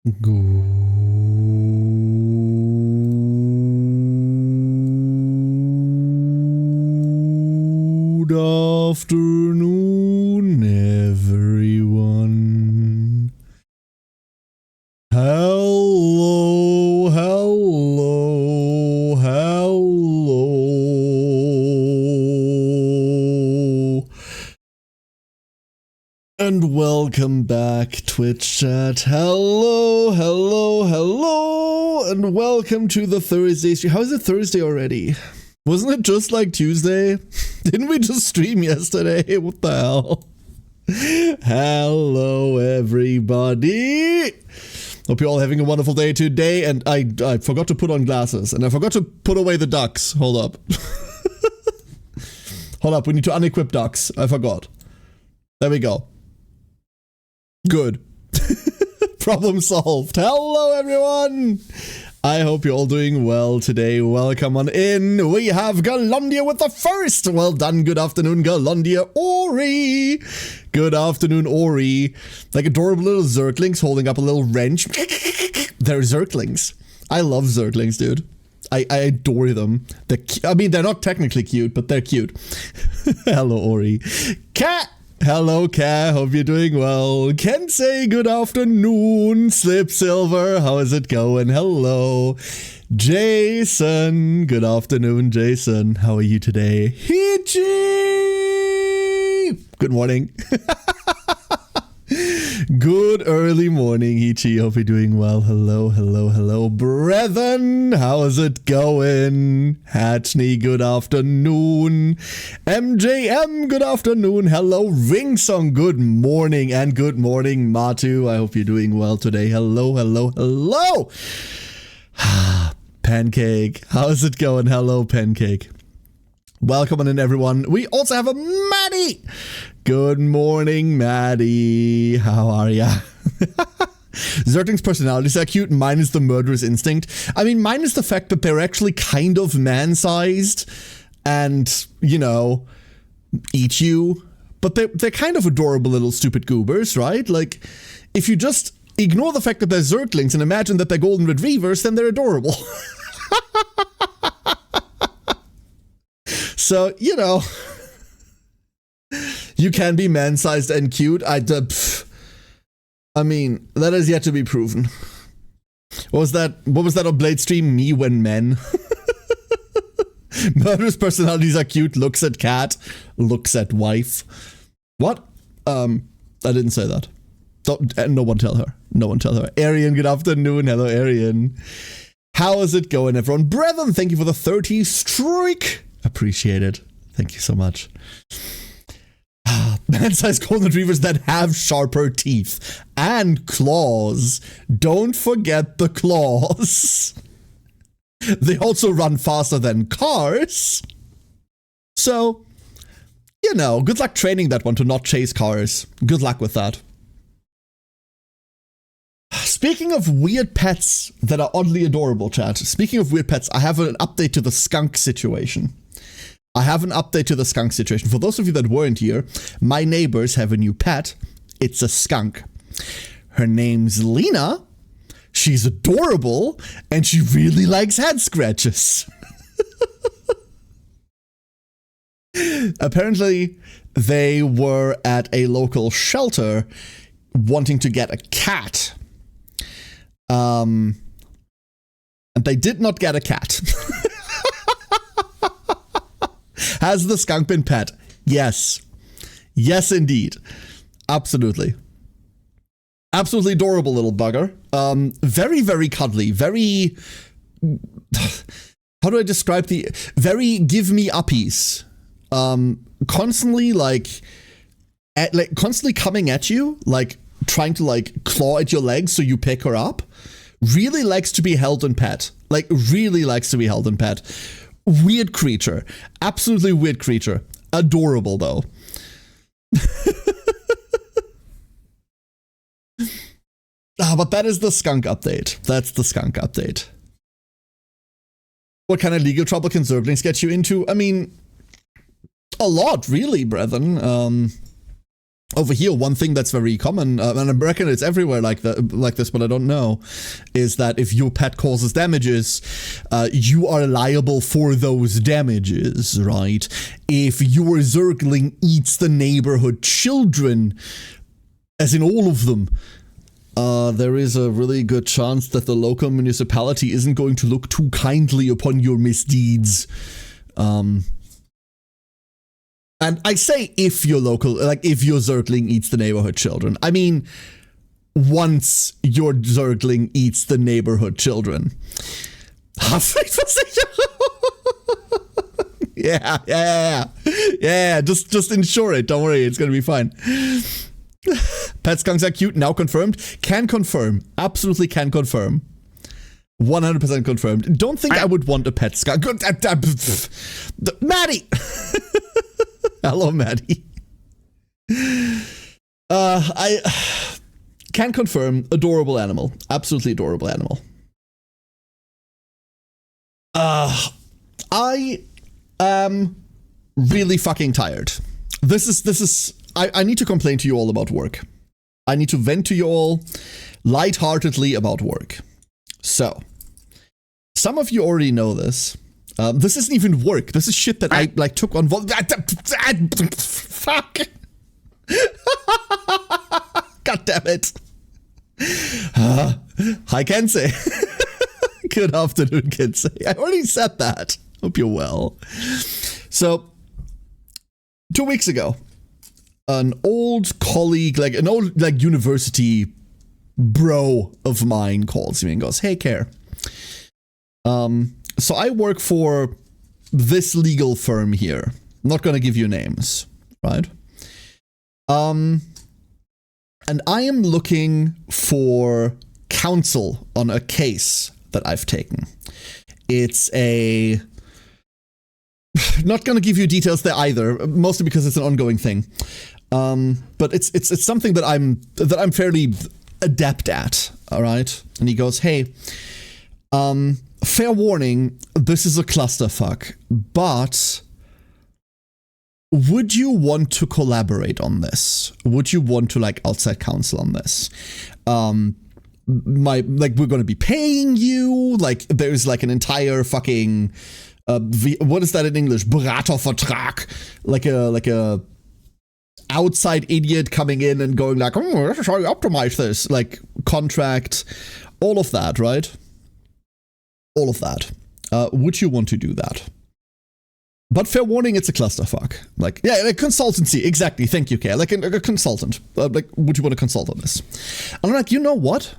Good afternoon, everyone. Hello, hello, hello. And welcome back, Twitch chat. Hello, hello, hello, and welcome to the Thursday stream. How is it Thursday already? Wasn't it just like Tuesday? Didn't we just stream yesterday? What the hell? Hello, everybody. Hope you're all having a wonderful day today. And I forgot to put on glasses, and I forgot to put away the ducks. Hold up. Hold up, we need to unequip ducks. I forgot. There we go. Good. Problem solved. Hello, everyone. I hope you're all doing well today. Welcome on in. We have Galondia with the first. Well done. Good afternoon, Galondia. Ori. Good afternoon, Ori. Like adorable little Zerglings holding up a little wrench. They're Zerglings. I love Zerglings, dude. I adore them. I mean, they're not technically cute, but they're cute. Hello, Ori. Cat. Hello, Kat. Hope you're doing well. Kensei, good afternoon. Slip Silver, how is it going? Hello. Jason, good afternoon, Jason. How are you today? Hichi! Good morning. Good early morning, Hichi. Hope you're doing well. Hello, hello, hello. Brethren, how is it going? Hatchney, good afternoon. MJM, good afternoon. Hello, Ringsong, good morning. And good morning, Matu. I hope you're doing well today. Hello, hello, hello. Pancake, how is it going? Hello, Pancake. Welcome on in, everyone. We also have a Maddie. Good morning, Maddie. How are ya? Zergling's personalities are cute, minus the murderous instinct. I mean, minus the fact that they're actually kind of man-sized and, you know, eat you. But they're kind of adorable little stupid goobers, right? Like, if you just ignore the fact that they're Zerglings and imagine that they're golden retrievers, then they're adorable. So, you know, you can be man-sized and cute. I mean, that is yet to be proven. What was that on Blade stream? Me when men. Murderous personalities are cute. Looks at cat. Looks at wife. What? I didn't say that. No one tell her. No one tell her. Arian, good afternoon. Hello, Arian. How is it going, everyone? Brethren, thank you for the 30 streak. Appreciate it. Thank you so much. Man-sized golden retrievers that have sharper teeth and claws. Don't forget the claws. They also run faster than cars. So, you know, good luck training that one to not chase cars. Good luck with that. Speaking of weird pets that are oddly adorable, chat. Speaking of weird pets, I have an update to the skunk situation. For those of you that weren't here, my neighbors have a new pet. It's a skunk. Her name's Lena. She's adorable, and she really likes head scratches. Apparently, they were at a local shelter wanting to get a cat. And they did not get a cat. Has the skunk been pet? Yes. Yes, indeed. Absolutely. Absolutely adorable little bugger. Very, very cuddly. Very... How do I describe the... Very give-me-uppies. Constantly, constantly coming at you, like, trying to, like, claw at your legs so you pick her up. Really likes to be held and pet. Like, really likes to be held and pet. Weird creature. Absolutely weird creature. Adorable, though. But that is the skunk update. That's the skunk update. What kind of legal trouble can Zerglings get you into? I mean, a lot, really, brethren. Over here, one thing that's very common, and I reckon it's everywhere like this, but I don't know, is that if your pet causes damages, you are liable for those damages, right? If your Zergling eats the neighborhood children, as in all of them, there is a really good chance that the local municipality isn't going to look too kindly upon your misdeeds. And I say if your if your Zergling eats the neighborhood children. I mean, once your Zergling eats the neighborhood children. Yeah, just ensure it. Don't worry, it's gonna be fine. Pet skunks are cute, now confirmed. Can confirm. Absolutely can confirm. 100% confirmed. Don't think I would want a pet skunk. Maddie! Hello, Maddie. I can confirm, adorable animal. Absolutely adorable animal. I am really fucking tired. I need to complain to you all about work. I need to vent to you all lightheartedly about work. So, some of you already know this. This isn't even work. This is shit that I took on. Fuck. God damn it. Hi, Kensei. Good afternoon, Kensei. I already said that. Hope you're well. So, 2 weeks ago, an old colleague, an old university bro of mine calls me and goes, "Hey, Care. So I work for this legal firm here. I'm not gonna give you names, right? And I am looking for counsel on a case that I've taken. It's not gonna give you details there either, mostly because it's an ongoing thing. But it's something that I'm fairly adept at, all right? And he goes, "Hey, fair warning, this is a clusterfuck, but would you want to collaborate on this? Would you want to outside counsel on this? We're going to be paying you, there's an entire fucking, what is that in English? Beratervertrag. Like a outside idiot coming in and going how do you optimize this? Contract, all of that, right? All of that. Would you want to do that? But fair warning, it's a clusterfuck. A consultancy, exactly. Thank you, Kay. A consultant. Would you want to consult on this?" And I'm you know what?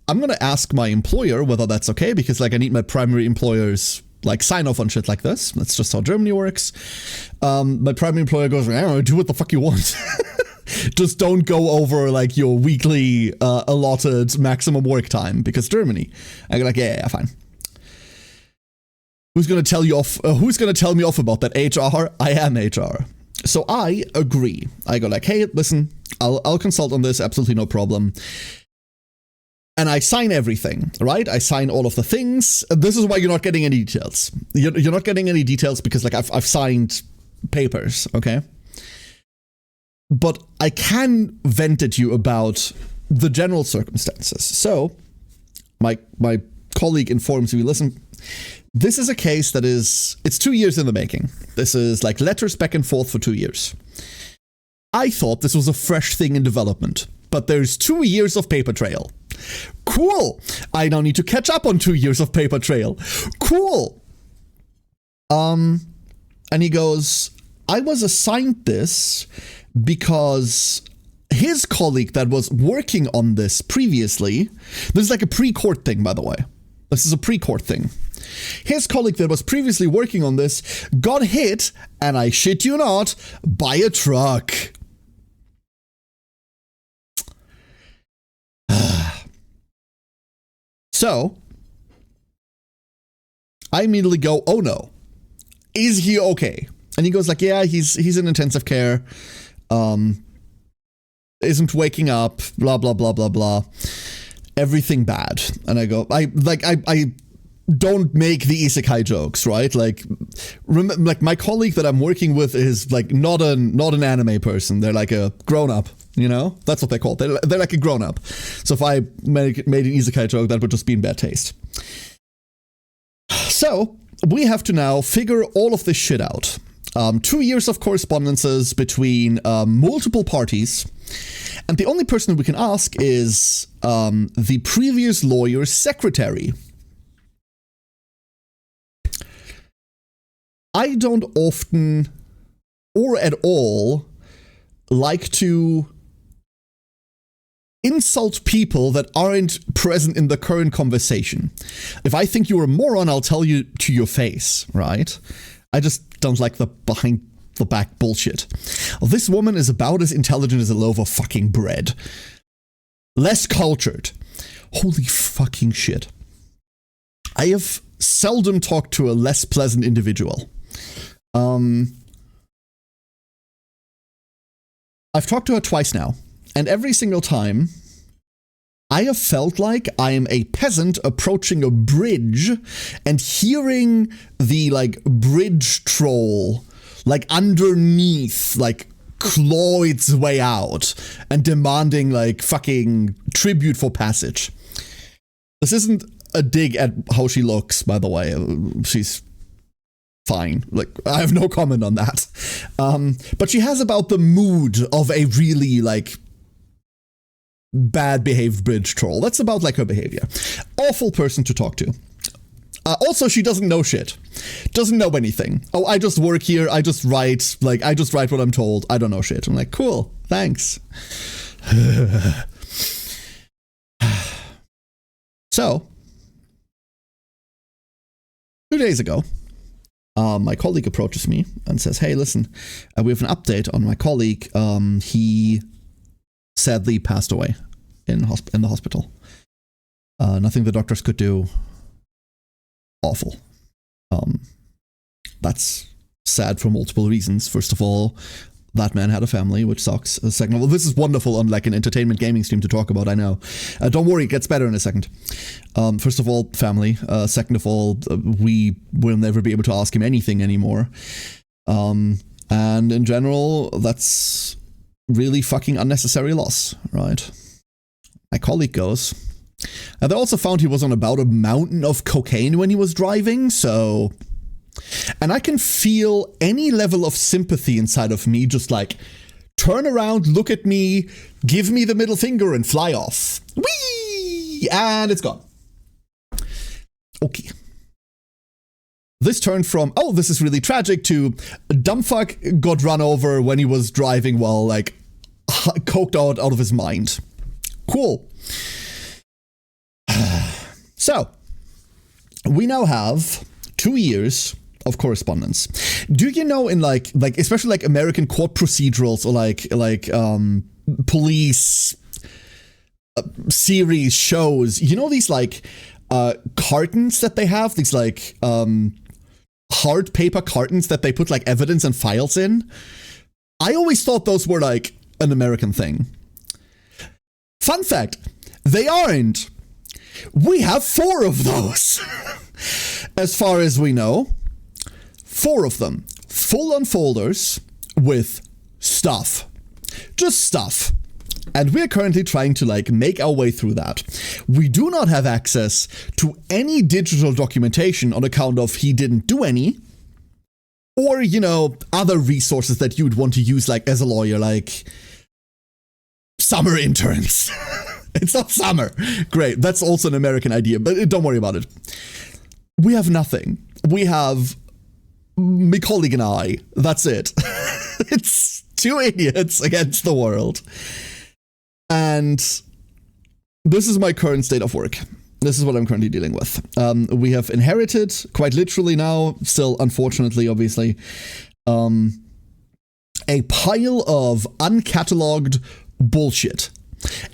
I'm gonna ask my employer whether that's okay, because I need my primary employer's sign off on shit like this. That's just how Germany works. My primary employer goes, "I don't know, do what the fuck you want." Just don't go over your weekly allotted maximum work time, because Germany. I go yeah, fine. Who's gonna tell you off? Who's gonna tell me off about that? HR? I am HR. So I agree. I go hey, listen, I'll consult on this. Absolutely no problem. And I sign everything, right? I sign all of the things. This is why you're not getting any details. You're not getting any details because I've signed papers, okay? But I can vent at you about the general circumstances. So my colleague informs me, listen, this is a case that it's 2 years in the making. This is letters back and forth for 2 years. I thought this was a fresh thing in development, but there's 2 years of paper trail. Cool. I now need to catch up on 2 years of paper trail. Cool. And he goes, I was assigned this because his colleague that was working on this previously, this is a pre-court thing, by the way. This is a pre-court thing. His colleague that was previously working on this got hit, and I shit you not, by a truck. So, I immediately go, oh no, is he okay? And he goes yeah, he's in intensive care, isn't waking up, blah, blah, blah, blah, blah. Everything bad. And I go, I don't make the isekai jokes, right? Like, like my colleague that I'm working with is like not an anime person. They're like a grown-up, you know? That's what they're called. They're like a grown-up. So if I made an isekai joke, that would just be in bad taste. So we have to now figure all of this shit out. 2 years of correspondences between multiple parties, and the only person we can ask is the previous lawyer's secretary. I don't often, or at all, like to insult people that aren't present in the current conversation. If I think you're a moron, I'll tell you to your face, right? I just don't like the behind the back bullshit. This woman is about as intelligent as a loaf of fucking bread. Less cultured. Holy fucking shit. I have seldom talked to a less pleasant individual. I've talked to her twice now, and every single time I have felt like I am a peasant approaching a bridge and hearing the like bridge troll like underneath like claw its way out and demanding like fucking tribute for passage. This isn't a dig at how she looks, by the way. She's fine. Like, I have no comment on that. But she has about the mood of a really, like, bad behaved bridge troll. That's about, like, her behavior. Awful person to talk to. Also, she doesn't know shit. Doesn't know anything. Oh, I just work here. I just write. Like, I just write what I'm told. I don't know shit. I'm like, cool. Thanks. So, 2 days ago, my colleague approaches me and says, hey, listen, we have an update on my colleague. He sadly passed away in the hospital. Nothing the doctors could do. Awful. That's sad for multiple reasons. First of all, that man had a family, which sucks. Second of all, this is wonderful on like an entertainment gaming stream to talk about, I know. Don't worry, it gets better in a second. First of all, family. Second of all, we will never be able to ask him anything anymore. And in general, that's really fucking unnecessary loss, right? My colleague goes. They also found he was on about a mountain of cocaine when he was driving, so... And I can feel any level of sympathy inside of me just like, turn around, look at me, give me the middle finger and fly off. Whee! And it's gone. Okay. This turned from, oh, this is really tragic, to dumbfuck got run over when he was driving while, like, coked out of his mind. Cool. So, we now have 2 years of correspondence. Do you know in like especially like American court procedurals or like police series shows, you know, these like cartons that they have, these like hard paper cartons that they put like evidence and files in? I always thought those were like an American thing. Fun fact, they aren't. We have 4 of those. As far as we know, 4 of them. Full-on folders with stuff. Just stuff. And we're currently trying to like make our way through that. We do not have access to any digital documentation on account of he didn't do any. Or, you know, other resources that you would want to use like as a lawyer, like summer interns. It's not summer. Great. That's also an American idea, but don't worry about it. We have nothing. We have my colleague and I. That's it. It's 2 idiots against the world. And this is my current state of work. This is what I'm currently dealing with. We have inherited, quite literally now, still unfortunately, obviously, a pile of uncatalogued bullshit.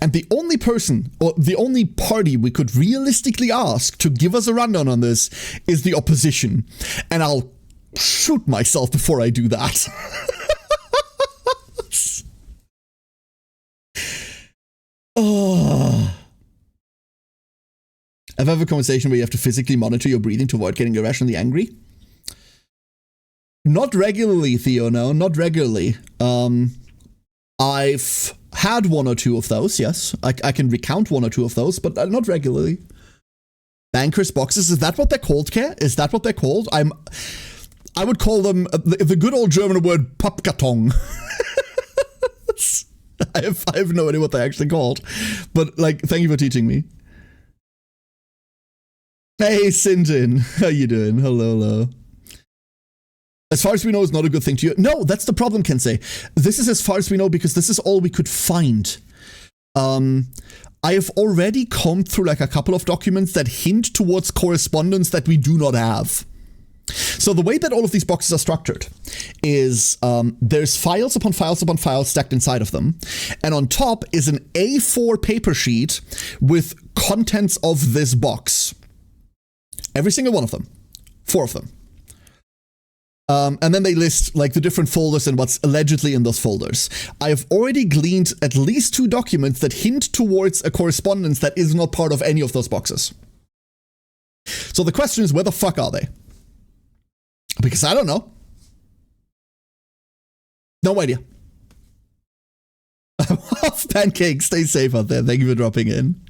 And the only person, or the only party we could realistically ask to give us a rundown on this is the opposition. And I'll shoot myself before I do that. Ever have a conversation where you have to physically monitor your breathing to avoid getting irrationally angry? Not regularly, Theo, no, not regularly. I've had one or two of those, yes. I can recount one or two of those, but not regularly. Bankers boxes, is that what they're called, Care? Is that what they're called? I would call them the good old German word Pappkarton. I have no idea what they're actually called. But, like, thank you for teaching me. Hey, Sinjin. How you doing? Hello. As far as we know, it's not a good thing to you. No, that's the problem, Kensei. This is as far as we know because this is all we could find. I have already combed through like a couple of documents that hint towards correspondence that we do not have. So the way that all of these boxes are structured is there's files upon files upon files stacked inside of them. And on top is an A4 paper sheet with contents of this box. Every single one of them. 4 of them. And then they list like the different folders and what's allegedly in those folders. I've already gleaned at least 2 documents that hint towards a correspondence that is not part of any of those boxes. So the question is, where the fuck are they? Because I don't know. No idea. Pancake, stay safe out there. Thank you for dropping in.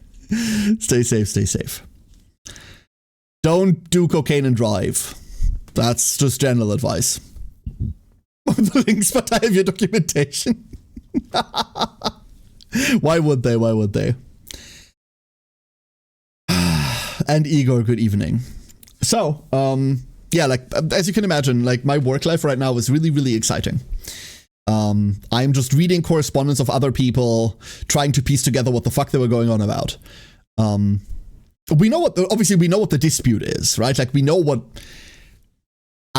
Stay safe. Don't do cocaine and drive. That's just general advice. The links, but I have your documentation. Why would they? And Igor, good evening. So, yeah, like, as you can imagine, like, my work life right now is really, really exciting. I'm just reading correspondence of other people, trying to piece together what the fuck they were going on about. We know what the dispute is, right? Like, we know what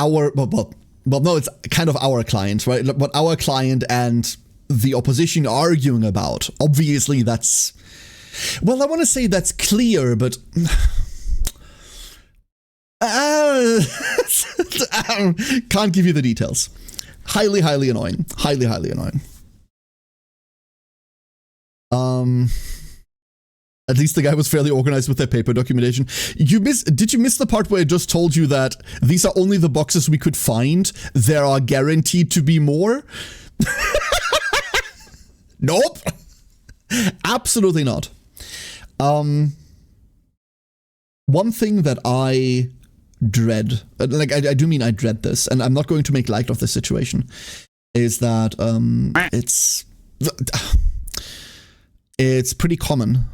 it's kind of our client, right? What our client and the opposition are arguing about. Obviously, that's, well, I want to say that's clear, but can't give you the details. Highly annoying. Highly annoying. At least the guy was fairly organized with their paper documentation. Did you miss the part where I just told you that these are only the boxes we could find? There are guaranteed to be more? Nope. Absolutely not. One thing that I dread, like I do mean I dread this, and I'm not going to make light of this situation, is that it's pretty common,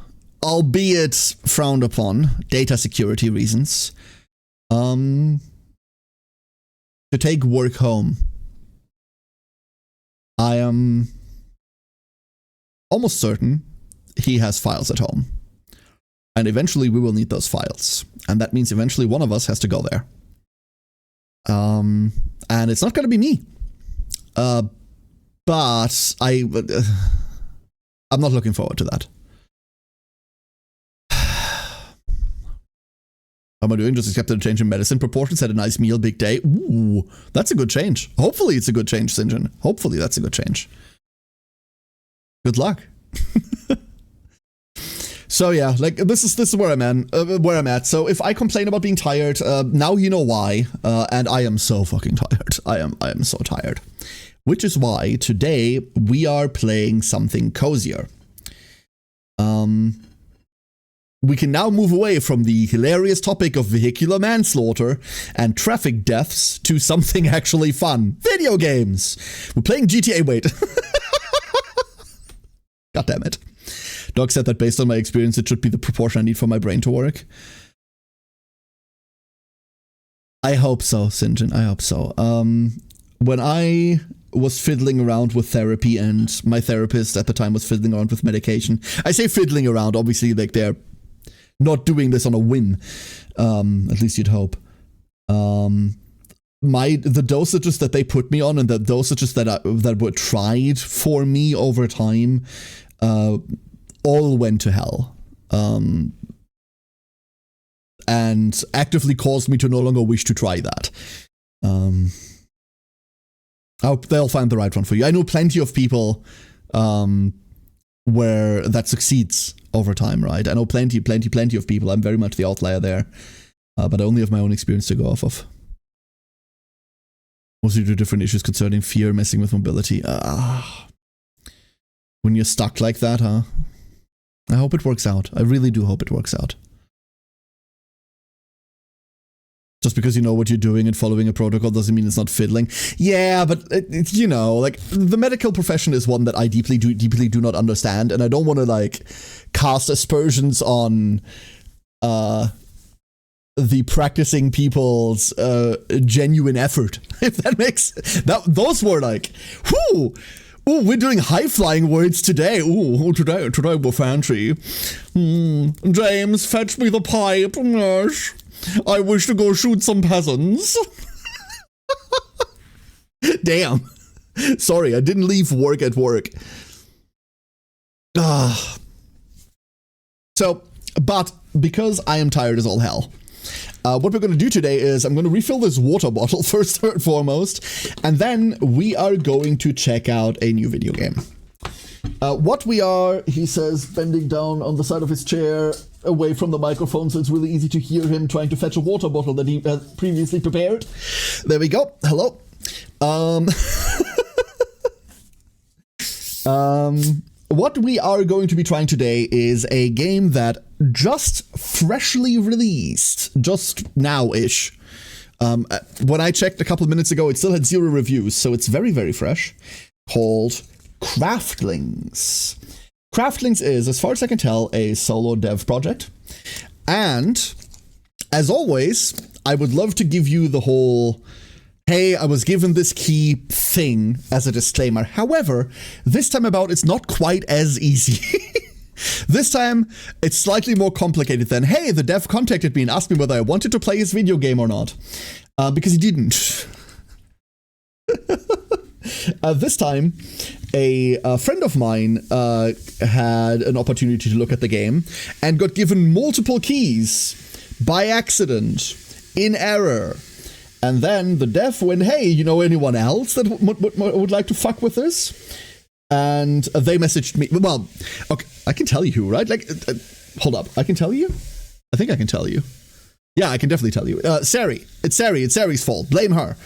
albeit frowned upon, data security reasons, to take work home. I am almost certain he has files at home. And eventually we will need those files. And that means eventually one of us has to go there. And it's not going to be me. But I'm not looking forward to that. How am I doing? Just accepted a change in medicine proportions, had a nice meal, big day. Ooh, that's a good change. Hopefully it's a good change, Sinjin. Hopefully that's a good change. Good luck. So yeah, like this is where I'm at. So if I complain about being tired, now you know why. And I am so fucking tired. I am so tired. Which is why today we are playing something cozier. We can now move away from the hilarious topic of vehicular manslaughter and traffic deaths to something actually fun. Video games. We're playing GTA. Wait. God damn it. Doc said that based on my experience, it should be the proportion I need for my brain to work. I hope so, Sinjin. I hope so. When I was fiddling around with therapy and my therapist at the time was fiddling around with medication, I say fiddling around, obviously, like they're not doing this on a whim. At least you'd hope. The dosages that they put me on and the dosages that were tried for me over time, all went to hell, and actively caused me to no longer wish to try that. I hope they'll find the right one for you. I know plenty of people where that succeeds over time, right? I know plenty of people. I'm very much the outlier there, but I only have my own experience to go off of. Mostly due to different issues concerning fear, messing with mobility. When you're stuck like that, huh? I hope it works out. I really do hope it works out. Just because you know what you're doing and following a protocol doesn't mean it's not fiddling. Yeah, but you know, like, the medical profession is one that I deeply do not understand, and I don't want to like cast aspersions on the practicing people's genuine effort. If that makes those were like, whoo. Oh, we're doing high-flying words today. Oh, today we're fancy. James, fetch me the pipe. Yes. I wish to go shoot some peasants. Damn. Sorry, I didn't leave work at work. So, but because I am tired as all hell, what we're going to do today is I'm going to refill this water bottle first and foremost, and then we are going to check out a new video game. What we are, he says, bending down on the side of his chair, away from the microphone, so it's really easy to hear him trying to fetch a water bottle that he had previously prepared. There we go. Hello. What we are going to be trying today is a game that just freshly released, just now-ish. When I checked a couple minutes ago, it still had 0 reviews, so it's very, very fresh, called Craftlings. Craftlings is, as far as I can tell, a solo dev project. And, as always, I would love to give you the whole, hey, I was given this key thing as a disclaimer. However, this time about, it's not quite as easy. This time, it's slightly more complicated than, hey, the dev contacted me and asked me whether I wanted to play his video game or not. Because he didn't. This time, a friend of mine had an opportunity to look at the game and got given multiple keys by accident, in error. And then the dev went, hey, you know anyone else that would like to fuck with this? And they messaged me. Well, okay, I can tell you, right? Like, hold up. I can tell you? I think I can tell you. Yeah, I can definitely tell you. Sari. It's Sari. It's Sari's fault. Blame her.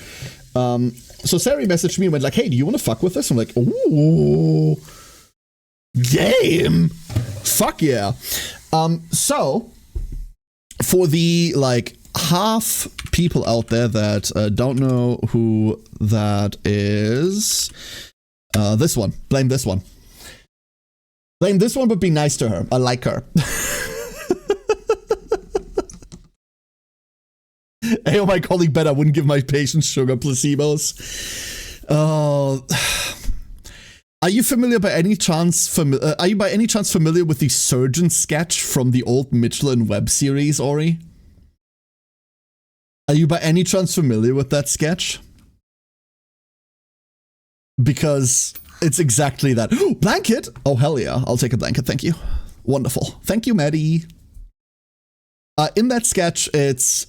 So Sari messaged me and went like, hey, do you want to fuck with this? I'm like, ooh, game. Fuck yeah. So, for the, like, half people out there that don't know who that is, this one. Blame this one. Blame this one, but be nice to her. I like her. Hey, oh, my colleague bet I wouldn't give my patients sugar placebos. Are you familiar by any chance? Are you by any chance familiar with the surgeon sketch from the old Mitchell and Webb series, Ori? Are you by any chance familiar with that sketch? Because it's exactly that. Blanket? Oh, hell yeah. I'll take a blanket. Thank you. Wonderful. Thank you, Maddie. In that sketch, it's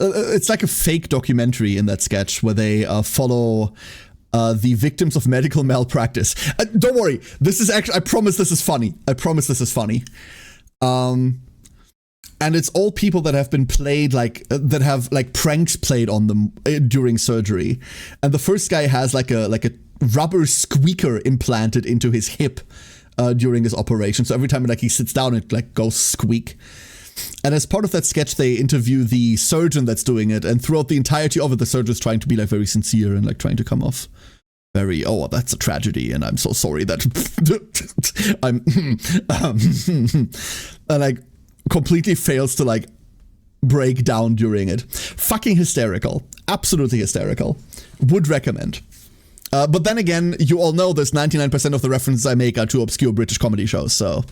like a fake documentary in that sketch where they follow the victims of medical malpractice. Don't worry. This is actually, I promise this is funny. I promise this is funny. And it's all people that have been played, like, that have, like, pranks played on them during surgery. And the first guy has, like a rubber squeaker implanted into his hip during his operation. So every time, like, he sits down, it, like, goes squeak. And as part of that sketch, they interview the surgeon that's doing it. And throughout the entirety of it, the surgeon's trying to be, like, very sincere and, like, trying to come off very, oh, that's a tragedy, and I'm so sorry that and, like, completely fails to, like, break down during it. Fucking hysterical. Absolutely hysterical. Would recommend. But then again, you all know this 99% of the references I make are to obscure British comedy shows, so,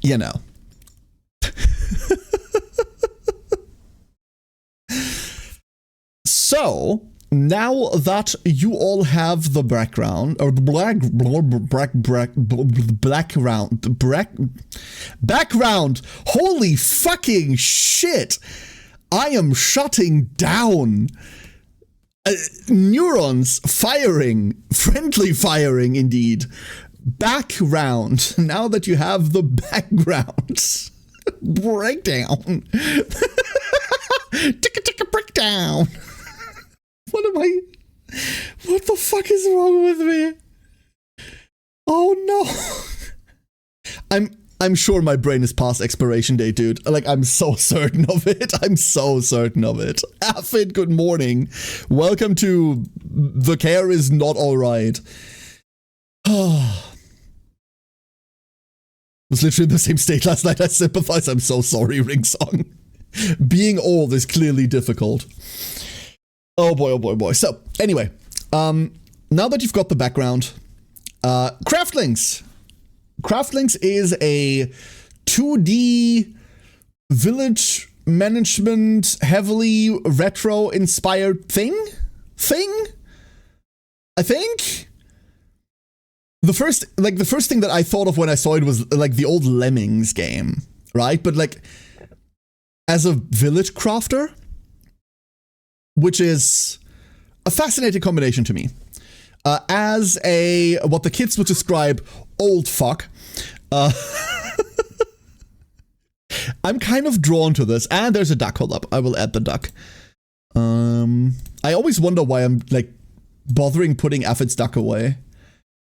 you know. So, now that you all have the background, or background, holy fucking shit, I am shutting down. Neurons firing, friendly firing indeed. background. Now that you have the background. Breakdown. Ticka breakdown. What the fuck is wrong with me? Oh no. I'm sure my brain is past expiration date, dude. Like, I'm so certain of it. I'm so certain of it. Affid, good morning. Welcome to The Care Is Not Alright. Was literally in the same state last night. I sympathize. I'm so sorry, Ringsong. Being old is clearly difficult. Oh boy, oh boy, oh boy. So, anyway, now that you've got the background, Craftlings. Craftlings is a 2D village management, heavily retro-inspired thing? I think? The first thing that I thought of when I saw it was like the old Lemmings game, right? But like, as a village crafter, which is a fascinating combination to me. As a, what the kids would describe, old fuck, I'm kind of drawn to this. And there's a duck, hold up, I will add the duck. I always wonder why I'm, like, bothering putting Affid's duck away.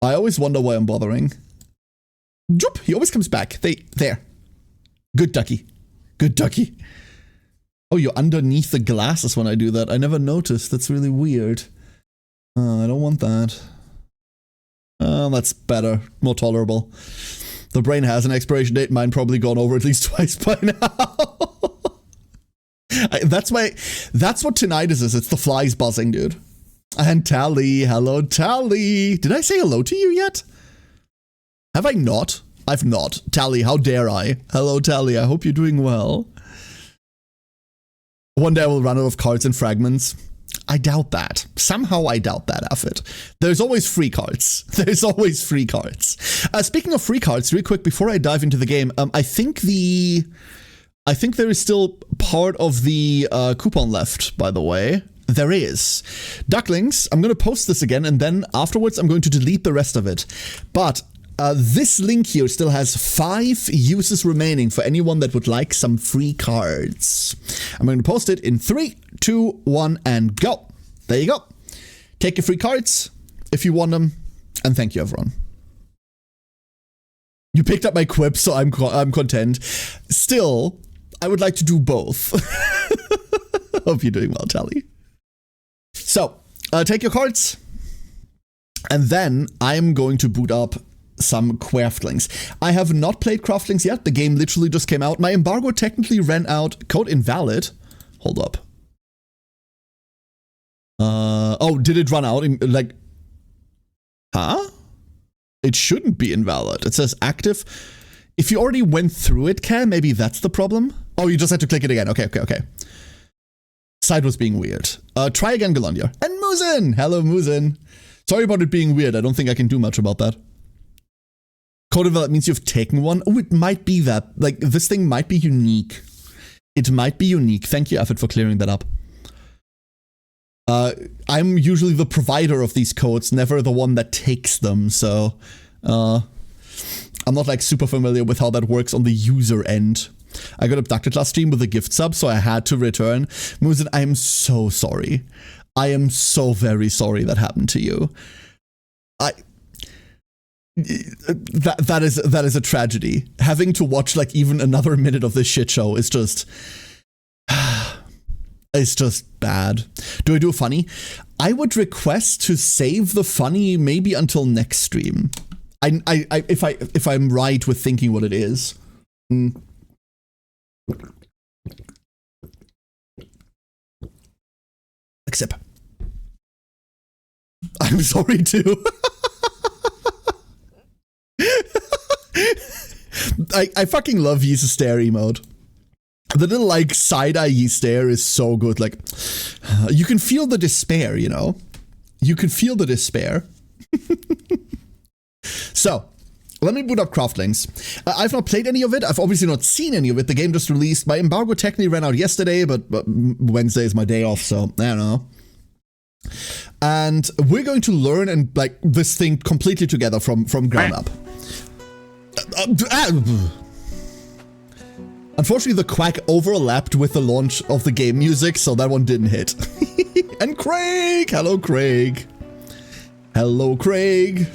I always wonder why I'm bothering. Joop, he always comes back. There. Good ducky. Good ducky. Oh, you're underneath the glasses when I do that. I never noticed. That's really weird. I don't want that. That's better. More tolerable. The brain has an expiration date. Mine probably gone over at least twice by now. That's what tinnitus is. It's the flies buzzing, dude. And Tally. Hello, Tally. Did I say hello to you yet? Have I not? I've not. Tally, how dare I? Hello, Tally. I hope you're doing well. One day I will run out of cards and fragments. I doubt that. Somehow I doubt that, Affid. There's always free cards. There's always free cards. Speaking of free cards, real quick, before I dive into the game, I think there is still part of the coupon left, by the way. There is. Ducklings, I'm going to post this again, and then afterwards I'm going to delete the rest of it. But this link here still has 5 uses remaining for anyone that would like some free cards. I'm going to post it in 3, 2, 1, and go. There you go. Take your free cards if you want them, and thank you, everyone. You picked up my quip, so I'm content. Still, I would like to do both. Hope you're doing well, Tally. So, take your cards, and then I'm going to boot up some Craftlings. I have not played Craftlings yet. The game literally just came out. My embargo technically ran out. Code invalid. Hold up. Oh, did it run out? Like, huh? It shouldn't be invalid. It says active. If you already went through it, Cam, maybe that's the problem. Oh, you just had to click it again. Okay. Side was being weird. Try again, Galondia. And Muzen! Hello, Muzen. Sorry about it being weird. I don't think I can do much about that. Code invalid means you've taken one. Oh, it might be that. Like, this thing might be unique. It might be unique. Thank you, Affid, for clearing that up. I'm usually the provider of these codes, never the one that takes them, so I'm not like super familiar with how that works on the user end. I got abducted last stream with a gift sub, so I had to return. Muzen, I am so sorry. I am so very sorry that happened to you. That is a tragedy. Having to watch like even another minute of this shit show is just it's just bad. Do I do a funny? I would request to save the funny maybe until next stream. If I'm right with thinking what it is. Except I'm sorry too. I fucking love Yee's stare emote. The little like side-eye Yee stare is so good. Like, you can feel the despair, you know? You can feel the despair. So, let me boot up Craftlings. I've not played any of it. I've obviously not seen any of it. The game just released. My embargo technically ran out yesterday, but Wednesday is my day off, so I don't know. And we're going to learn and like this thing completely together from ground up. Unfortunately, the quack overlapped with the launch of the game music, so that one didn't hit. And Craig! Hello, Craig. Hello, Craig.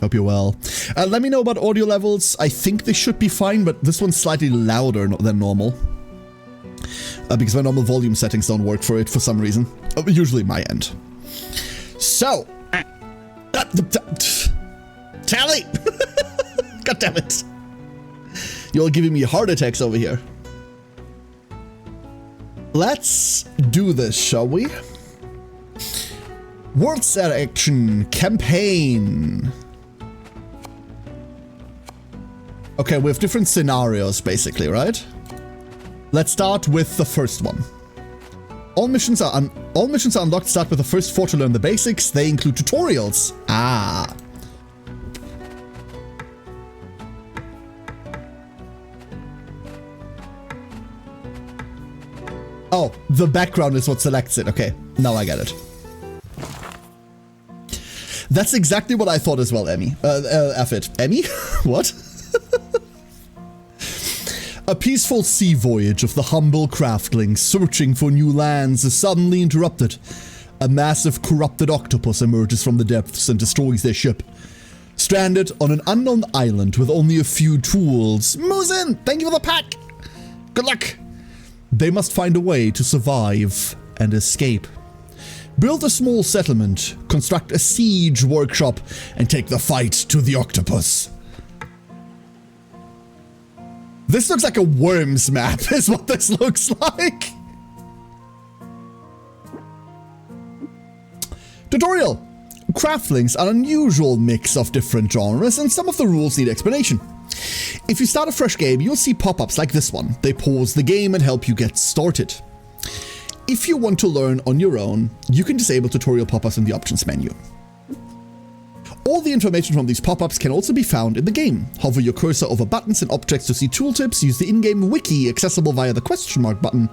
Hope you're well. Let me know about audio levels. I think they should be fine, but this one's slightly louder than normal. Because my normal volume settings don't work for it for some reason. Usually my end. So. Tally! God damn it. You're giving me heart attacks over here. Let's do this, shall we? World Selection Campaign. Okay, we have different scenarios, basically, right? Let's start with the first one. All missions are unlocked. Start with the first 4 to learn the basics. They include tutorials. Ah. Oh, the background is what selects it. Okay, now I get it. That's exactly what I thought as well, Emmy. F it. Emmy? What? A peaceful sea voyage of the humble craftlings searching for new lands is suddenly interrupted. A massive corrupted octopus emerges from the depths and destroys their ship. Stranded on an unknown island with only a few tools. Musin, thank you for the pack! Good luck! They must find a way to survive and escape. Build a small settlement, construct a siege workshop, and take the fight to the octopus. This looks like a Worms map, is what this looks like. Tutorial. Craftlings are an unusual mix of different genres, and some of the rules need explanation. If you start a fresh game, you'll see pop-ups like this one. They pause the game and help you get started. If you want to learn on your own, you can disable tutorial pop-ups in the options menu. All the information from these pop-ups can also be found in the game. Hover your cursor over buttons and objects to see tooltips. Use the in-game wiki accessible via the question mark button.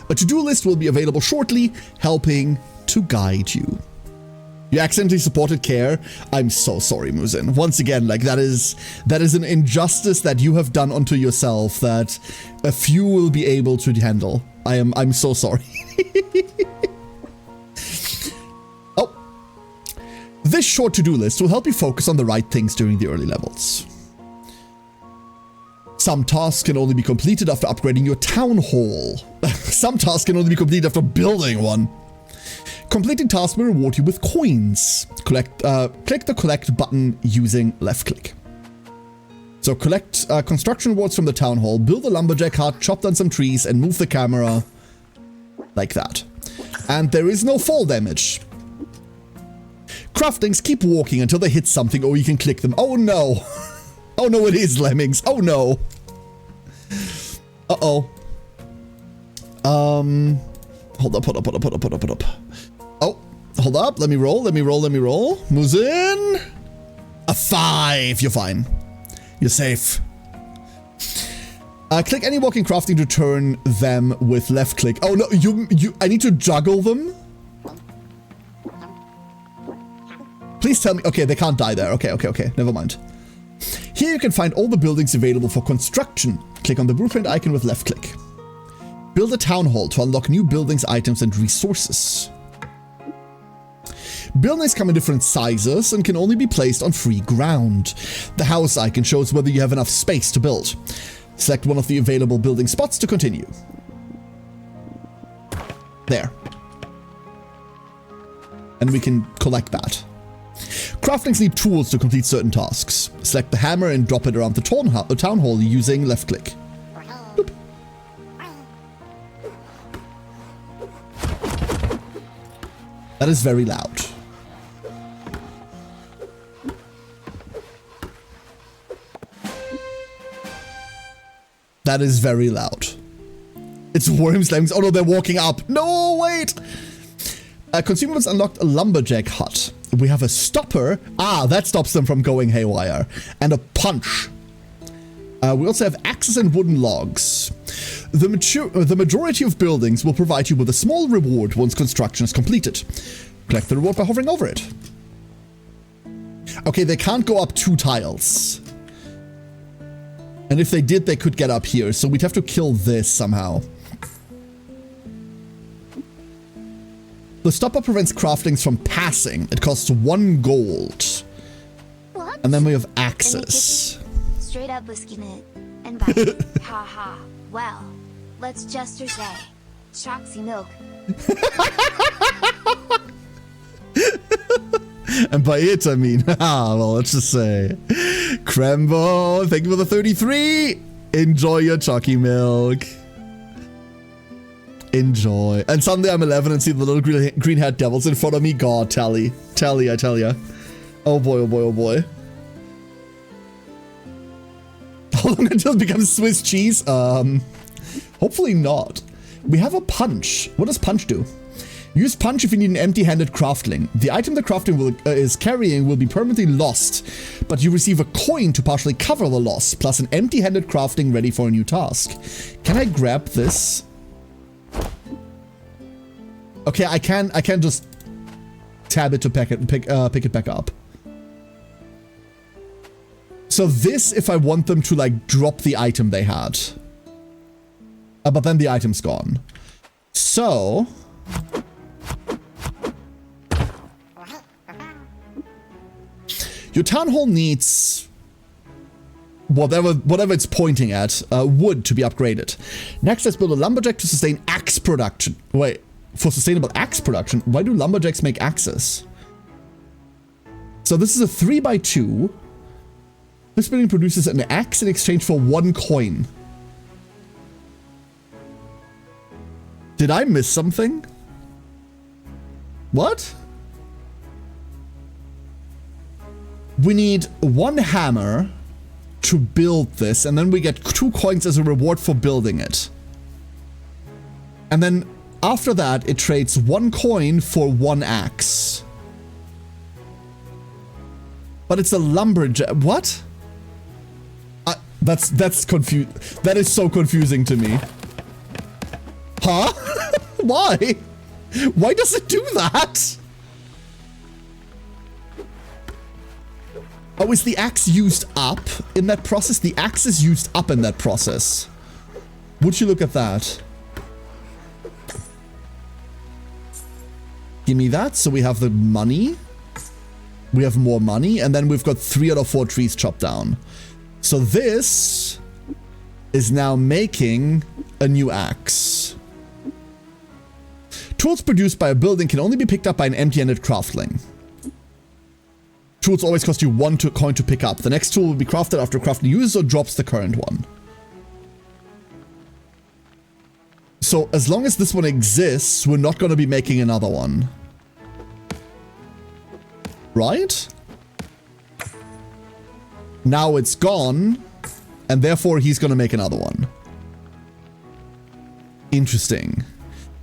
A to-do list will be available shortly, helping to guide you. You accidentally supported Care. I'm so sorry, Musin. Once again, like that is an injustice that you have done unto yourself that a few will be able to handle. I'm so sorry. Oh. This short to-do list will help you focus on the right things during the early levels. Some tasks can only be completed after upgrading your town hall. Some tasks can only be completed after building one. Completing tasks will reward you with coins. Click the collect button using left click. So collect construction rewards from the town hall, build a lumberjack hut, chop down some trees, and move the camera like that. And there is no fall damage. Craftlings keep walking until they hit something or you can click them. Oh no. Oh no, it is lemmings. Oh no. Uh-oh. Hold up. Oh, hold up. Let me roll. Musin. A 5. You're fine. You're safe. Click any walking crafting to turn them with left click. Oh no, I need to juggle them? Please tell me. Okay, they can't die there. Okay. Never mind. Here you can find all the buildings available for construction. Click on the blueprint icon with left click. Build a town hall to unlock new buildings, items, and resources. Buildings come in different sizes and can only be placed on free ground. The house icon shows whether you have enough space to build. Select one of the available building spots to continue. There. And we can collect that. Craftlings need tools to complete certain tasks. Select the hammer and drop it around the town hall using left click. Boop. That is very loud. That is very loud. It's Worms Lemmings. Oh no, they're walking up. No, wait. Consumables unlocked a lumberjack hut. We have a stopper. Ah, that stops them from going haywire. And a punch. We also have axes and wooden logs. The majority of buildings will provide you with a small reward once construction is completed. Collect the reward by hovering over it. Okay, they can't go up 2 tiles. And if they did, they could get up here. So we'd have to kill this somehow. The stopper prevents craftlings from passing. It costs 1 gold. What? And then we have access. Straight up whisking it and biting. Haha. Well, let's just say, Choxy milk. And by it, I mean, well, let's just say, Crembo, thank you for the 33. Enjoy your chalky milk. Enjoy. And someday I'm 11 and see the little green-haired devils in front of me. God, Tally. Tally, I tell ya. Oh boy, oh boy, oh boy. How long until it becomes Swiss cheese? Hopefully not. We have a punch. What does punch do? Use punch if you need an empty-handed craftling. The item the crafting is carrying will be permanently lost, but you receive a coin to partially cover the loss, plus an empty-handed crafting ready for a new task. Can I grab this? Okay, I can just tab it to pick it back up. So this, if I want them to like drop the item they had. But then the item's gone. So your town hall needs whatever it's pointing at, wood to be upgraded. Next, let's build a lumberjack to sustain axe production. Wait, for sustainable axe production? Why do lumberjacks make axes? So this is a 3x2. This building produces an axe in exchange for 1 coin. Did I miss something? What? We need 1 hammer to build this, and then we get 2 coins as a reward for building it. And then after that, it trades 1 coin for 1 axe. But it's a lumberjack. What? That's confused. That is so confusing to me. Huh? Why? Why does it do that? Oh, is the axe used up in that process? The axe is used up in that process. Would you look at that? Give me that. So we have the money. We have more money. And then we've got 3 out of 4 trees chopped down. So this is now making a new axe. Tools produced by a building can only be picked up by an empty-handed craftling. Tools always cost you 1 coin to pick up. The next tool will be crafted after crafting uses or drops the current one. So as long as this one exists, we're not going to be making another one. Right? Now it's gone, and therefore he's going to make another one. Interesting.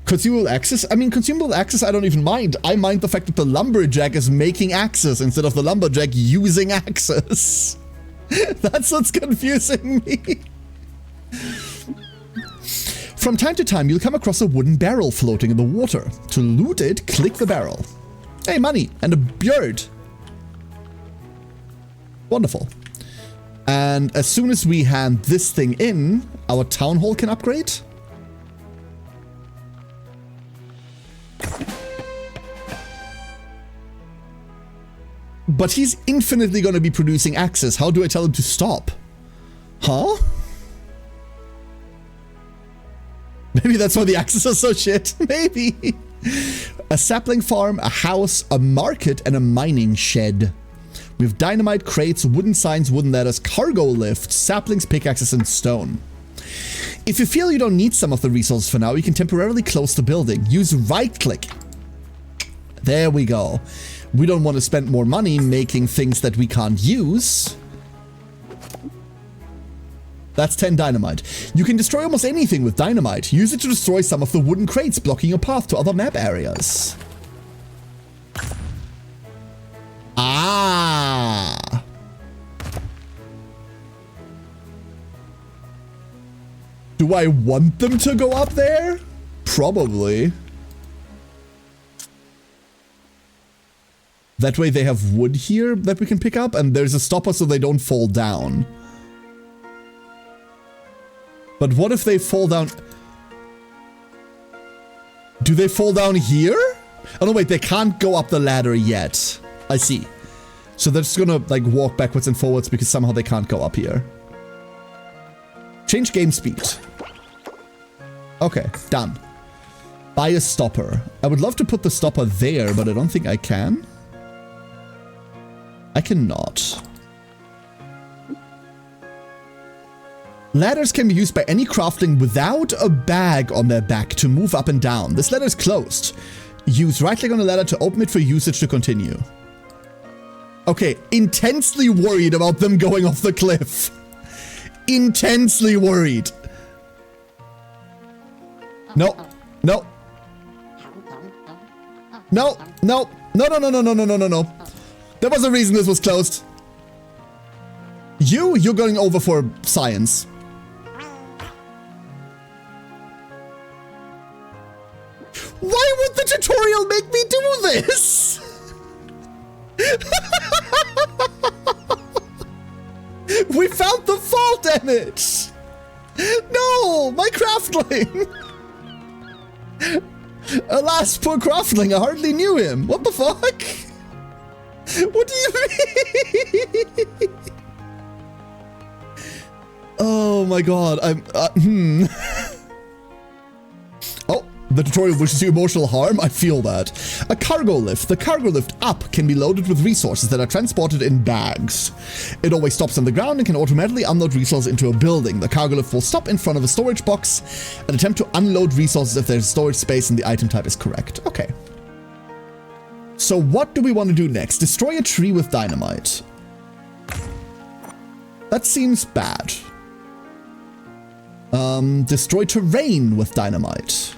Consumable axes? I mean, consumable axes I don't even mind. I mind the fact that the lumberjack is making axes instead of the lumberjack using axes. That's what's confusing me. From time to time, you'll come across a wooden barrel floating in the water. To loot it, click the barrel. Hey, money and a bird. Wonderful. And as soon as we hand this thing in, our town hall can upgrade. But he's infinitely going to be producing axes. How do I tell him to stop? Huh? Maybe that's why the axes are so shit. Maybe. A sapling farm, a house, a market, and a mining shed. We have dynamite, crates, wooden signs, wooden ladders, cargo lift, saplings, pickaxes, and stone. If you feel you don't need some of the resources for now, you can temporarily close the building. Use right-click. There we go. We don't want to spend more money making things that we can't use. That's 10 dynamite. You can destroy almost anything with dynamite. Use it to destroy some of the wooden crates blocking your path to other map areas. Ah. Do I want them to go up there? Probably. That way they have wood here that we can pick up, and there's a stopper so they don't fall down. But what if they fall down? Do they fall down here? Oh no, wait, they can't go up the ladder yet. I see. So they're just gonna like walk backwards and forwards because somehow they can't go up here. Change game speed. Okay, done. Buy a stopper. I would love to put the stopper there, but I don't think I can. I cannot. Ladders can be used by any craftling without a bag on their back to move up and down. This ladder is closed. Use right click on the ladder to open it for usage to continue. Okay, intensely worried about them going off the cliff. Intensely worried. No, no. No, no, no, no, no, no, no, no, no, no, no. There was a reason this was closed. You're going over for science. Why would the tutorial make me do this? We found the fall damage. No, my craftling. Alas, poor craftling, I hardly knew him. What the fuck? What do you mean? Oh my god, Oh, the tutorial wishes you emotional harm? I feel that. A cargo lift. The cargo lift up can be loaded with resources that are transported in bags. It always stops on the ground and can automatically unload resources into a building. The cargo lift will stop in front of a storage box and attempt to unload resources if there's storage space and the item type is correct. Okay. So what do we want to do next? Destroy a tree with dynamite. That seems bad. Destroy terrain with dynamite.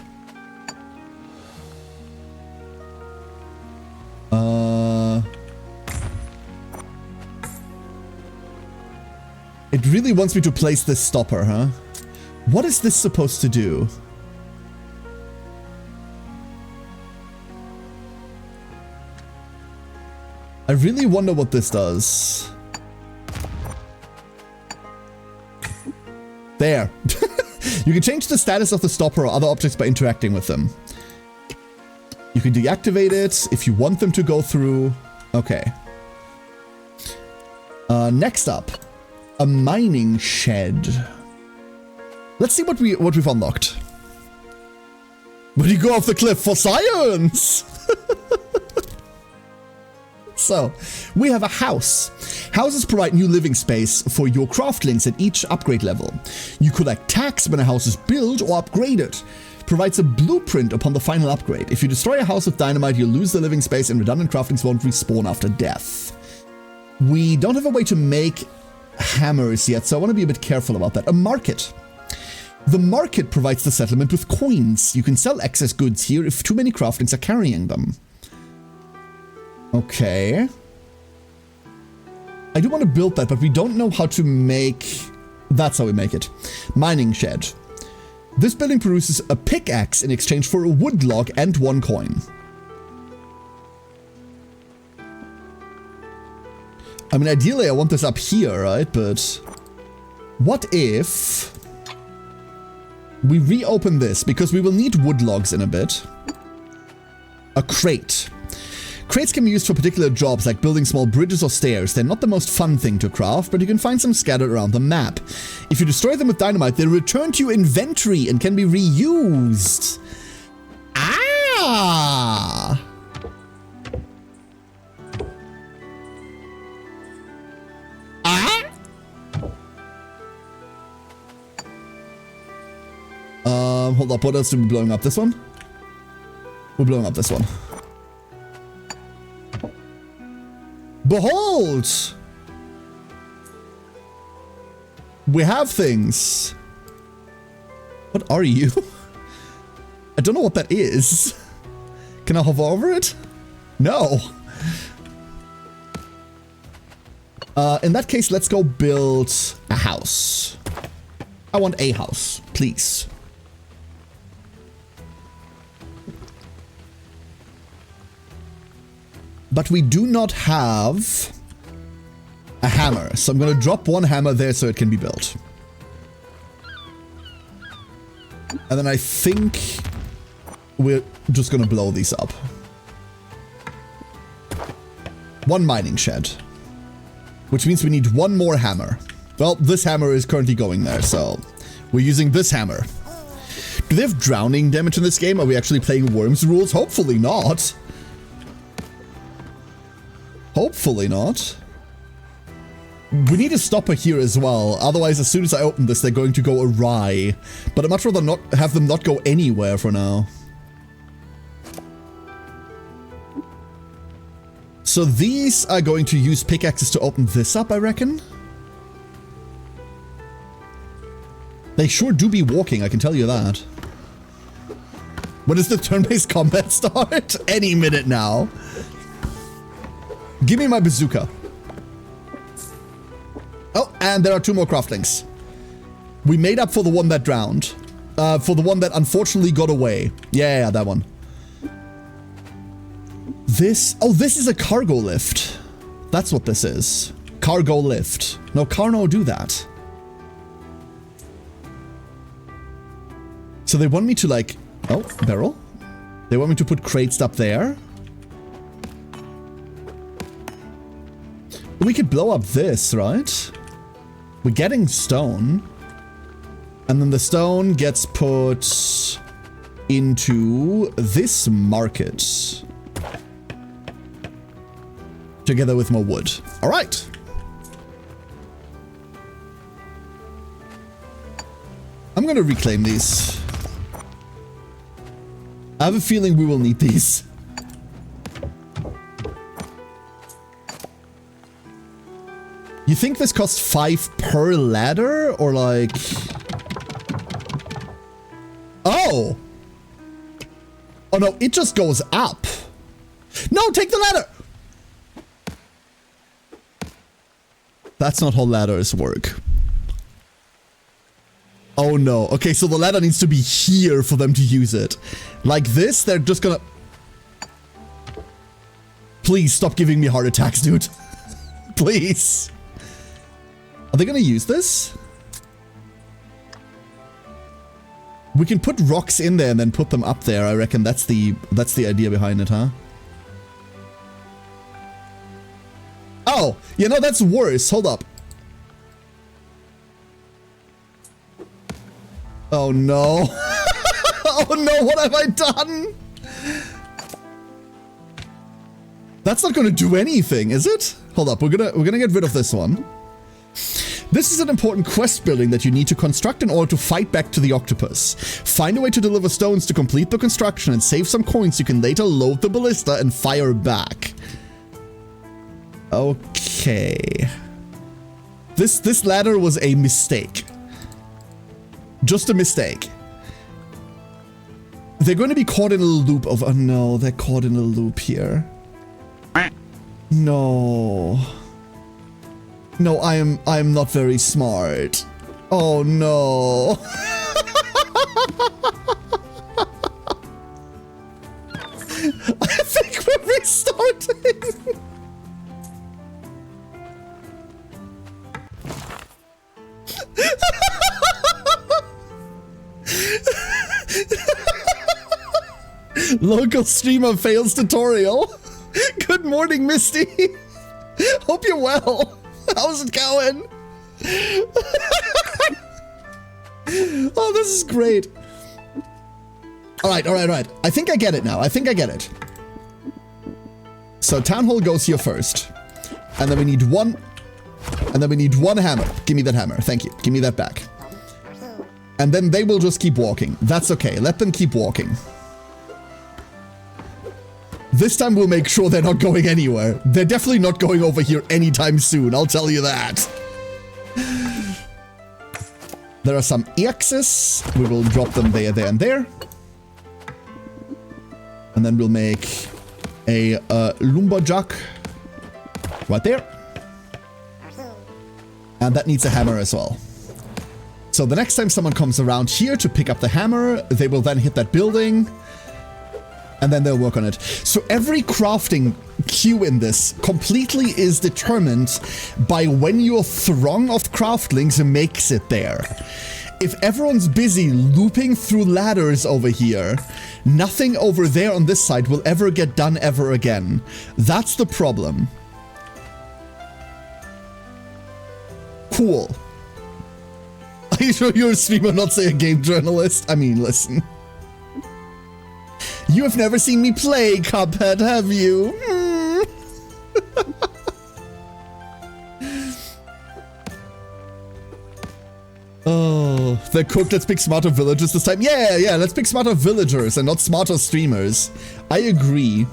It really wants me to place this stopper, huh? What is this supposed to do? I really wonder what this does. There. You can change the status of the stopper or other objects by interacting with them. You can deactivate it if you want them to go through. Okay. Next up, a mining shed. Let's see what we've unlocked. Would you go off the cliff for science? So, we have a house. Houses provide new living space for your craftlings at each upgrade level. You collect tax when a house is built or upgraded. Provides a blueprint upon the final upgrade. If you destroy a house with dynamite, you'll lose the living space and redundant craftlings won't respawn after death. We don't have a way to make hammers yet, so I want to be a bit careful about that. A market. The market provides the settlement with coins. You can sell excess goods here if too many craftlings are carrying them. Okay. I do want to build that, but we don't know how to make... That's how we make it. Mining shed. This building produces a pickaxe in exchange for a wood log and 1 coin. I mean, ideally I want this up here, right? But what if we reopen this? Because we will need wood logs in a bit. A crate. Crates can be used for particular jobs like building small bridges or stairs. They're not the most fun thing to craft, but you can find some scattered around the map. If you destroy them with dynamite, they return to your inventory and can be reused. Ah! Ah? Hold up, what else are we blowing up? This one? We're blowing up this one. Behold! We have things. What are you? I don't know what that is. Can I hover over it? No. In that case, let's go build a house. I want a house, please. but we do not have a hammer. So I'm going to drop one hammer there so it can be built. And then I think we're just going to blow these up. One mining shed. Which means we need one more hammer. Well, this hammer is currently going there, so we're using this hammer. Do they have drowning damage in this game? Are we actually playing Worms rules? Hopefully not. Hopefully not. We need a stopper here as well. Otherwise, as soon as I open this, they're going to go awry. But I'd much rather not have them not go anywhere for now. So these are going to use pickaxes to open this up, I reckon. They sure do be walking, I can tell you that. When does the turn-based combat start? Any minute now. Give me my bazooka. Oh, and there are 2 more craftlings. We made up for the one that drowned. For the one that unfortunately got away. Yeah, that one. This... Oh, this is a cargo lift. That's what this is. Cargo lift. No, Carno do that. So they want me to like... Oh, barrel. They want me to put crates up there. We could blow up this, right? We're getting stone. And then the stone gets put into this market. Together with more wood. All right. I'm going to reclaim these. I have a feeling we will need these. You think this costs 5 per ladder? Or like... Oh! Oh no, it just goes up. No, take the ladder! That's not how ladders work. Oh no. Okay, so the ladder needs to be here for them to use it. Like this, they're just gonna... Please stop giving me heart attacks, dude. Please. Are they gonna use this? We can put rocks in there and then put them up there. I reckon that's the idea behind it, huh? Oh, you know, that's worse. Hold up. Oh no. Oh no, what have I done? That's not gonna do anything, is it? Hold up, we're gonna get rid of this one. This is an important quest building that you need to construct in order to fight back to the octopus. Find a way to deliver stones to complete the construction and save some coins you can later load the ballista and fire back. Okay. This ladder was a mistake. Just a mistake. They're going to be caught in a loop of... Oh no, they're caught in a loop here. No. No, I am not very smart. Oh no. I think we're restarting. Local streamer fails tutorial. Good morning, Misty. Hope you're well. How's it going? Oh, this is great. All right. I think I get it now. I think I get it. So town hall goes here first. And then we need one. And then we need one hammer. Give me that hammer. Thank you. Give me that back. And then they will just keep walking. That's okay. Let them keep walking. This time we'll make sure they're not going anywhere. They're definitely not going over here anytime soon, I'll tell you that. There are some axes. We will drop them there, there, and there. And then we'll make a lumberjack right there. And that needs a hammer as well. So the next time someone comes around here to pick up the hammer, they will then hit that building. And then they'll work on it. So every crafting queue in this completely is determined by when your throng of craftlings makes it there. If everyone's busy looping through ladders over here, nothing over there on this side will ever get done ever again. That's the problem. Cool. Are you sure you're a streamer, not say a game journalist? I mean, listen. You have never seen me play Cuphead, have you? Oh, they're cooked. Let's pick smarter villagers this time. Yeah, let's pick smarter villagers and not smarter streamers. I agree.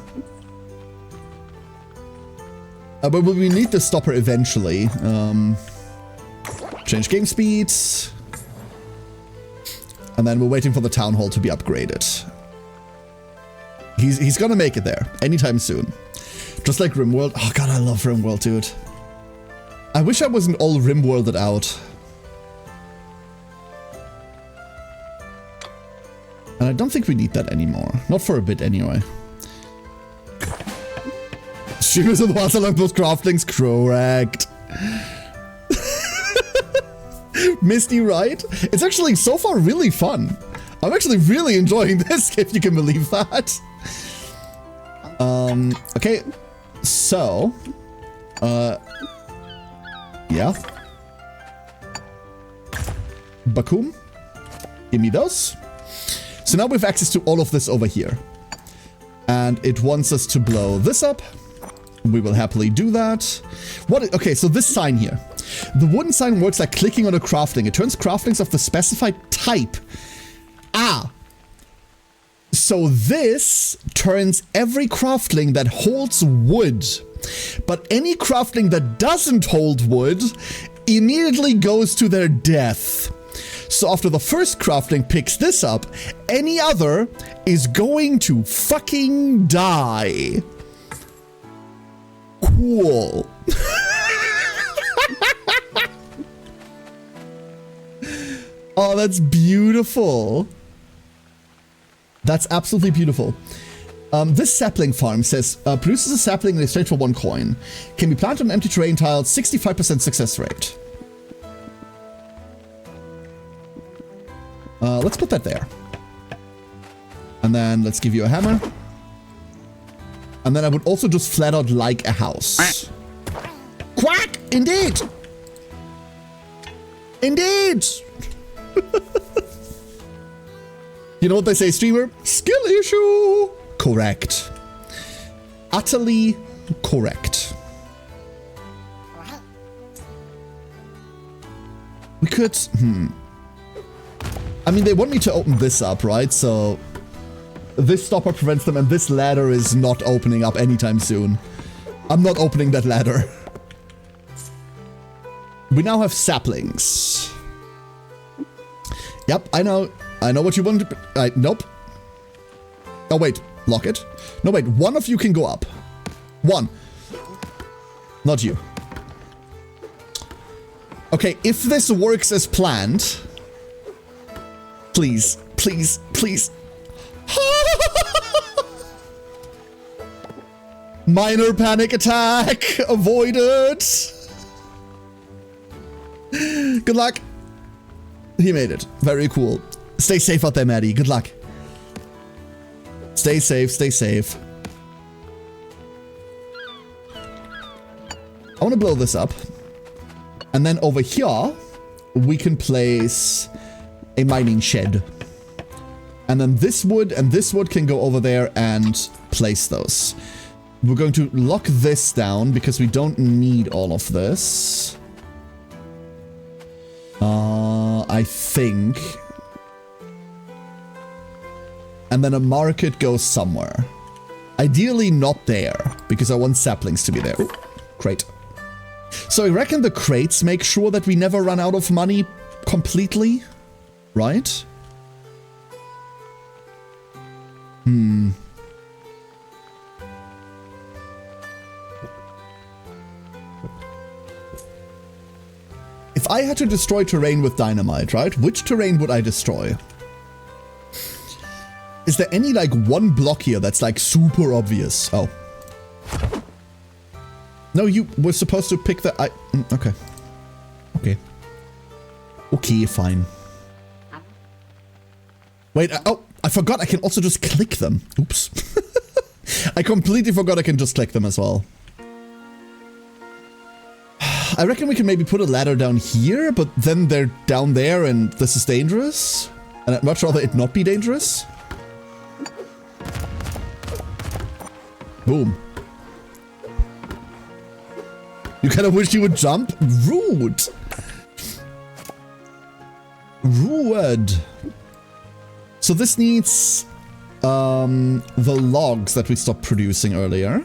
But we need the stopper eventually. Change game speeds. And then we're waiting for the town hall to be upgraded. He's gonna make it there anytime soon. Just like RimWorld. Oh god, I love RimWorld, dude. I wish I wasn't all RimWorlded out. And I don't think we need that anymore. Not for a bit anyway. Streamers are the ones along those craftlings. Correct. Misty, right? It's actually so far really fun. I'm actually really enjoying this, if you can believe that. Okay. So. Yeah. Bakum. Give me those. So now we have access to all of this over here. And it wants us to blow this up. We will happily do that. Okay, so this sign here. The wooden sign works like clicking on a crafting. It turns craftlings of the specified type. Ah. So this turns every craftling that holds wood. But any craftling that doesn't hold wood immediately goes to their death. So after the first crafting picks this up, any other is going to fucking die. Cool. Oh, that's beautiful. That's absolutely beautiful. This sapling farm says, produces a sapling in exchange for 1 coin. Can be planted on empty terrain tiles, 65% success rate. Let's put that there. And then let's give you a hammer. And then I would also just flat out like a house. Quack! Indeed! Indeed! You know what they say, streamer? Skill issue! Correct. Utterly correct. We could... I mean, they want me to open this up, right? So... this stopper prevents them, and this ladder is not opening up anytime soon. I'm not opening that ladder. We now have saplings. Yep, I know. I know what you want to... nope. Oh, wait. Lock it. No, wait. One of you can go up. One. Not you. Okay, if this works as planned... Please. Please. Please. Minor panic attack avoided. Good luck. He made it. Very cool. Stay safe out there, Maddie. Good luck. Stay safe. Stay safe. I want to blow this up. And then over here, we can place a mining shed. And then this wood and this wood can go over there and place those. We're going to lock this down because we don't need all of this. I think. And then a market goes somewhere. Ideally not there, because I want saplings to be there. Ooh, crate. So I reckon the crates make sure that we never run out of money completely, right? If I had to destroy terrain with dynamite, right? Which terrain would I destroy? Is there any, like, one block here that's, like, super obvious? Oh. No, you were supposed to pick the... okay. Okay. Okay, fine. Wait, oh, I forgot I can also just click them. Oops. I completely forgot I can just click them as well. I reckon we can maybe put a ladder down here, but then they're down there and this is dangerous. And I'd much rather it not be dangerous. Boom. You kind of wish you would jump? Rude. Rude. So this needs the logs that we stopped producing earlier.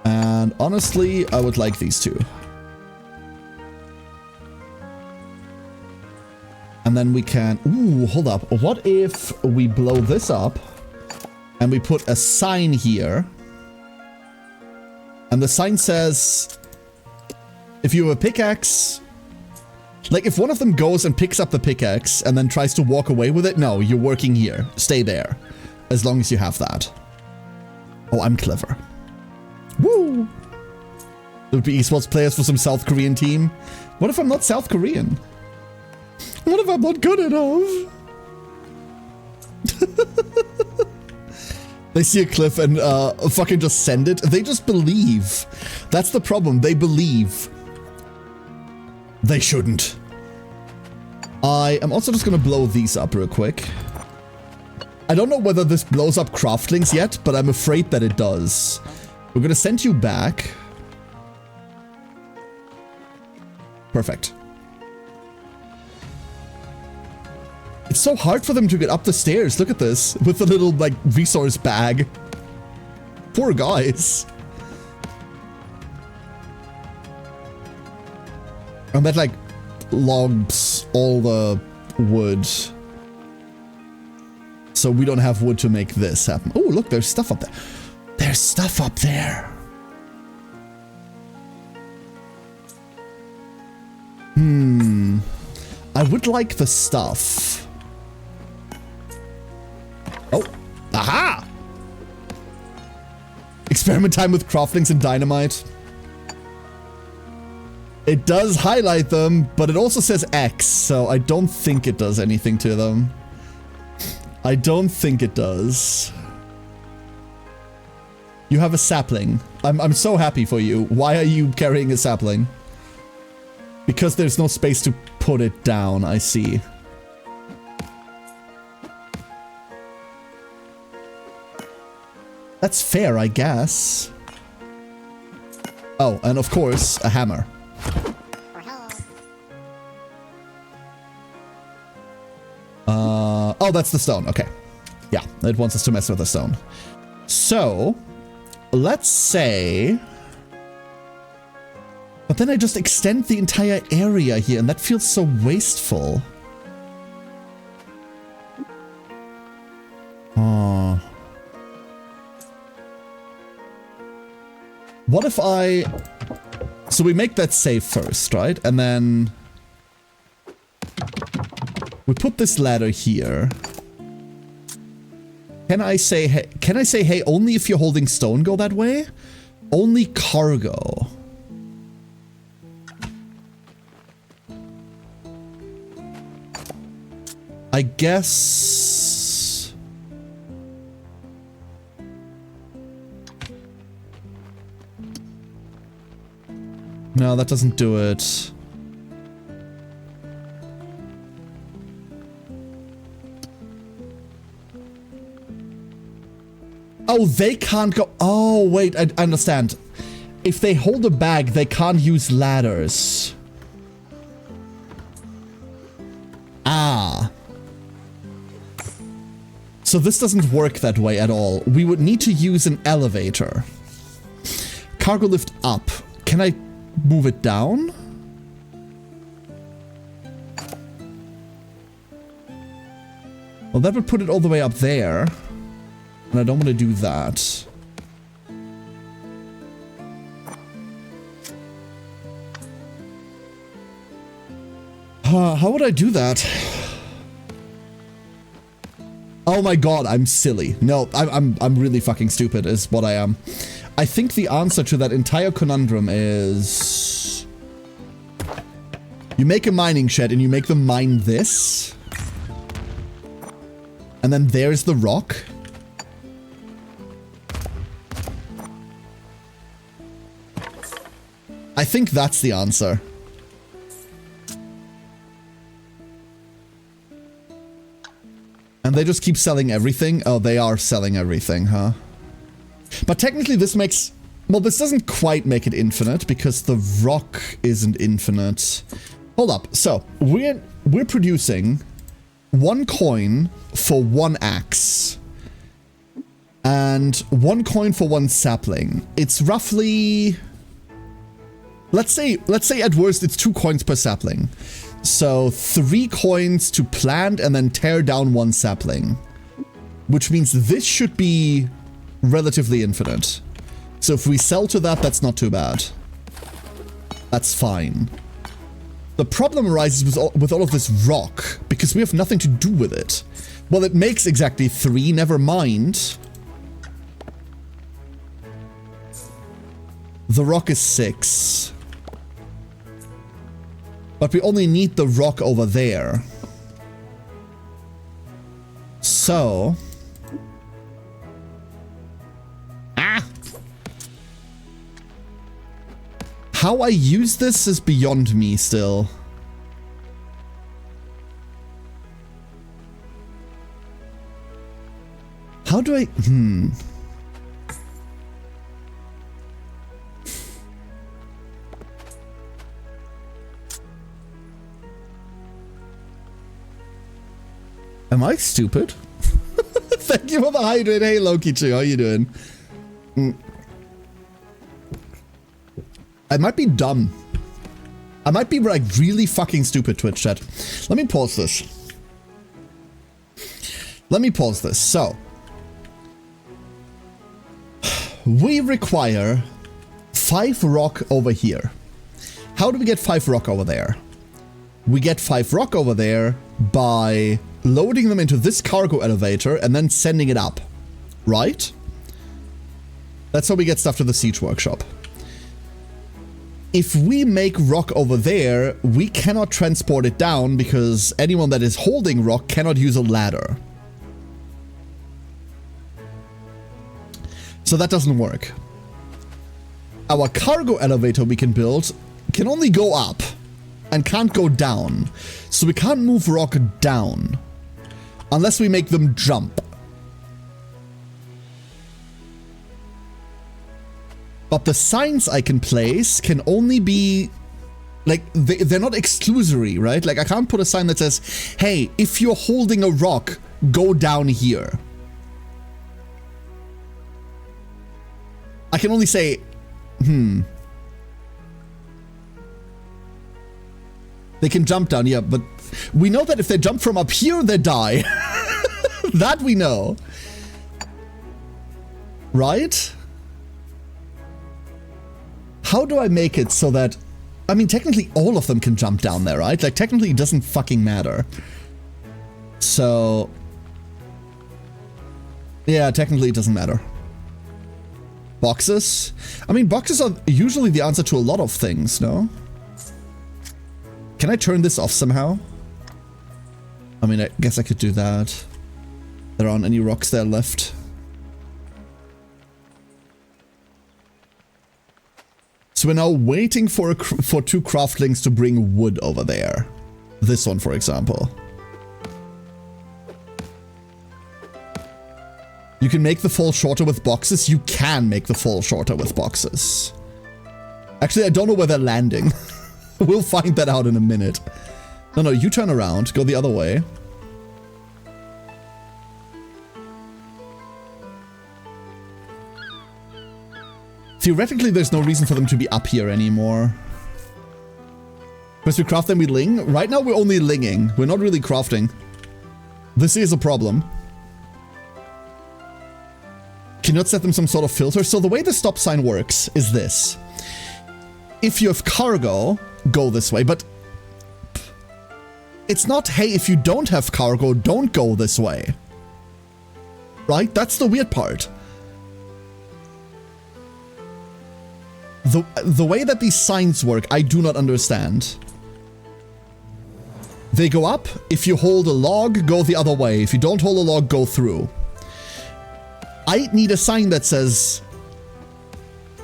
And honestly, I would like these two. And then we can... Ooh, hold up. What if we blow this up and we put a sign here? And the sign says, if you have a pickaxe... Like, if one of them goes and picks up the pickaxe and then tries to walk away with it, no, you're working here. Stay there. As long as you have that. Oh, I'm clever. Woo! There would be esports players for some South Korean team. What if I'm not South Korean? What if I'm not good enough? They see a cliff and fucking just send it. They just believe. That's the problem. They believe. They shouldn't. I am also just gonna blow these up real quick. I don't know whether this blows up Craftlings yet, but I'm afraid that it does. We're gonna send you back. Perfect. It's so hard for them to get up the stairs. Look at this. With the little, like, resource bag. Poor guys. And that, like, logs all the wood. So we don't have wood to make this happen. Oh, look, there's stuff up there. There's stuff up there. I would like the stuff. Oh, aha! Experiment time with Craftlings and dynamite. It does highlight them, but it also says X, so I don't think it does anything to them. I don't think it does. You have a sapling. I'm so happy for you. Why are you carrying a sapling? Because there's no space to put it down, I see. That's fair, I guess. Oh, and of course, a hammer. Oh, that's the stone. Okay. Yeah, it wants us to mess with the stone. So, let's say... But then I just extend the entire area here, and that feels so wasteful. Oh. What if I... So we make that safe first, right? And then... we put this ladder here. Can I say, hey, only if you're holding stone go that way? Only cargo. I guess... No, that doesn't do it. Oh, they can't go... Oh, wait, I understand. If they hold a bag, they can't use ladders. Ah. So this doesn't work that way at all. We would need to use an elevator. Cargo lift up. Can I move it down? Well, that would put it all the way up there. And I don't want to do that. How would I do that? Oh my god, I'm silly. No, I'm really fucking stupid is what I am. I think the answer to that entire conundrum is... You make a mining shed and you make them mine this. And then there's the rock. I think that's the answer. And they just keep selling everything? Oh, they are selling everything, huh? But technically this makes... Well, this doesn't quite make it infinite because the rock isn't infinite. Hold up. So, we're producing 1 coin for 1 axe. And 1 coin for 1 sapling. It's roughly... Let's say at worst it's 2 coins per sapling. So 3 coins to plant and then tear down 1 sapling. Which means this should be relatively infinite. So if we sell to that, that's not too bad. That's fine. The problem arises with all of this rock, because we have nothing to do with it. Well, it makes exactly 3, never mind. The rock is 6. But we only need the rock over there. So... How I use this is beyond me still. How do I... Am I stupid? Thank you for the hydrate. Hey, Loki2, how you doing? I might be dumb. I might be like really fucking stupid, Twitch chat. Let me pause this. So, we require 5 rock over here. How do we get 5 rock over there? We get 5 rock over there by loading them into this cargo elevator and then sending it up, right? That's how we get stuff to the siege workshop. If we make rock over there, we cannot transport it down because anyone that is holding rock cannot use a ladder. So that doesn't work. Our cargo elevator we can build can only go up and can't go down. So we can't move rock down unless we make them jump. But the signs I can place can only be, like, they're not exclusory, right? Like, I can't put a sign that says, hey, if you're holding a rock, go down here. I can only say, They can jump down, yeah, but we know that if they jump from up here, they die. That we know. Right? How do I make it so that... I mean, technically all of them can jump down there, right? Like, technically it doesn't fucking matter. So... Yeah, technically it doesn't matter. Boxes? I mean, boxes are usually the answer to a lot of things, no? Can I turn this off somehow? I mean, I guess I could do that. There aren't any rocks there left. So we're now waiting for 2 craftlings to bring wood over there. This one, for example. You can make the fall shorter with boxes. You can make the fall shorter with boxes. Actually, I don't know where they're landing. We'll find that out in a minute. No, you turn around. Go the other way. Theoretically, there's no reason for them to be up here anymore. Because we craft them, we ling. Right now, we're only linging. We're not really crafting. This is a problem. Can you not set them some sort of filter? So the way the stop sign works is this. If you have cargo, go this way. But it's not, hey, if you don't have cargo, don't go this way. Right? That's the weird part. The way that these signs work, I do not understand. They go up. If you hold a log, go the other way. If you don't hold a log, go through. I need a sign that says,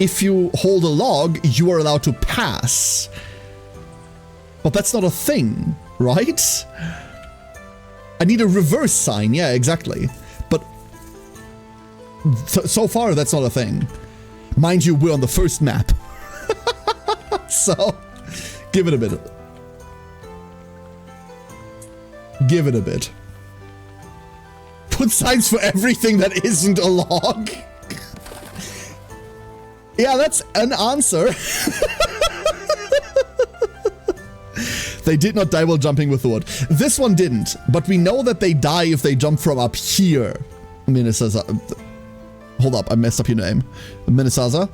if you hold a log, you are allowed to pass. But that's not a thing, right? I need a reverse sign. Yeah, exactly. But so far, that's not a thing. Mind you, we're on the first map. So, give it a bit. Give it a bit. Put signs for everything that isn't a log. Yeah, that's an answer. They did not die while jumping with the wood. This one didn't, but we know that they die if they jump from up here. Minasaza. Hold up, I messed up your name. Minasaza?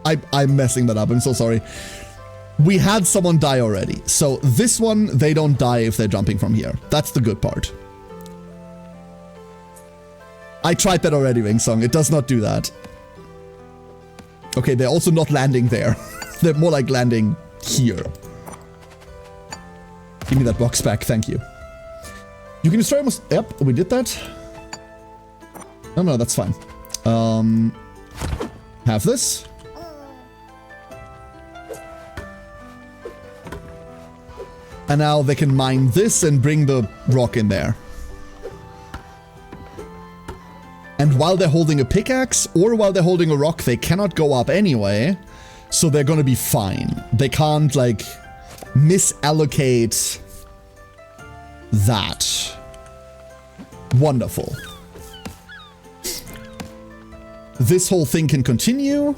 I'm messing that up, I'm so sorry. We had someone die already. So this one, they don't die if they're jumping from here. That's the good part. I tried that already, Ringsong. It does not do that. Okay, they're also not landing there. They're more like landing here. Give me that box back, thank you. You can destroy almost... Yep, we did that. No, that's fine. Have this. And now they can mine this and bring the rock in there. And while they're holding a pickaxe or while they're holding a rock, they cannot go up anyway. So they're gonna be fine. They can't, like, misallocate that. Wonderful. This whole thing can continue.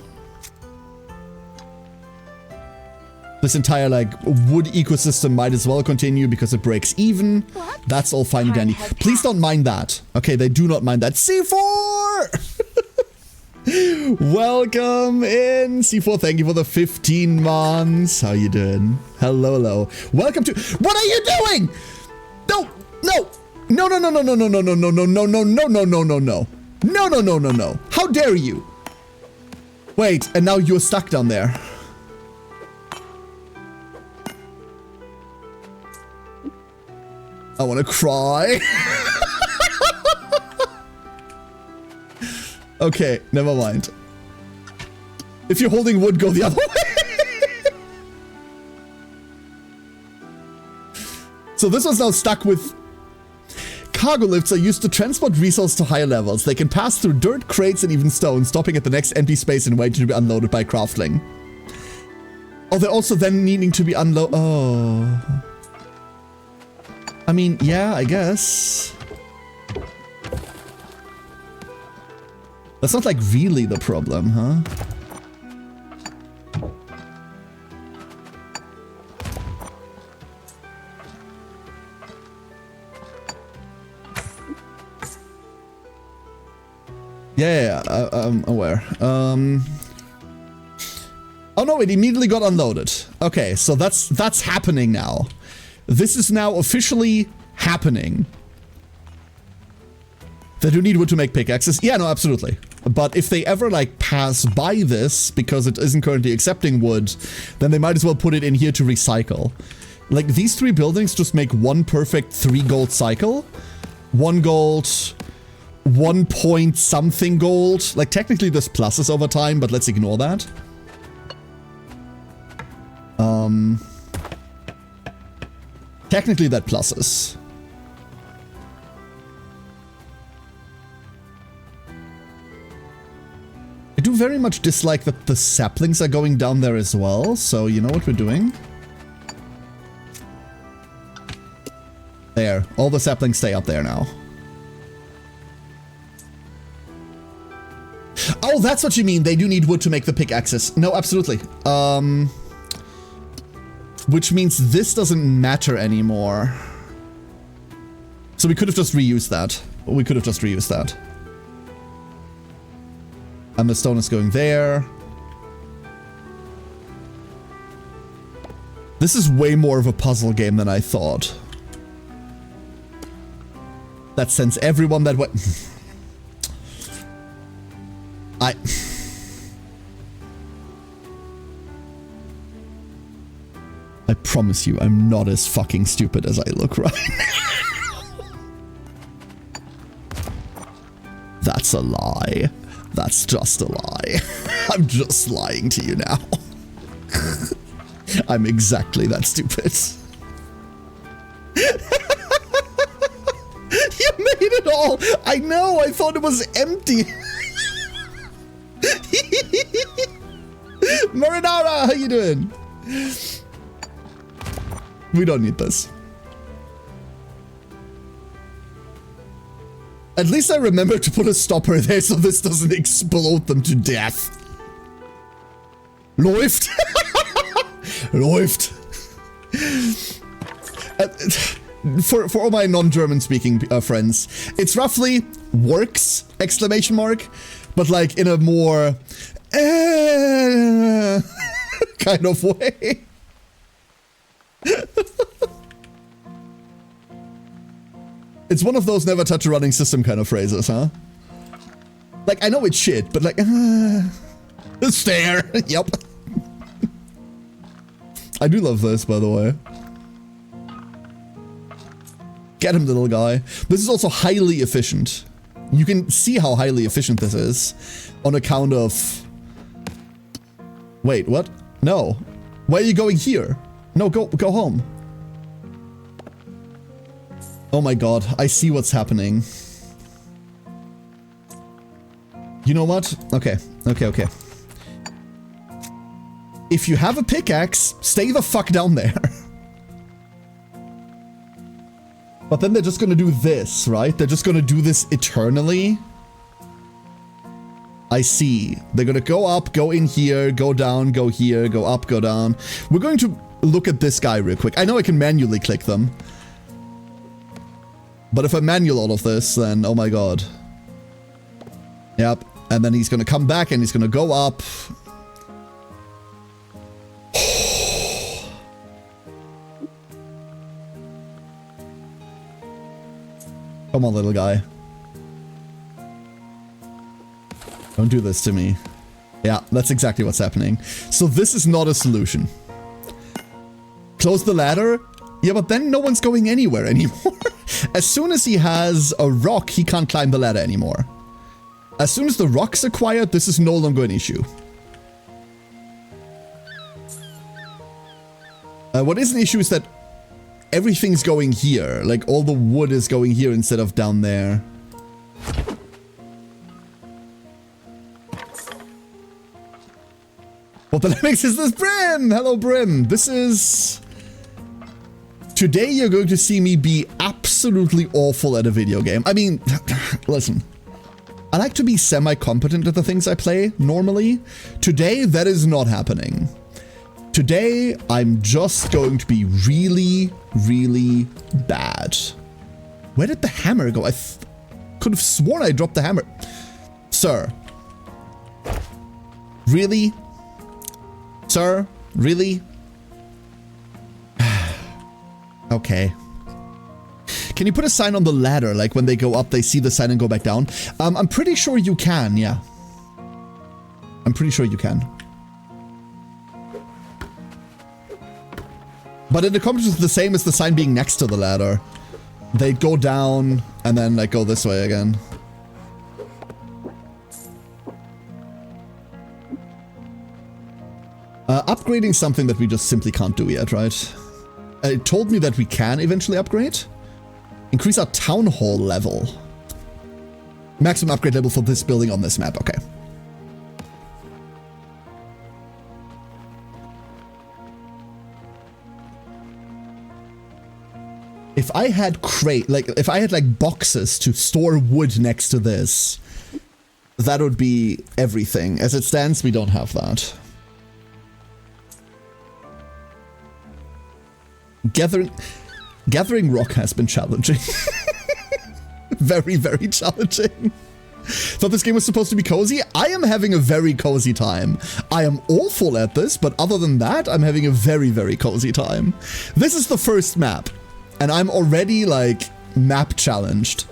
This entire, like, wood ecosystem might as well continue because it breaks even. What? That's all fine and dandy. Please don't mind that. Okay, they do not mind that. C4! Welcome in, C4. Thank you for the 15 months. How you doing? Hello, hello. Welcome to... What are you doing? No, no. No, no, no, no, no, no, no, no, no, no, no, no, no, no, no, no, no. No, no, no, no, no. How dare you? Wait, and now you're stuck down there. I want to cry. Okay, never mind. If you're holding wood, go the other way. So this one's now stuck with... Cargo lifts are used to transport resources to higher levels. They can pass through dirt, crates, and even stone, stopping at the next empty space and waiting to be unloaded by Craftling. Oh, they're also then needing to be unloaded. Oh. I mean, yeah, I guess. That's not like really the problem, huh? Yeah, I'm aware. Oh no, it immediately got unloaded. Okay, so that's happening now. This is now officially happening. They do need wood to make pickaxes. Yeah, no, absolutely. But if they ever, like, pass by this, because it isn't currently accepting wood, then they might as well put it in here to recycle. Like, these 3 buildings just make one perfect 3 gold cycle. 1 gold, 1 point something gold. Like, technically there's pluses over time, but let's ignore that. Technically that pluses. I do very much dislike that the saplings are going down there as well, so you know what we're doing? There, all the saplings stay up there now. Oh, that's what you mean, they do need wood to make the pickaxes. No, absolutely. Which means this doesn't matter anymore. So we could have just reused that. We could have just reused that. And the stone is going there. This is way more of a puzzle game than I thought. That sends everyone that way. I promise you, I'm not as fucking stupid as I look right now. That's a lie. That's just a lie. I'm just lying to you now. I'm exactly that stupid. You made it all. I know. I thought it was empty. Marinara, how you doing? We don't need this. At least I remember to put a stopper there so this doesn't explode them to death. Läuft. Läuft. For all my non-German speaking friends, it's roughly works, exclamation mark, but like in a more kind of way. It's one of those never touch a running system kind of phrases, huh? Like, I know it's shit, but like, stare. Yep. I do love this, by the way. Get him, little guy. This is also highly efficient. You can see how highly efficient this is on account of... Wait, what? No. Why are you going here? No, go home. Oh my god, I see what's happening. You know what? Okay. If you have a pickaxe, stay the fuck down there. But then they're just gonna do this, right? They're just gonna do this eternally. I see. They're gonna go up, go in here, go down, go here, go up, go down. We're going to look at this guy real quick. I know I can manually click them. But if I manual all of this, then oh my god. Yep. And then he's gonna come back and he's gonna go up. Come on, little guy. Don't do this to me. Yeah, that's exactly what's happening. So this is not a solution. Close the ladder? Yeah, but then no one's going anywhere anymore. As soon as he has a rock, he can't climb the ladder anymore. As soon as the rock's acquired, this is no longer an issue. What is an issue is that everything's going here. Like, all the wood is going here instead of down there. What the heck is this, Brim? Hello, Brim. This is... Today you're going to see me be absolutely awful at a video game. I mean, listen. I like to be semi-competent at the things I play, normally. Today, that is not happening. Today, I'm just going to be really, really bad. Where did the hammer go? I could have sworn I dropped the hammer. Sir. Really? Sir? Really? Okay. Can you put a sign on the ladder? Like when they go up, they see the sign and go back down? I'm pretty sure you can, yeah. I'm pretty sure you can. But it accomplishes the same as the sign being next to the ladder. They go down and then like go this way again. Upgrading something that we just simply can't do yet, right? It told me that we can eventually upgrade. Increase our town hall level. Maximum upgrade level for this building on this map, okay. If I had if I had like boxes to store wood next to this, that would be everything. As it stands, we don't have that. Gathering rock has been challenging. Very, very challenging. Thought this game was supposed to be cozy. I am having a very cozy time. I am awful at this, but other than that, I'm having a very, very cozy time. This is the first map, and I'm already, like, map challenged.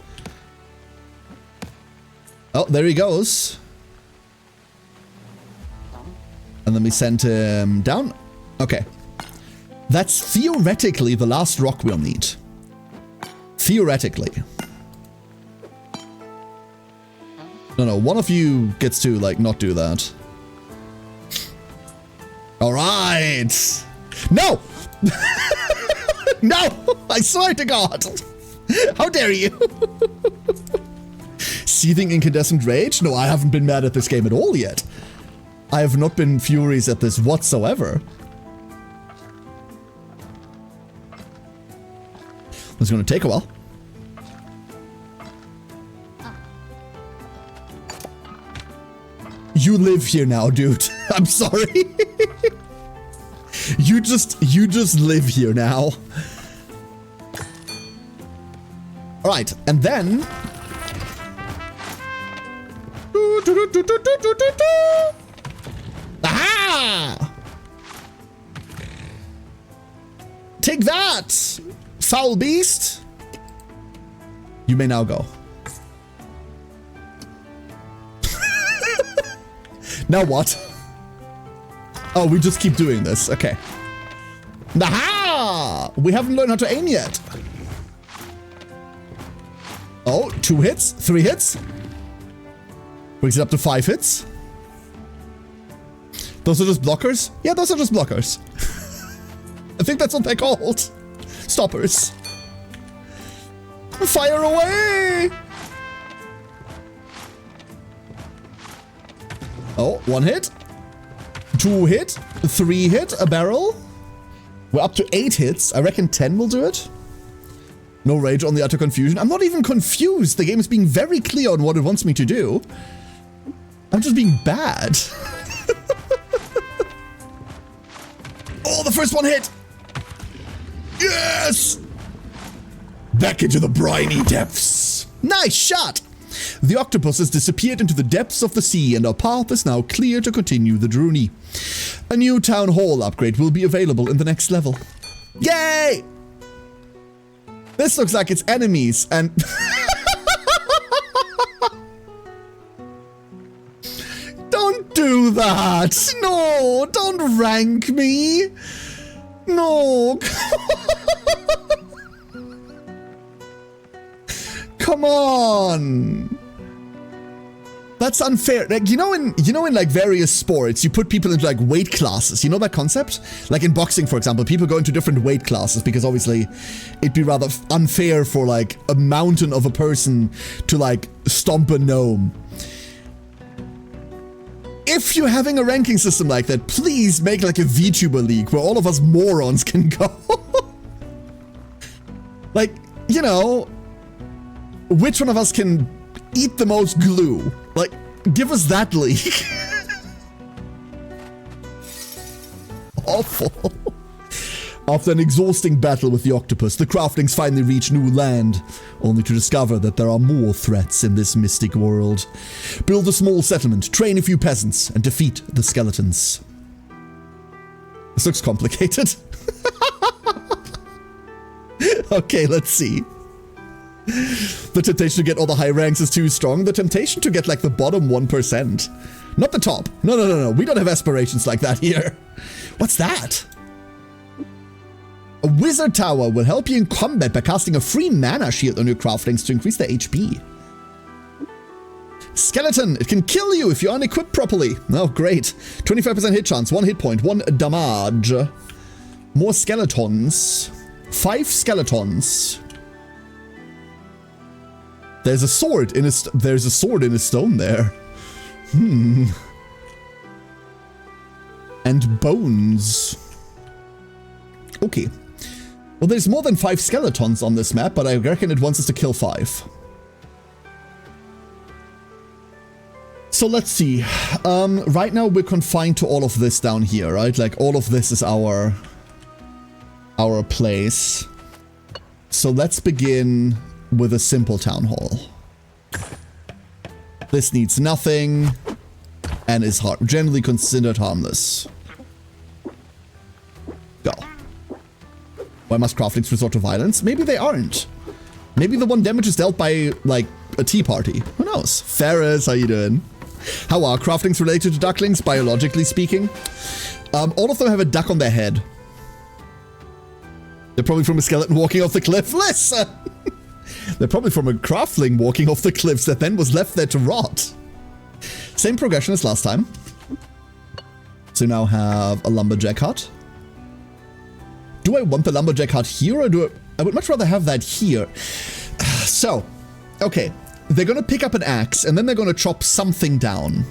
Oh, there he goes. And then we send him down. Okay. That's theoretically the last rock we'll need. Theoretically. No, one of you gets to, like, not do that. Alright! No! No! I swear to God! How dare you! Seething incandescent rage? No, I haven't been mad at this game at all yet. I have not been furious at this whatsoever. It's gonna take a while. You live here now, dude. I'm sorry. You just live here now. All right, and then aha! Take that, foul beast. You may now go. Now what? Oh, we just keep doing this. Okay. Aha! We haven't learned how to aim yet. Oh, 2 hits, 3 hits. Brings it up to 5 hits. Those are just blockers? Yeah, those are just blockers. I think that's what they're called. Stoppers. Fire away! Oh, 1 hit. 2 hit. 3 hit. A barrel. We're up to 8 hits. I reckon 10 will do it. No rage on the utter confusion. I'm not even confused. The game is being very clear on what it wants me to do. I'm just being bad. Oh, the first one hit. Yes! Back into the briny depths. Nice shot. The octopus has disappeared into the depths of the sea, and our path is now clear to continue the journey. A new town hall upgrade will be available in the next level. Yay! This looks like it's enemies, and... Don't do that! No, don't rank me! No! Come on! That's unfair. Like, you know in like various sports, you put people into like weight classes. You know that concept? Like in boxing, for example, people go into different weight classes because obviously it'd be rather unfair for like a mountain of a person to like stomp a gnome. If you're having a ranking system like that, please make like a VTuber league where all of us morons can go. Like, you know, which one of us can eat the most glue? Like, give us that league. Awful. After an exhausting battle with the octopus, the Craftlings finally reach new land, only to discover that there are more threats in this mystic world. Build a small settlement, train a few peasants, and defeat the skeletons. This looks complicated. Okay, let's see. The temptation to get all the high ranks is too strong. The temptation to get like the bottom 1%. Not the top. No. We don't have aspirations like that here. What's that? A wizard tower will help you in combat by casting a free mana shield on your craftlings to increase their HP. Skeleton, it can kill you if you're unequipped properly. Oh, great. 25% hit chance, 1 hit point, 1 damage. More skeletons. 5 skeletons. There's a sword in a stone there. And bones. Okay. Well, there's more than 5 skeletons on this map, but I reckon it wants us to kill 5. So let's see. Right now we're confined to all of this down here, right? Like all of this is our place. So let's begin with a simple town hall. This needs nothing and is generally considered harmless. Go. Why must craftlings resort to violence? Maybe they aren't. Maybe the 1 damage is dealt by, like, a tea party. Who knows? Ferris, how you doing? How are craftlings related to ducklings, biologically speaking? All of them have a duck on their head. They're probably from a skeleton walking off the cliff. Listen! They're probably from a craftling walking off the cliffs that then was left there to rot. Same progression as last time. So now have a lumberjack hut. Do I want the lumberjack hut here, or do I would much rather have that here. So, okay. They're going to pick up an axe, and then they're going to chop something down.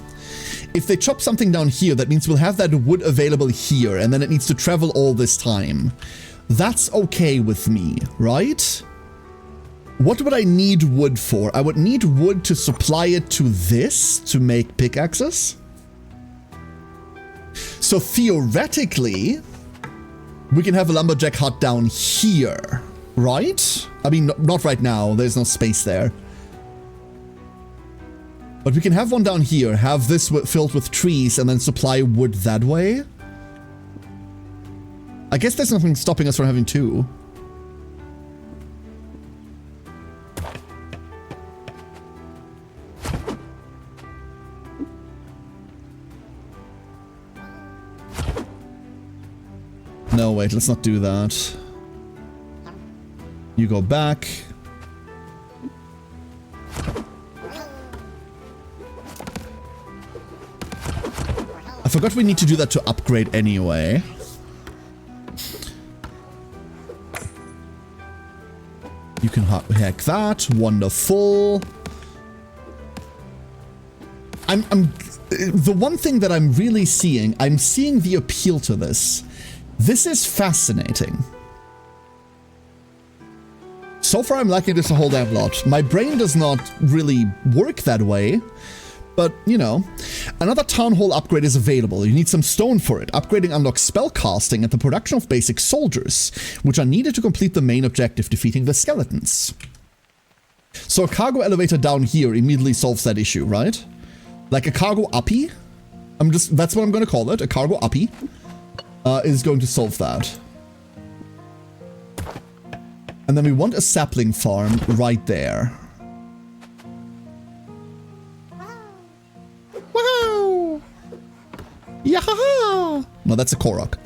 If they chop something down here, that means we'll have that wood available here, and then it needs to travel all this time. That's okay with me, right? What would I need wood for? I would need wood to supply it to this to make pickaxes. So theoretically, we can have a lumberjack hut down here, right? I mean, not right now. There's no space there. But we can have one down here, have this filled with trees, and then supply wood that way. I guess there's nothing stopping us from having two. No, wait, let's not do that. You go back. I forgot we need to do that to upgrade anyway. You can hack that. Wonderful. The one thing that I'm really seeing, I'm seeing the appeal to this. This is fascinating. So far, I'm liking this a whole damn lot. My brain does not really work that way. But, you know, another town hall upgrade is available. You need some stone for it. Upgrading unlocks spellcasting and the production of basic soldiers, which are needed to complete the main objective, defeating the skeletons. So a cargo elevator down here immediately solves that issue, right? Like a cargo uppy? That's what I'm going to call it. A cargo uppy is going to solve that. And then we want a sapling farm right there. Wow! Yahaha! No, that's a Korok.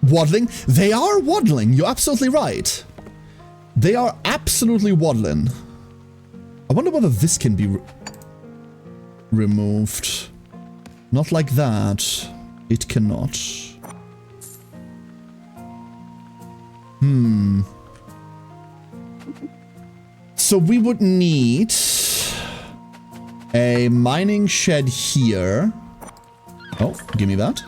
Waddling? They are waddling. You're absolutely right. They are absolutely waddling. I wonder whether this can be removed. Not like that. It cannot. So we would need a mining shed here. Oh, give me that.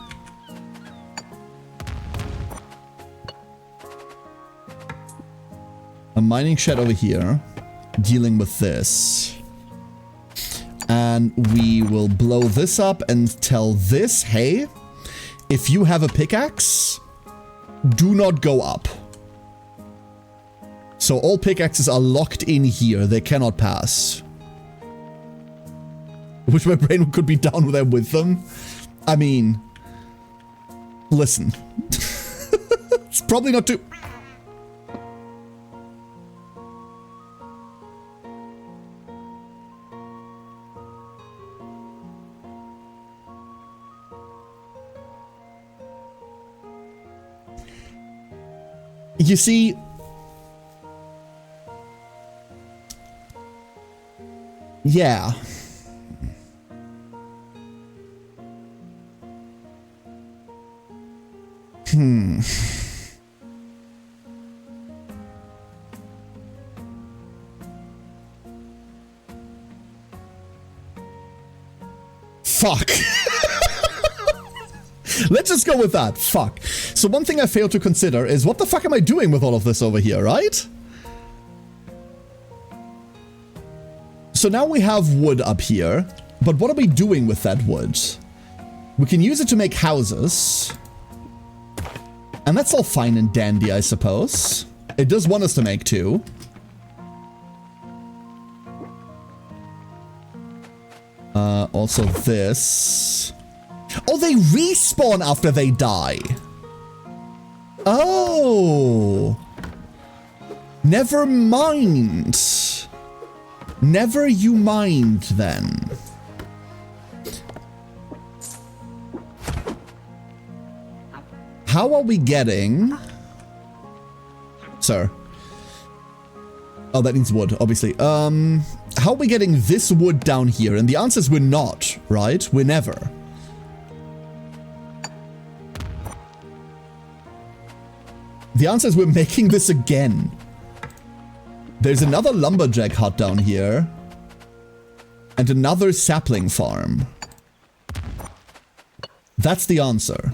A mining shed over here, dealing with this. And we will blow this up and tell this, hey, if you have a pickaxe, do not go up. So all pickaxes are locked in here. They cannot pass. I wish my brain could be down there with them. I mean, listen. It's probably not too... You see, yeah. Fuck. Let's just go with that. Fuck. So one thing I failed to consider is what the fuck am I doing with all of this over here, right? So now we have wood up here, but what are we doing with that wood? We can use it to make houses. And that's all fine and dandy, I suppose. It does want us to make two. Also this. Oh, they respawn after they die. Oh. Never mind. Never you mind, then. How are we getting... Sir. Oh, that needs wood, obviously. How are we getting this wood down here? And the answer is we're not, right? We're never. The answer is we're making this again. There's another lumberjack hut down here. And another sapling farm. That's the answer.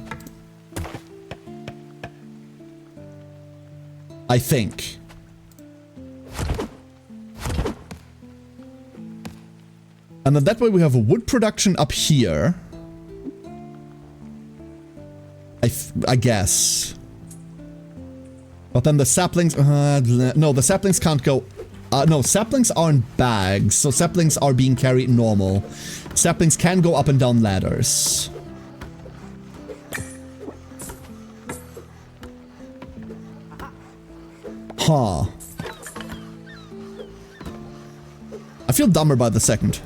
I think. And then that way we have a wood production up here. I guess. But then the saplings... no, the saplings can't go... no, saplings are in bags, so saplings are being carried normal. Saplings can go up and down ladders. Huh. I feel dumber by the second.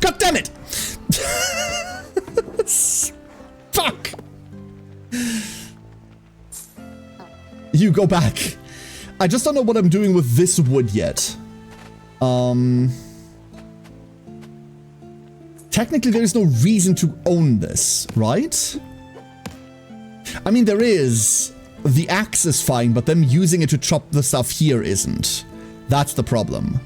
God damn it! Fuck! You go back. I just don't know what I'm doing with this wood yet. Technically, there is no reason to own this, right? I mean, there is. The axe is fine, but them using it to chop the stuff here isn't. That's the problem.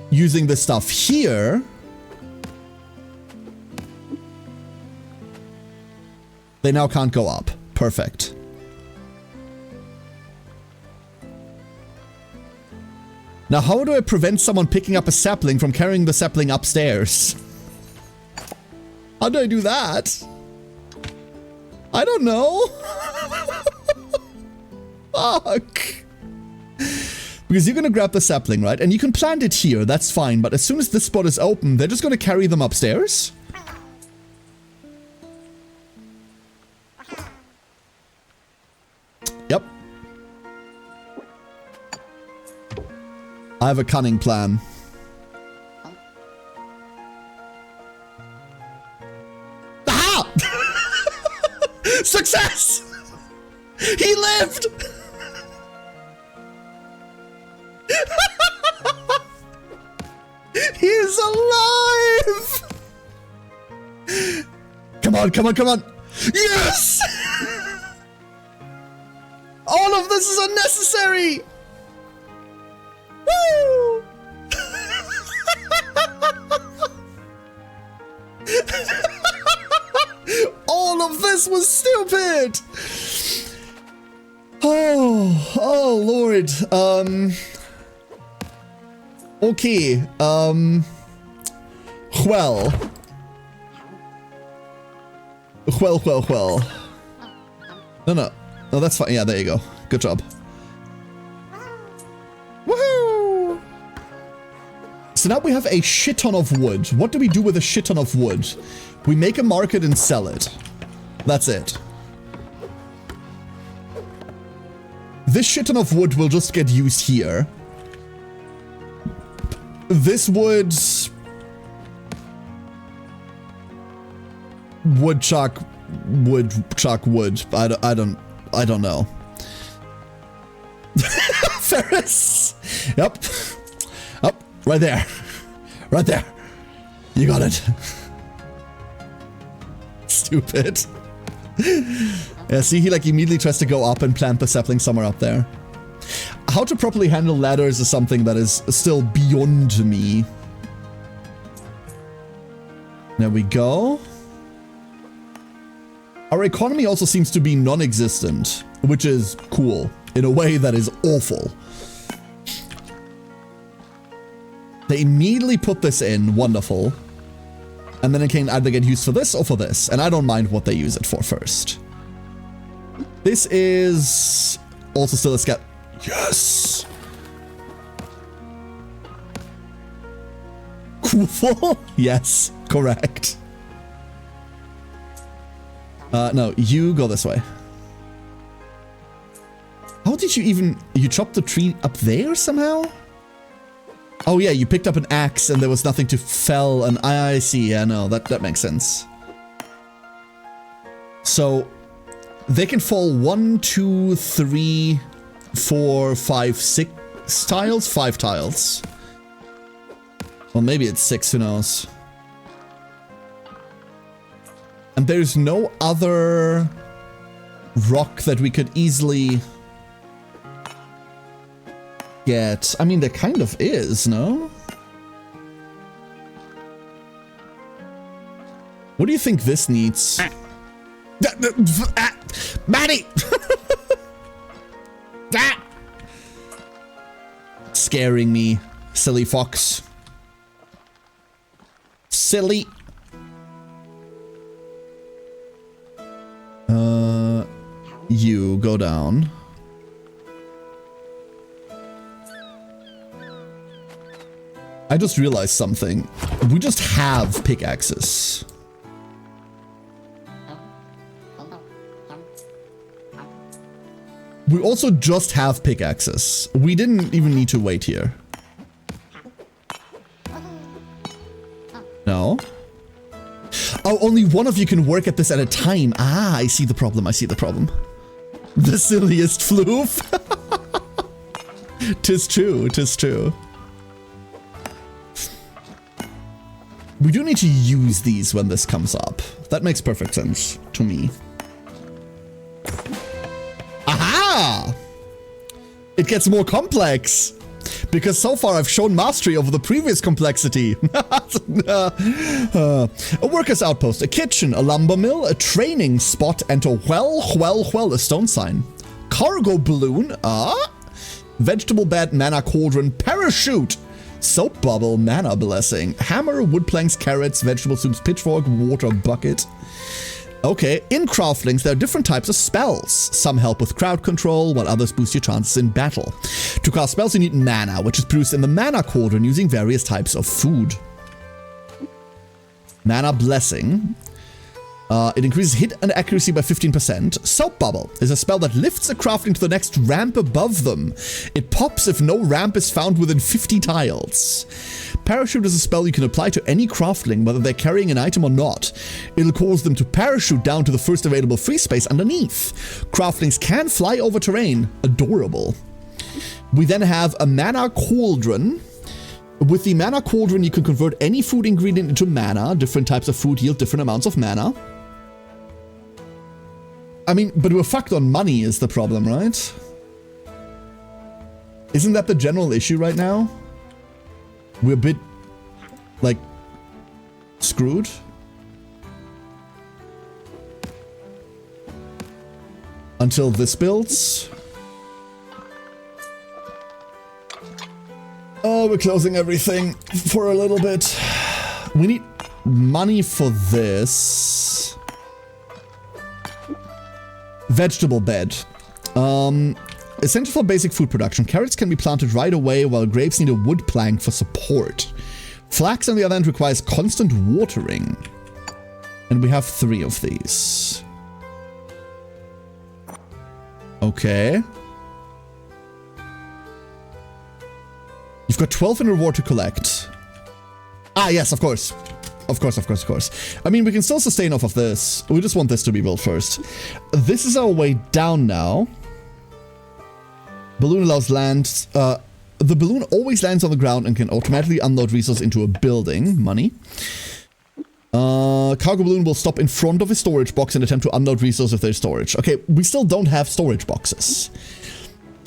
Using the stuff here... They now can't go up. Perfect. Now, how do I prevent someone picking up a sapling from carrying the sapling upstairs? How do I do that? I don't know. Fuck. Because you're gonna grab the sapling, right? And you can plant it here, that's fine. But as soon as this spot is open, they're just gonna carry them upstairs? Yep. I have a cunning plan. Aha! Success! He lived! He is alive! Come on, come on, come on! Yes! All of this is unnecessary! Woo! All of this was stupid! Oh Lord. Okay. Well. No, that's fine. Yeah, there you go. Good job. Woohoo! So now we have a shit ton of wood. What do we do with a shit ton of wood? We make a market and sell it. That's it. This shit ton of wood will just get used here. This wood... Woodchuck wood. I don't know. Ferris! Yep. Up, right there. Right there. You got it. Stupid. Yeah, see, he like immediately tries to go up and plant the sapling somewhere up there. How to properly handle ladders is something that is still beyond me. There we go. Our economy also seems to be non-existent, which is cool, in a way that is awful. They immediately put this in, wonderful. And then it can either get used for this or for this, and I don't mind what they use it for first. This is also still a scat. Yes! Cool. Yes, correct. No, you go this way. How did you even... You chopped the tree up there somehow? Oh yeah, you picked up an axe and there was nothing to fell, and I see, yeah, no, that makes sense. So, they can fall 1, 2, 3, 4, 5, 6 tiles? 5 tiles. Well, maybe it's 6, who knows. And there's no other rock that we could easily get. I mean, there kind of is, no? What do you think this needs? Maddie! Scaring me, silly fox. Silly. You go down. I just realized something. We just have pickaxes. We also just have pickaxes. We didn't even need to wait here. No? Oh, only one of you can work at this at a time. Ah, I see the problem. I see the problem. The silliest floof. 'Tis true. 'Tis true. We do need to use these when this comes up. That makes perfect sense to me. Aha! It gets more complex. Because so far I've shown mastery over the previous complexity. A worker's outpost, a kitchen, a lumber mill, a training spot, and a a stone sign. Cargo balloon, vegetable bed, mana cauldron, parachute, soap bubble, mana blessing, hammer, wood planks, carrots, vegetable soups, pitchfork, water bucket. Okay, in Craftlings, there are different types of spells. Some help with crowd control, while others boost your chances in battle. To cast spells, you need mana, which is produced in the mana cauldron using various types of food. Mana Blessing. It increases hit and accuracy by 15%. Soap Bubble is a spell that lifts a crafting to the next ramp above them. It pops if no ramp is found within 50 tiles. Parachute is a spell you can apply to any craftling, whether they're carrying an item or not. It'll cause them to parachute down to the first available free space underneath. Craftlings can fly over terrain. Adorable. We then have a Mana Cauldron. With the Mana Cauldron, you can convert any food ingredient into mana. Different types of food yield different amounts of mana. I mean, but we're fucked on money is the problem, right? Isn't that the general issue right now? We're a bit, like, screwed. Until this builds. Oh, we're closing everything for a little bit. We need money for this. Vegetable bed. Essential for basic food production. Carrots can be planted right away, while grapes need a wood plank for support. Flax, on the other hand, requires constant watering. And we have 3 of these. Okay. You've got 12 in reward to collect. Ah, yes, of course. Of course. I mean, we can still sustain off of this. We just want this to be built first. This is our way down now. Balloon allows land. The balloon always lands on the ground and can automatically unload resources into a building. Money. Cargo balloon will stop in front of a storage box and attempt to unload resources if there's storage. Okay, we still don't have storage boxes.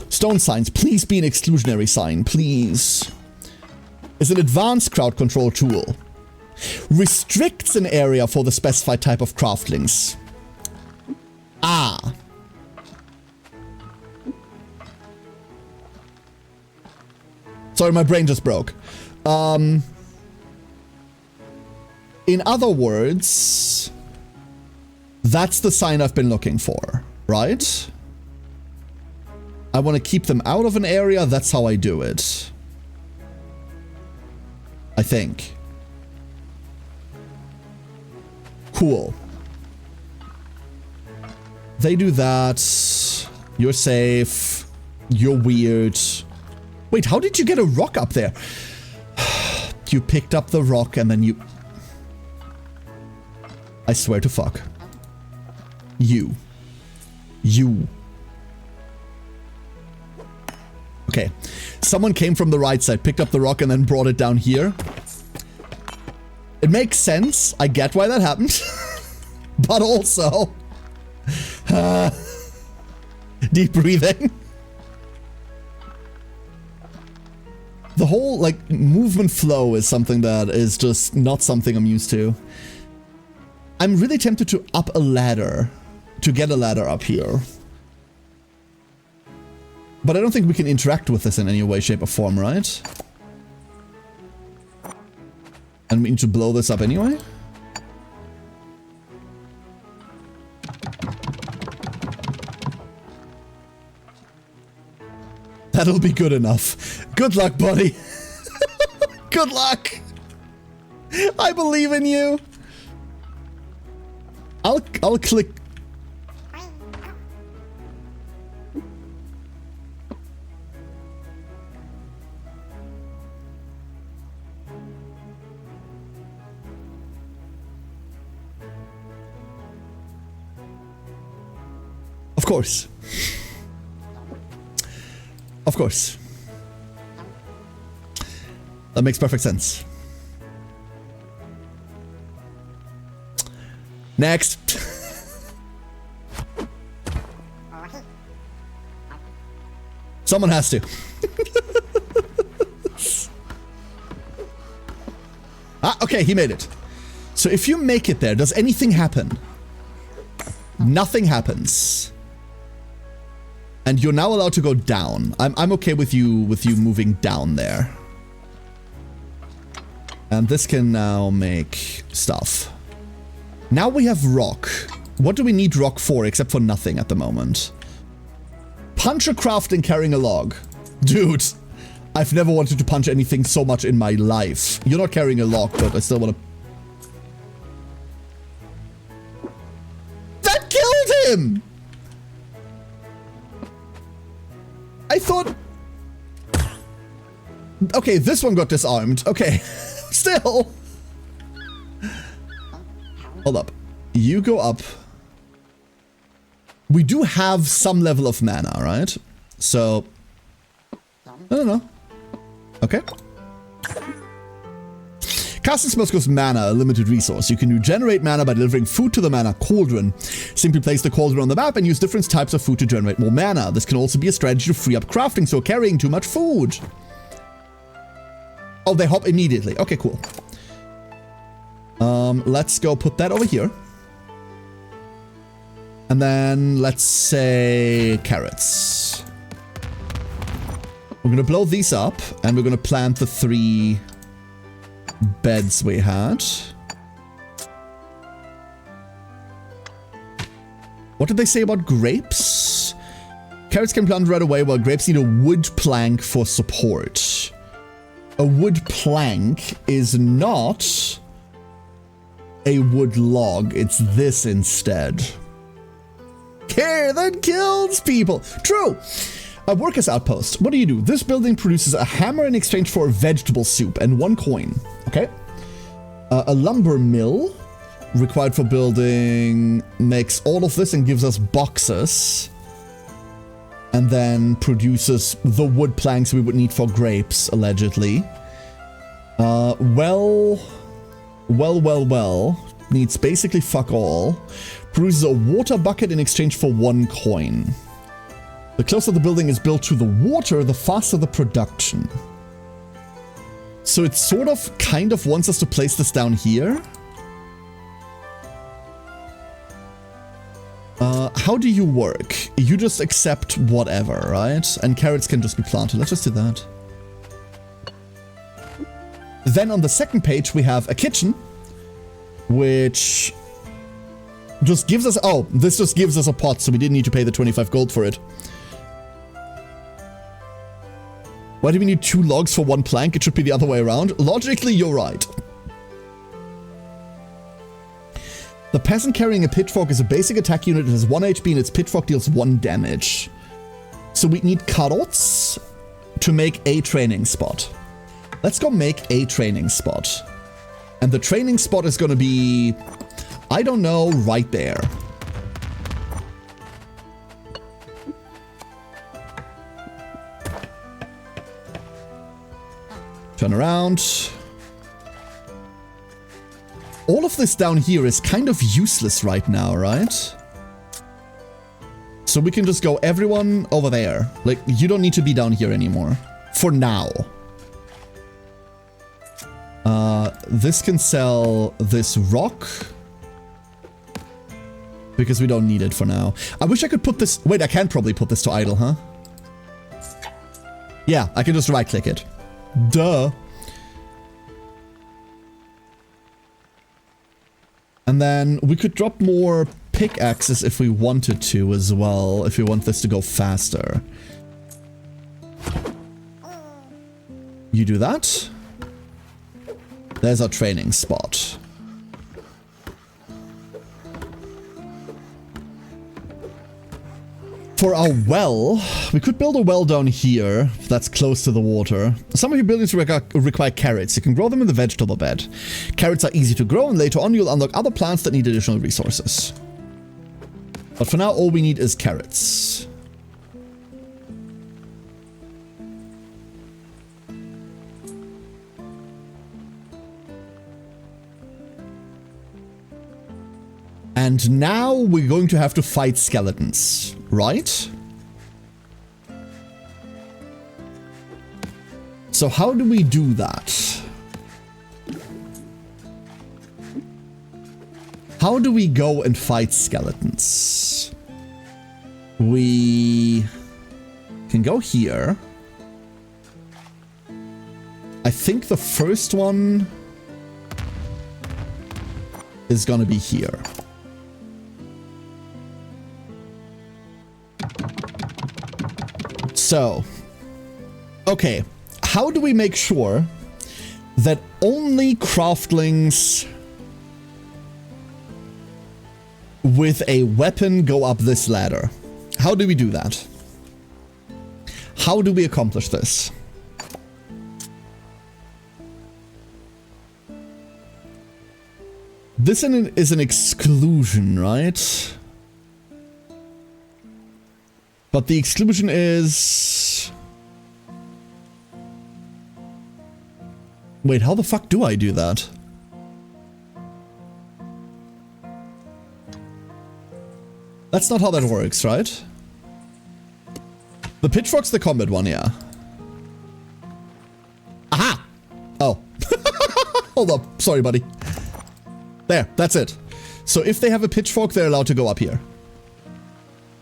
Stone signs, please be an exclusionary sign, please. Is an advanced crowd control tool. Restricts an area for the specified type of craftlings. Ah. Sorry, my brain just broke. In other words, that's the sign I've been looking for, right? I want to keep them out of an area, that's how I do it. I think. Cool. They do that. You're safe. You're weird. Wait, how did you get a rock up there? like you picked up the rock and then you... I swear to fuck. You. Okay. Someone came from the right side, picked up the rock, and then brought it down here. It makes sense. I get why that happened. But also... deep breathing. The whole, like, movement flow is something that is just not something I'm used to. I'm really tempted to up a ladder. To get a ladder up here. But I don't think we can interact with this in any way, shape, or form, right? And we need to blow this up anyway? That'll be good enough. Good luck, buddy. Good luck. I believe in you. I'll click. Of course. Of course. That makes perfect sense. Next. Someone has to. Ah, okay, he made it. So if you make it there, does anything happen? Nothing happens. And you're now allowed to go down. I'm okay with you moving down there. And this can now make stuff. Now we have rock. What do we need rock for except for nothing at the moment? Punch a crafting carrying a log. Dude, I've never wanted to punch anything so much in my life. You're not carrying a log, but I still want to... That killed him! I thought... Okay, this one got disarmed. Okay, still. Hold up. You go up. We do have some level of mana, right? So... I don't know. Okay. Casting spells costs mana, a limited resource. You can regenerate mana by delivering food to the mana cauldron. Simply place the cauldron on the map and use different types of food to generate more mana. This can also be a strategy to free up crafting, so carrying too much food. Oh, they hop immediately. Okay, cool. Let's go put that over here. And then let's say carrots. We're gonna blow these up and we're gonna plant the 3 beds we had. What did they say about grapes? Carrots can plant right away while grapes need a wood plank for support. A wood plank is not a wood log, it's this instead. Care that kills people. True. A worker's outpost. What do? This building produces a hammer in exchange for a vegetable soup and 1 coin. Okay. A lumber mill required for building makes all of this and gives us boxes. And then produces the wood planks we would need for grapes, allegedly. Well. Needs basically fuck all. Produces a water bucket in exchange for 1 coin. The closer the building is built to the water, the faster the production. So it sort of kind of wants us to place this down here. How do you work? You just accept whatever, right? And carrots can just be planted. Let's just do that. Then on the second page, we have a kitchen, which just gives us... Oh, this just gives us a pot, so we didn't need to pay the 25 gold for it. Why do we need 2 logs for 1 plank? It should be the other way around. Logically, you're right. The peasant carrying a pitchfork is a basic attack unit. It has 1 HP and its pitchfork deals 1 damage. So we need carrots to make a training spot. Let's go make a training spot. And the training spot is gonna be, I don't know, right there. Turn around. All of this down here is kind of useless right now, right? So we can just go everyone over there. Like, you don't need to be down here anymore. For now. This can sell this rock. Because we don't need it for now. I wish I could put this... Wait, I can probably put this to idle, huh? Yeah, I can just right-click it. Duh. And then we could drop more pickaxes if we wanted to as well, if we want this to go faster. You do that. There's our training spot. For our well, we could build a well down here that's close to the water. Some of your buildings require carrots. You can grow them in the vegetable bed. Carrots are easy to grow, and later on you'll unlock other plants that need additional resources. But for now, all we need is carrots. And now we're going to have to fight skeletons, right? So how do we do that? How do we go and fight skeletons? We can go here. I think the first one is gonna be here. So, okay, how do we make sure that only craftlings with a weapon go up this ladder? How do we do that? How do we accomplish this? This is an exclusion, right? But the exclusion is... Wait, how the fuck do I do that? That's not how that works, right? The pitchfork's the combat one, yeah. Aha! Oh. Hold up. Sorry, buddy. There, that's it. So if they have a pitchfork, they're allowed to go up here.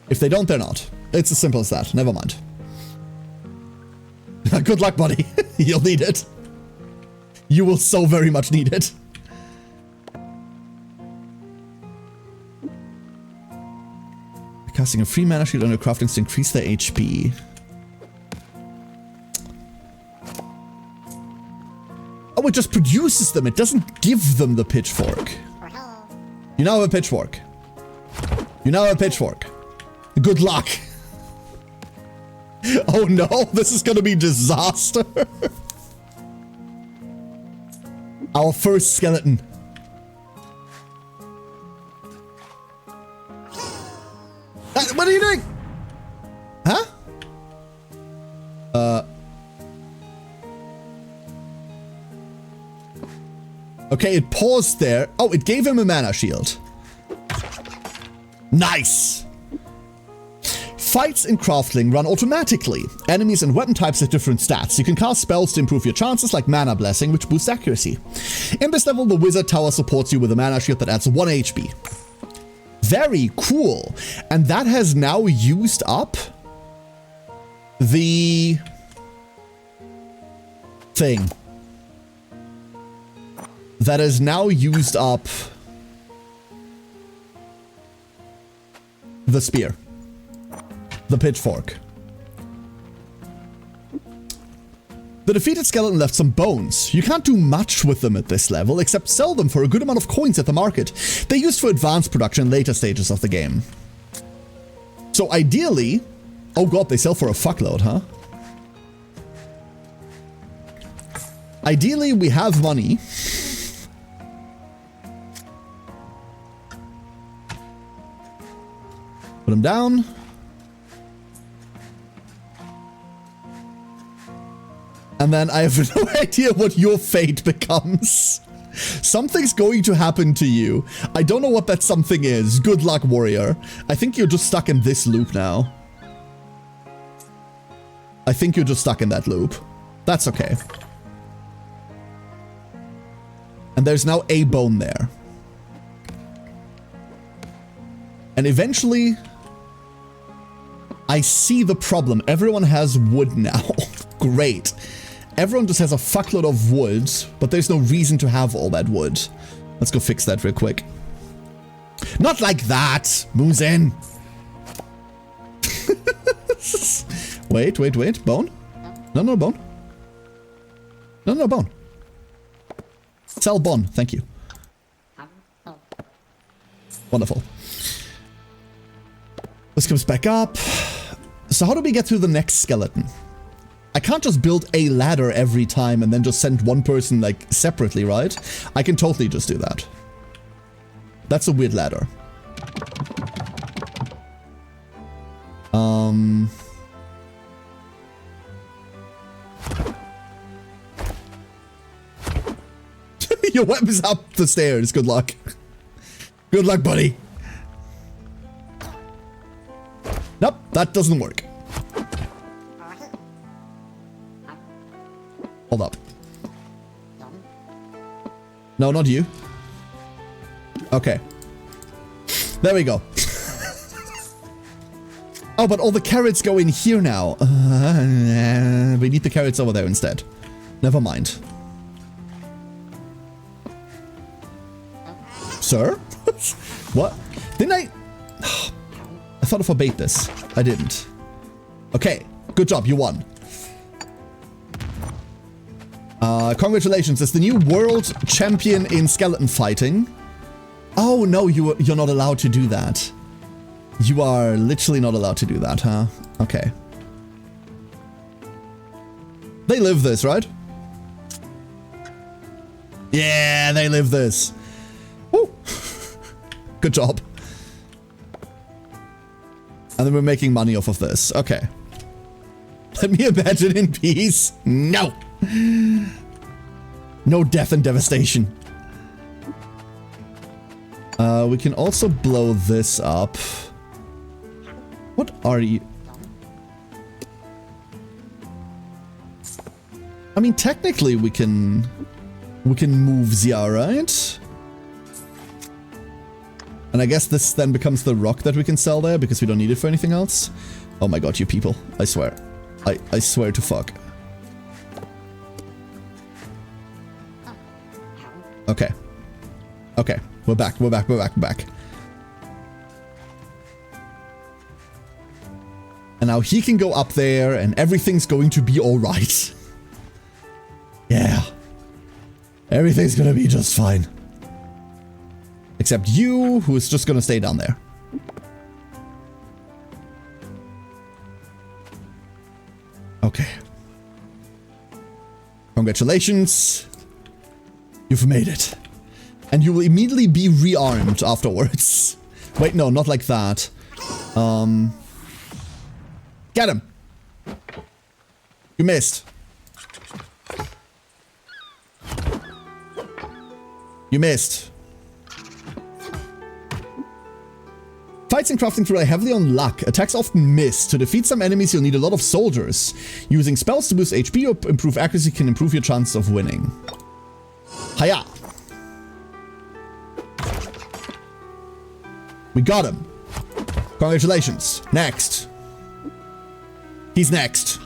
If they don't, they're not. It's as simple as that. Never mind. Good luck, buddy. You'll need it. You will so very much need it. Casting a free mana shield on your craftlings to increase their HP. Oh, it just produces them. It doesn't give them the pitchfork. You now have a pitchfork. You now have a pitchfork. Good luck. Oh no, this is gonna be disaster. Our first skeleton. What are you doing? Huh? Okay, it paused there. Oh, it gave him a mana shield. Nice. Fights in Craftling run automatically. Enemies and weapon types have different stats. You can cast spells to improve your chances, like Mana Blessing, which boosts accuracy. In this level, the Wizard Tower supports you with a mana shield that adds 1 HP. Very cool. And that has now used up the thing. That has now used up the spear. The pitchfork. The defeated skeleton left some bones. You can't do much with them at this level, except sell them for a good amount of coins at the market. They're used for advanced production in later stages of the game. So ideally... Oh god, they sell for a fuckload, huh? Ideally, we have money. Put him down. And then I have no idea what your fate becomes. Something's going to happen to you. I don't know what that something is. Good luck, warrior. I think you're just stuck in this loop now. I think you're just stuck in that loop. That's okay. And there's now a bone there. And eventually, I see the problem. Everyone has wood now. Great. Everyone just has a fuckload of wood, but there's no reason to have all that wood. Let's go fix that real quick. Not like that, Muzen. Wait. Bone? No, bone. No, bone. Sell bone. Thank you. Wonderful. This comes back up. So how do we get to the next skeleton? I can't just build a ladder every time and then just send one person, like, separately, right? I can totally just do that. That's a weird ladder. Your weapon's up the stairs. Good luck. Good luck, buddy. Nope, that doesn't work. Hold up. No, not you. Okay. There we go. Oh, but all the carrots go in here now. We need the carrots over there instead. Never mind. Sir? What? Didn't I? I thought I forbade this. I didn't. Okay. Good job. You won. Congratulations. It's the new world champion in skeleton fighting. Oh, no. You're not allowed to do that. You are literally not allowed to do that, huh? Okay. They live this, right? Yeah, they live this. Woo. Good job. And then we're making money off of this. Okay. Let me imagine in peace. No. No death and devastation. We can also blow this up. What are you? I mean, technically we can move Zia, right? And I guess this then becomes the rock that we can sell there because we don't need it for anything else. Oh my god, you people. I swear. I swear to fuck. Okay. Okay. We're back. We're back. We're back. We're back. And now he can go up there and everything's going to be alright. Yeah. Everything's gonna be just fine. Except you, who is just gonna stay down there. Okay. Congratulations. You've made it. And you will immediately be rearmed afterwards. Wait, no, not like that. Get him. You missed. You missed. Fights in Craftlings rely heavily on luck. Attacks often miss. To defeat some enemies, you'll need a lot of soldiers. Using spells to boost HP or improve accuracy can improve your chances of winning. Hiya! We got him. Congratulations. Next. He's next.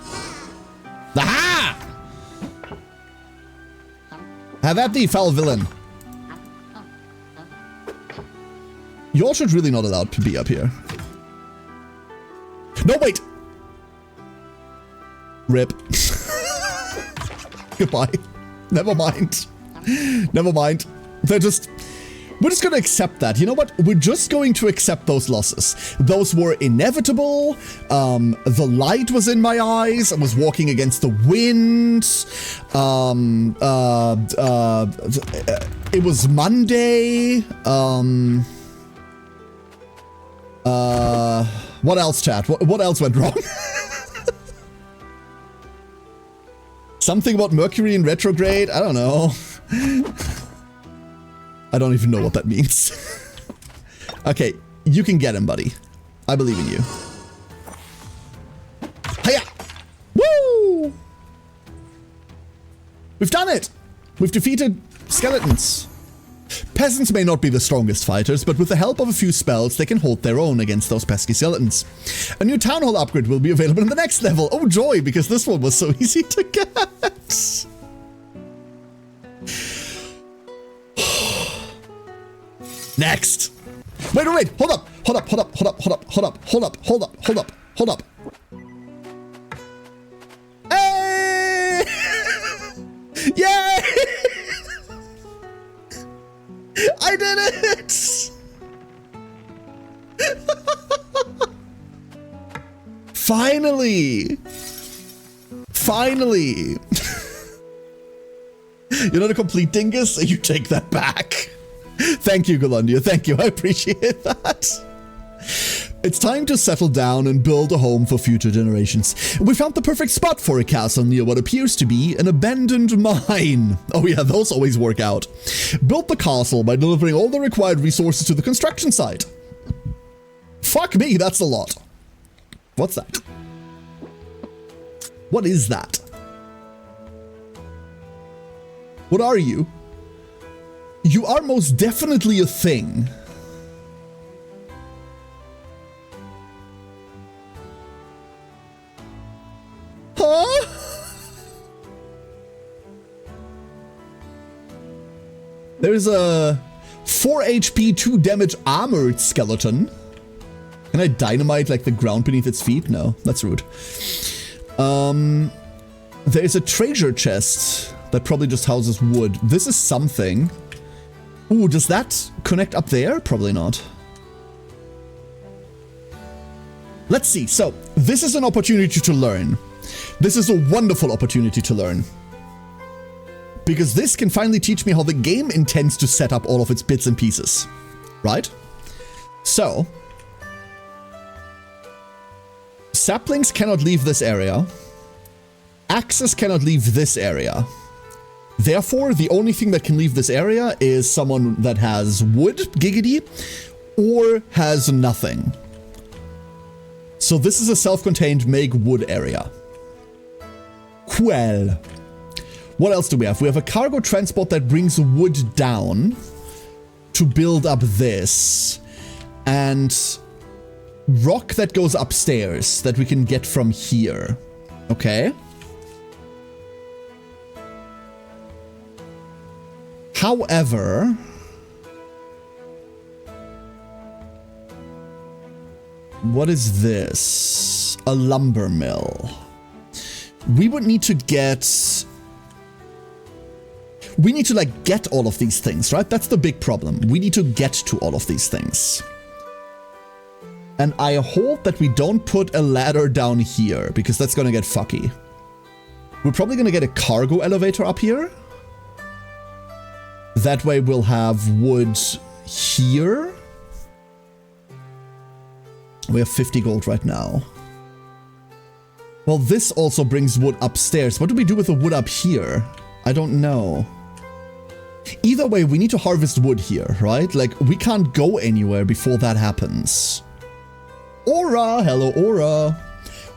Aha! Have at thee, foul villain. You all should really not allowed to be up here. No, wait! Rip. Goodbye. Never mind. Never mind. They're We're just going to accept that. You know what? We're just going to accept those losses. Those were inevitable. The light was in my eyes. I was walking against the wind. It was Monday. What else, chat? What else went wrong? Something about Mercury in retrograde? I don't know. I don't even know what that means. Okay, you can get him, buddy. I believe in you. Hiya! Woo! We've done it! We've defeated skeletons. Peasants may not be the strongest fighters, but with the help of a few spells, they can hold their own against those pesky skeletons. A new town hall upgrade will be available in the next level. Oh joy, because this one was so easy to get. Next. Wait, hold up. Hold up. Hey! Yay! I did it! Finally! Finally! You're not a complete dingus, so you take that back. Thank you, Golundia. Thank you. I appreciate that. It's time to settle down and build a home for future generations. We found the perfect spot for a castle near what appears to be an abandoned mine. Oh yeah, those always work out. Built the castle by delivering all the required resources to the construction site. Fuck me, that's a lot. What's that? What is that? What are you? You are most definitely a thing. Huh? There's a 4 HP, 2 damage armored skeleton. Can I dynamite like the ground beneath its feet? No, that's rude. There's a treasure chest that probably just houses wood. This is something. Ooh, does that connect up there? Probably not. Let's see. So, this is an opportunity to learn. This is a wonderful opportunity to learn. Because this can finally teach me how the game intends to set up all of its bits and pieces. Right? So, saplings cannot leave this area. Axes cannot leave this area. Therefore, the only thing that can leave this area is someone that has wood, giggity, or has nothing. So this is a self-contained make wood area. Well, what else do we have? We have a cargo transport that brings wood down to build up this. And rock that goes upstairs that we can get from here. Okay. However, what is this? A lumber mill. We would need to get... We need to, like, get all of these things, right? That's the big problem. We need to get to all of these things. And I hope that we don't put a ladder down here, because that's gonna get fucky. We're probably gonna get a cargo elevator up here. That way we'll have wood here. We have 50 gold right now. Well, this also brings wood upstairs. What do we do with the wood up here? I don't know. Either way, we need to harvest wood here, right? Like, we can't go anywhere before that happens. Aura! Hello, Aura!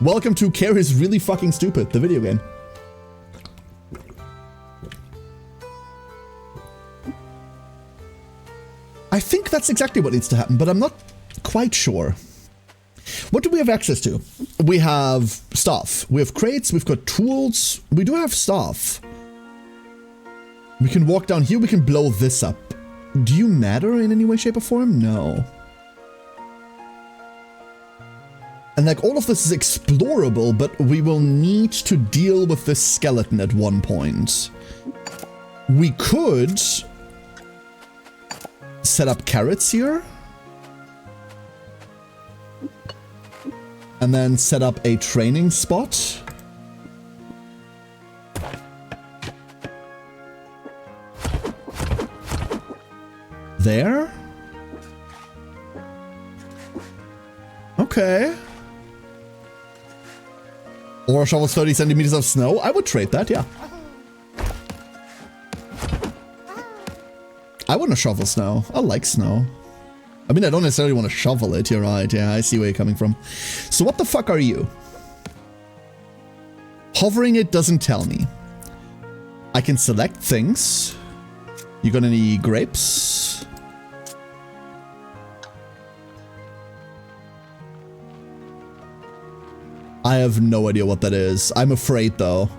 Welcome to Care is Really Fucking Stupid, the video game. I think that's exactly what needs to happen, but I'm not quite sure. What do we have access to? We have stuff. We have crates. We've got tools. We do have stuff. We can walk down here. We can blow this up. Do you matter in any way, shape, or form? No. And like all of this is explorable, but we will need to deal with this skeleton at one point. We could set up carrots here. And then set up a training spot. There. Okay. Or shovels 30 centimeters of snow. I would trade that, yeah. I want to shovel snow. I like snow. I mean, I don't necessarily want to shovel it. You're right. Yeah, I see where you're coming from. So what the fuck are you? Hovering it doesn't tell me. I can select things. You got any grapes? I have no idea what that is. I'm afraid, though.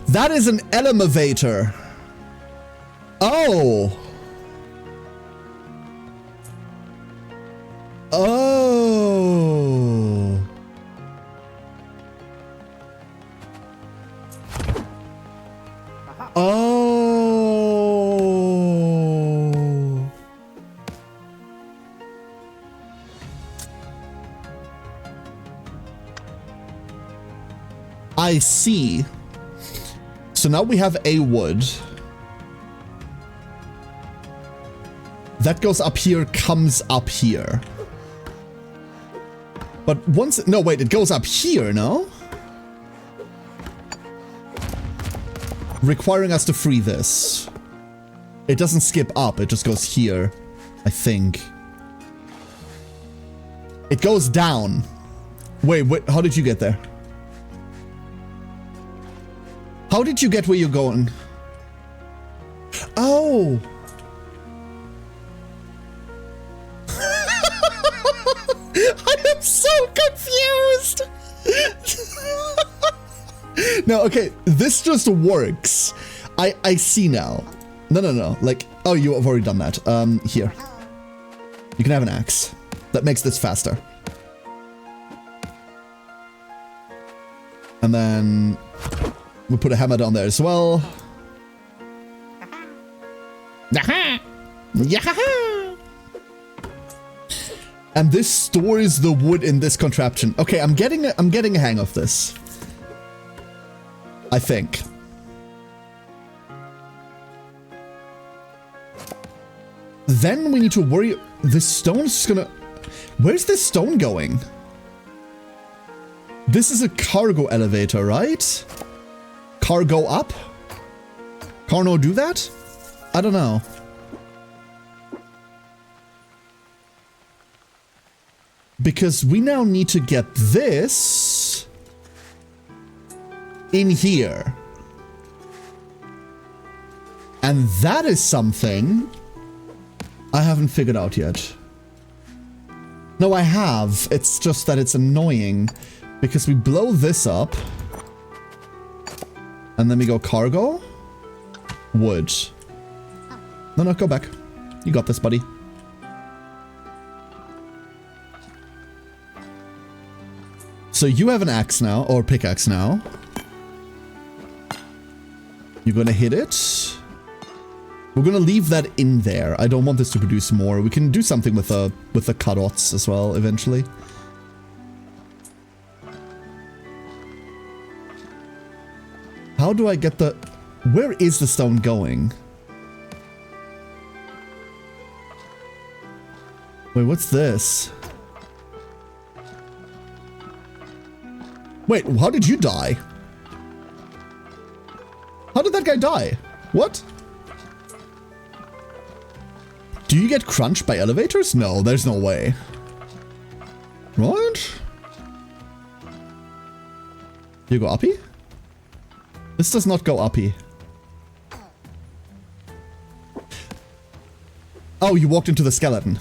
That is an elevator. Oh. Oh. Oh. I see. So now we have a wood. That goes up here, comes up here. But once... No, wait, it goes up here, no? Requiring us to free this. It doesn't skip up, it just goes here, I think. It goes down. Wait, how did you get there? How did you get where you're going? Oh! I am so confused! No, okay, this just works. I see now. No. Like, oh, you have already done that. Here. You can have an axe. That makes this faster. And then we'll put a hammer down there as well. And this stores the wood in this contraption. Okay, I'm getting a hang of this. I think. Then we need to worry. This stone's just gonna... Where's this stone going? This is a cargo elevator, right? Cargo up? Carno do that? I don't know. Because we now need to get this in here. And that is something I haven't figured out yet. No, I have. It's just that it's annoying because we blow this up and then we go cargo, wood. No, go back. You got this, buddy. So you have an axe now, or pickaxe now. You're gonna hit it. We're gonna leave that in there. I don't want this to produce more. We can do something with the cutouts as well, eventually. How do I get the... Where is the stone going? Wait, what's this? Wait, how did you die? How did that guy die? What? Do you get crunched by elevators? No, there's no way. Right? You go uppy? This does not go uppy. Oh, you walked into the skeleton.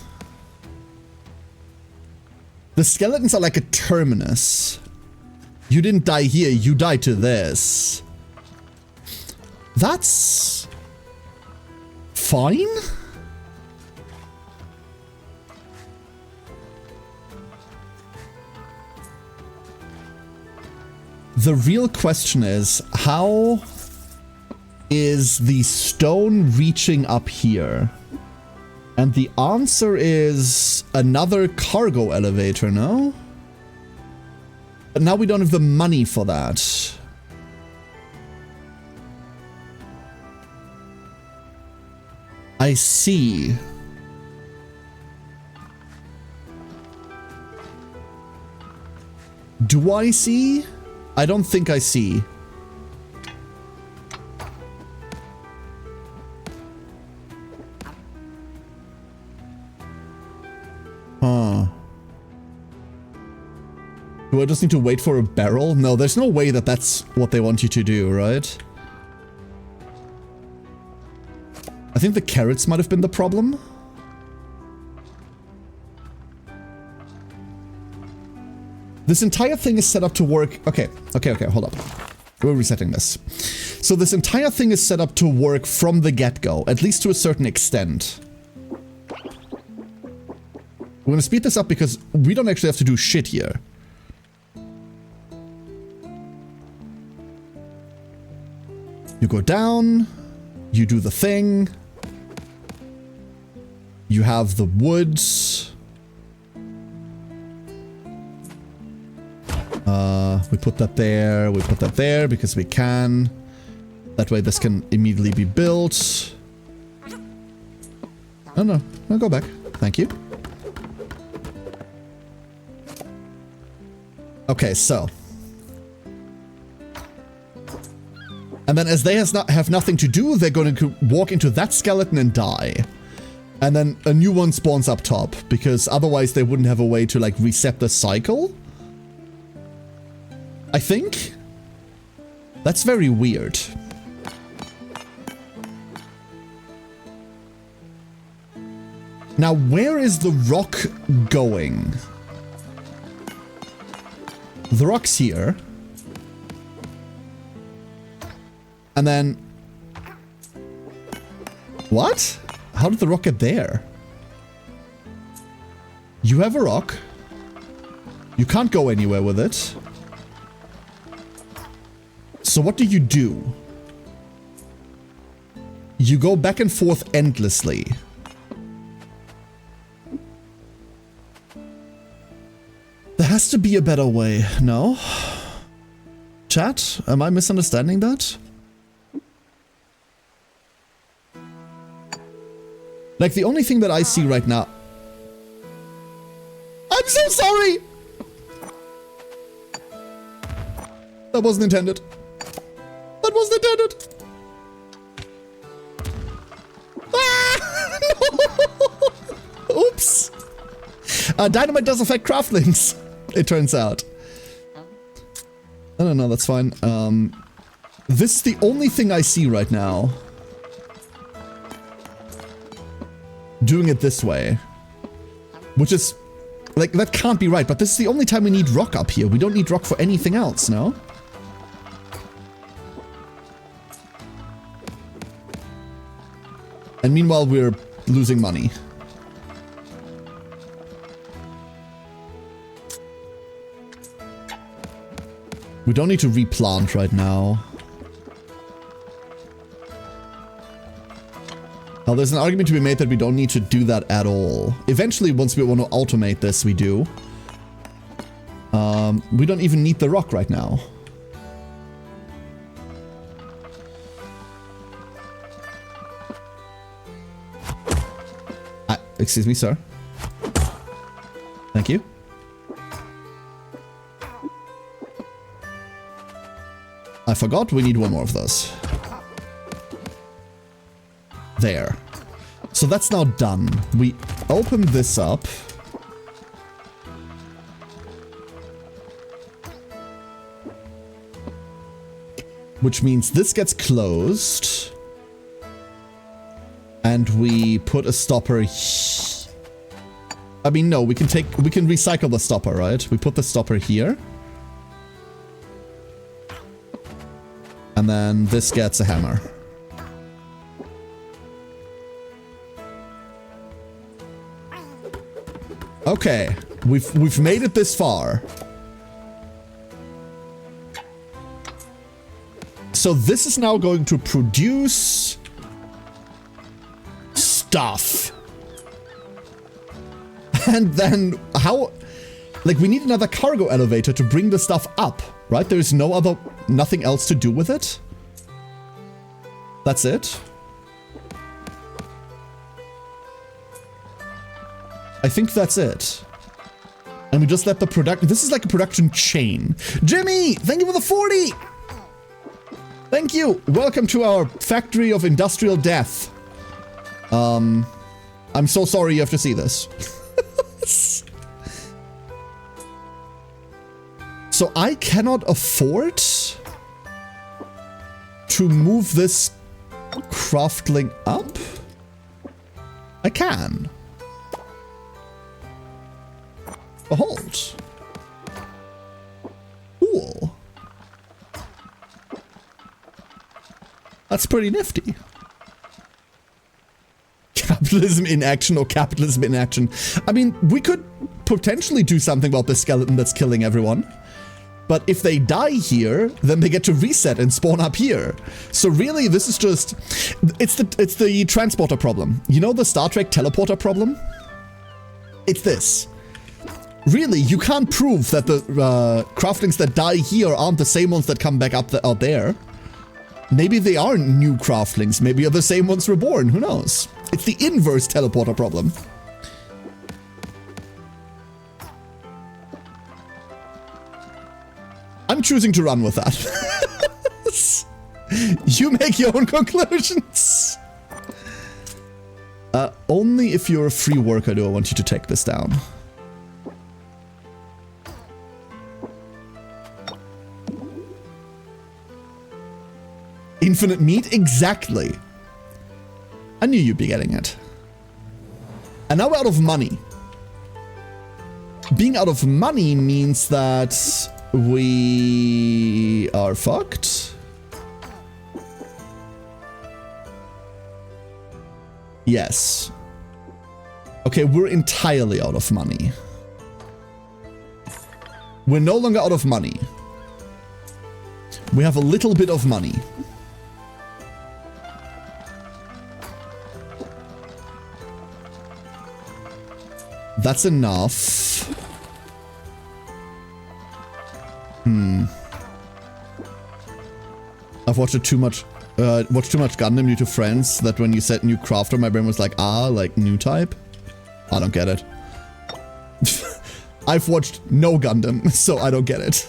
The skeletons are like a terminus. You didn't die here, you died to this. That's... fine? The real question is, how is the stone reaching up here? And the answer is another cargo elevator, no? But now we don't have the money for that. I see. Do I see? I don't think I see. Huh. Do I just need to wait for a barrel? No, there's no way that that's what they want you to do, right? I think the carrots might have been the problem. This entire thing is set up to work. Okay, hold up. We're resetting this. So this entire thing is set up to work from the get-go, at least to a certain extent. We're gonna speed this up because we don't actually have to do shit here. You go down, you do the thing, you have the woods. We put that there because we can. That way this can immediately be built. Oh no, I'll go back. Thank you. Okay, so. And then as they have nothing to do, they're going to walk into that skeleton and die. And then a new one spawns up top, because otherwise they wouldn't have a way to like reset the cycle. I think? That's very weird. Now, where is the rock going? The rock's here. And then... What? How did the rock get there? You have a rock. You can't go anywhere with it. So what do? You go back and forth endlessly. There has to be a better way, no? Chat, am I misunderstanding that? Like, the only thing that I see right now... I'm so sorry! That wasn't intended. That wasn't intended! Ah! No! Oops! Dynamite does affect craftlings, it turns out. I don't know, that's fine. This is the only thing I see right now. Doing it this way. Which is... Like, that can't be right, but this is the only time we need rock up here. We don't need rock for anything else, no? And meanwhile, we're losing money. We don't need to replant right now. Now, there's an argument to be made that we don't need to do that at all. Eventually, once we want to automate this, we do. We don't even need the rock right now. Excuse me, sir. Thank you. I forgot we need one more of those. There. So that's now done. We open this up. Which means this gets closed. And we put a stopper. I mean, no, we can recycle the stopper, right? We put the stopper here. And then this gets a hammer. Okay, we've made it this far. So this is now going to produce stuff. And then how... Like, we need another cargo elevator to bring the stuff up, right? There's nothing else to do with it. That's it. I think that's it. And we just let the product... This is like a production chain. Jimmy, thank you for the 40! Thank you. Welcome to our factory of industrial death. I'm so sorry you have to see this. So I cannot afford to move this craftling up? I can. Behold. Cool. That's pretty nifty. Capitalism in action or capitalism in action. I mean, we could potentially do something about this skeleton that's killing everyone. But if they die here, then they get to reset and spawn up here. So really, this is just... It's the transporter problem. You know the Star Trek teleporter problem? It's this. Really, you can't prove that the craftlings that die here aren't the same ones that come back up out there. Maybe they are new craftlings. Maybe they're the same ones reborn. Who knows? It's the inverse teleporter problem. I'm choosing to run with that. You make your own conclusions. Only if you're a free worker do I want you to take this down. Infinite meat? Exactly. I knew you'd be getting it. And now we're out of money. Being out of money means that we are fucked. Yes. Okay, we're entirely out of money. We're no longer out of money. We have a little bit of money. That's enough. I've watched too much Gundam due to friends that when you said new crafter, my brain was like, like new type? I don't get it. I've watched no Gundam, so I don't get it.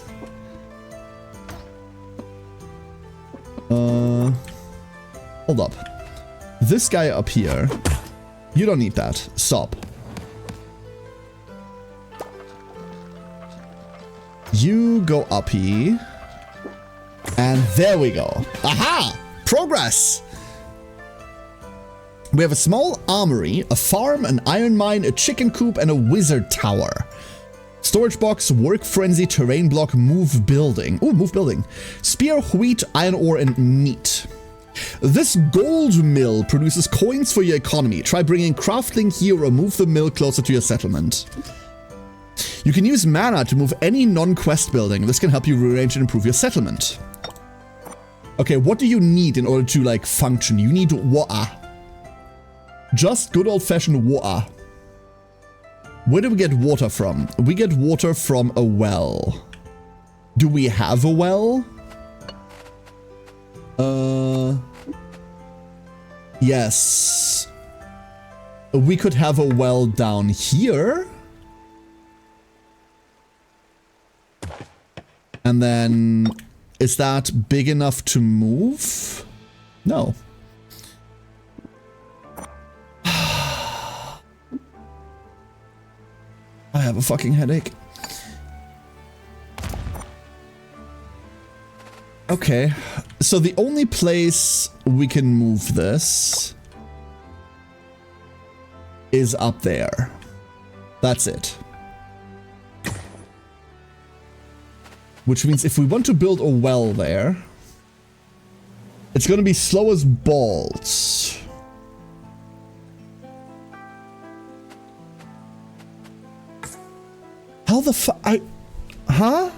Hold up. This guy up here, you don't need that. Stop. You go up here. And there we go. Aha! Progress! We have a small armory, a farm, an iron mine, a chicken coop, and a wizard tower. Storage box, work frenzy, terrain block, move building. Ooh, move building. Spear, wheat, iron ore, and meat. This gold mill produces coins for your economy. Try bringing crafting here or move the mill closer to your settlement. You can use mana to move any non-quest building. This can help you rearrange and improve your settlement. Okay, what do you need in order to, like, function? You need water. Just good old-fashioned water. Where do we get water from? We get water from a well. Do we have a well? Yes. We could have a well down here. And then, is that big enough to move? No. I have a fucking headache. Okay, so the only place we can move this is up there. That's it. Which means if we want to build a well there, it's gonna be slow as balls. How the fuck? Huh?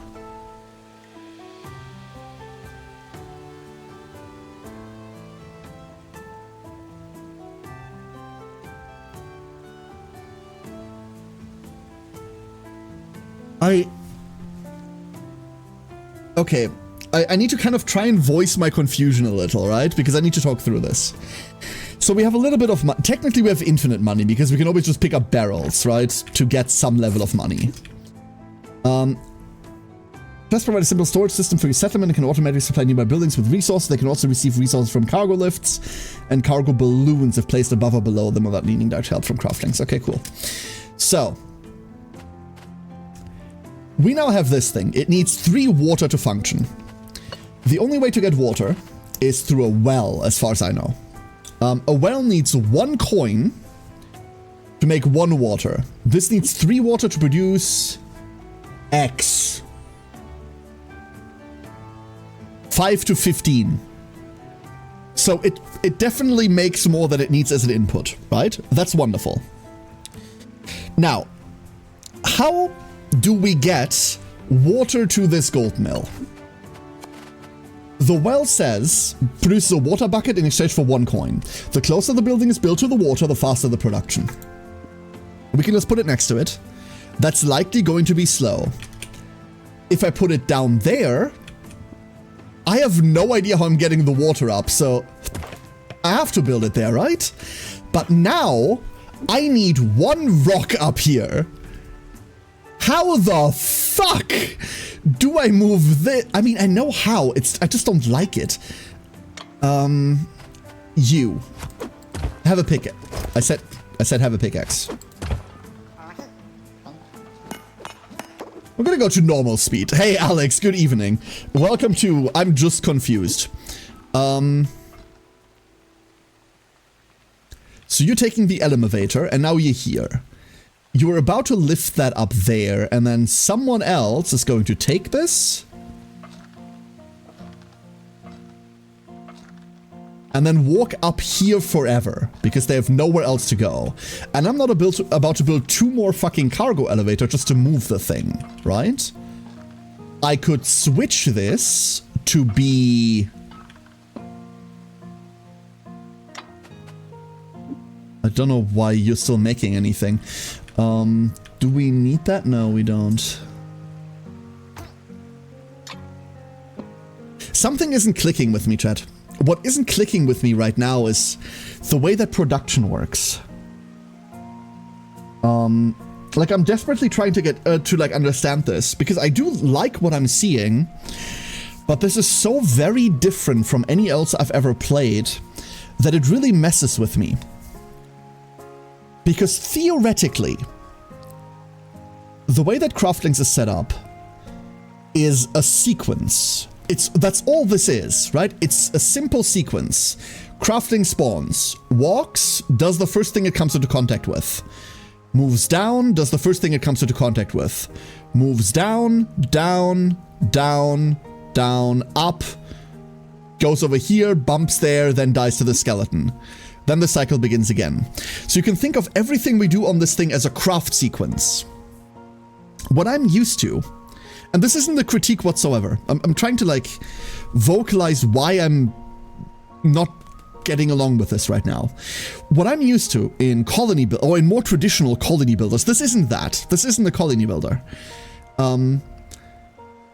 Okay, I need to kind of try and voice my confusion a little, right? Because I need to talk through this. So we have a little bit of money. Technically, we have infinite money because we can always just pick up barrels, right? To get some level of money. Just provide a simple storage system for your settlement and can automatically supply nearby buildings with resources. They can also receive resources from cargo lifts and cargo balloons if placed above or below them without needing direct help from Craftlings. Okay, cool. So, we now have this thing. It needs 3 water to function. The only way to get water is through a well, as far as I know. A well needs 1 coin to make 1 water. This needs 3 water to produce X. 5 to 15. So it definitely makes more than it needs as an input, right? That's wonderful. Now, how do we get water to this gold mill? The well says, produces a water bucket in exchange for 1 coin. The closer the building is built to the water, the faster the production. We can just put it next to it. That's likely going to be slow. If I put it down there, I have no idea how I'm getting the water up, so I have to build it there, right? But now, I need 1 rock up here. How the fuck do I move this? I mean, I know how. I just don't like it. You have a pickaxe. I said have a pickaxe. We're gonna go to normal speed. Hey, Alex, good evening. Welcome to I'm Just Confused. So you're taking the elevator, and now you're here. You were about to lift that up there, and then someone else is going to take this. And then walk up here forever, because they have nowhere else to go. And I'm not about to build 2 more fucking cargo elevators just to move the thing, right? I could switch this to be... I don't know why you're still making anything. Do we need that? No, we don't. Something isn't clicking with me, chat. What isn't clicking with me right now is the way that production works. Like, I'm desperately trying to get to like understand this, because I do like what I'm seeing, but this is so very different from any else I've ever played that it really messes with me. Because theoretically, the way that Craftlings is set up is a sequence. That's all this is, right? It's a simple sequence. Craftling spawns, walks, does the first thing it comes into contact with. Moves down, does the first thing it comes into contact with. Moves down, down, down, down, up. Goes over here, bumps there, then dies to the skeleton. Then the cycle begins again. So you can think of everything we do on this thing as a craft sequence. What I'm used to, and this isn't a critique whatsoever. I'm trying to like vocalize why I'm not getting along with this right now. What I'm used to in colony build, or in more traditional colony builders, this isn't that. This isn't a colony builder.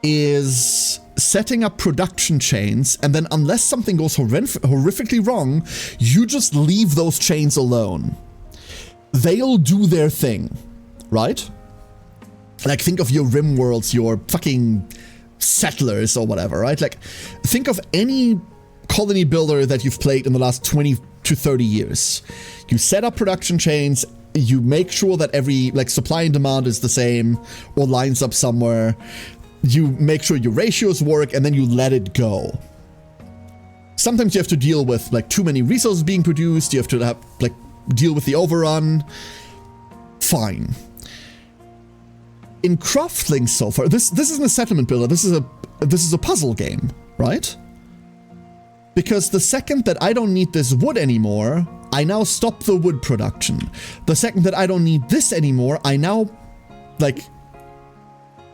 Is setting up production chains, and then unless something goes horrifically wrong, you just leave those chains alone. They'll do their thing, right? Like, think of your rim worlds, your fucking settlers or whatever, right? Like, think of any colony builder that you've played in the last 20 to 30 years. You set up production chains, you make sure that every, like, supply and demand is the same or lines up somewhere. You make sure your ratios work, and then you let it go. Sometimes you have to deal with, like, too many resources being produced. You have to, like, deal with the overrun. Fine. In Craftlings so far, this isn't a settlement builder, this is a puzzle game, right? Because the second that I don't need this wood anymore, I now stop the wood production. The second that I don't need this anymore, I now, like,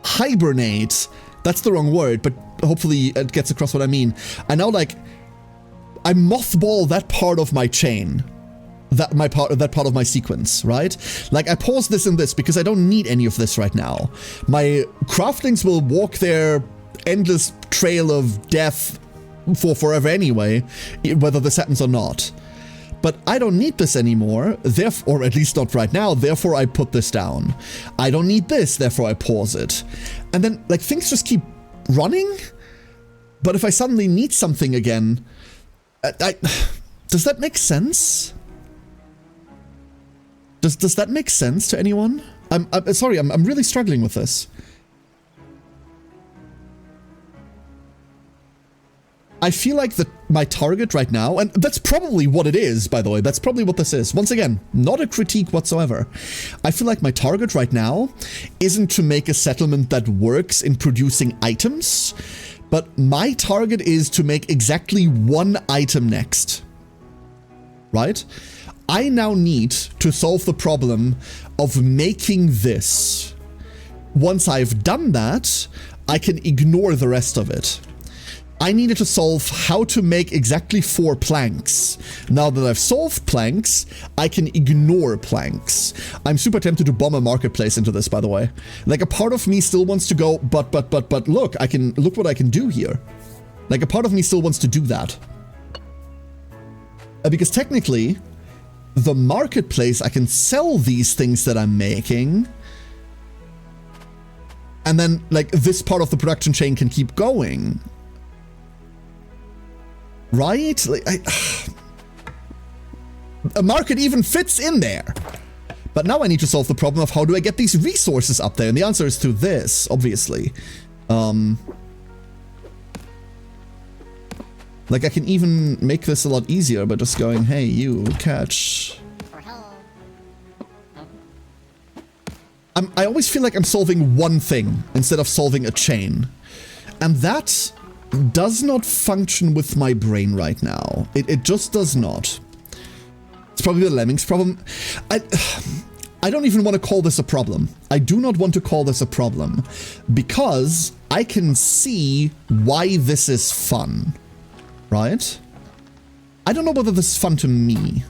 hibernate. That's the wrong word, but hopefully it gets across what I mean. I now, like, I mothball that part of my chain, that part of my sequence, right? Like, I pause this and this because I don't need any of this right now. My craftlings will walk their endless trail of death for forever anyway, whether this happens or not. But I don't need this anymore, therefore, or at least not right now, therefore I put this down. I don't need this, therefore I pause it. And then, like, things just keep running? But if I suddenly need something again, does that make sense? Does that make sense to anyone? I'm sorry, I'm really struggling with this. I feel like my target right now, and that's probably what it is, by the way, that's probably what this is. Once again, not a critique whatsoever. I feel like my target right now isn't to make a settlement that works in producing items, but my target is to make exactly one item next. Right? I now need to solve the problem of making this. Once I've done that, I can ignore the rest of it. I needed to solve how to make exactly 4 planks. Now that I've solved planks, I can ignore planks. I'm super tempted to bomb a marketplace into this, by the way. Like, a part of me still wants to go, but look, look what I can do here. Like, a part of me still wants to do that. Because technically, the marketplace, I can sell these things that I'm making. And then, like, this part of the production chain can keep going. Right? Like, a market even fits in there. But now I need to solve the problem of how do I get these resources up there? And the answer is through this, obviously. Like, I can even make this a lot easier by just going, hey, you, catch. I always feel like I'm solving one thing instead of solving a chain. And that does not function with my brain right now. It just does not. It's probably the lemmings problem. I don't even want to call this a problem. I do not want to call this a problem because I can see why this is fun, right? I don't know whether this is fun to me.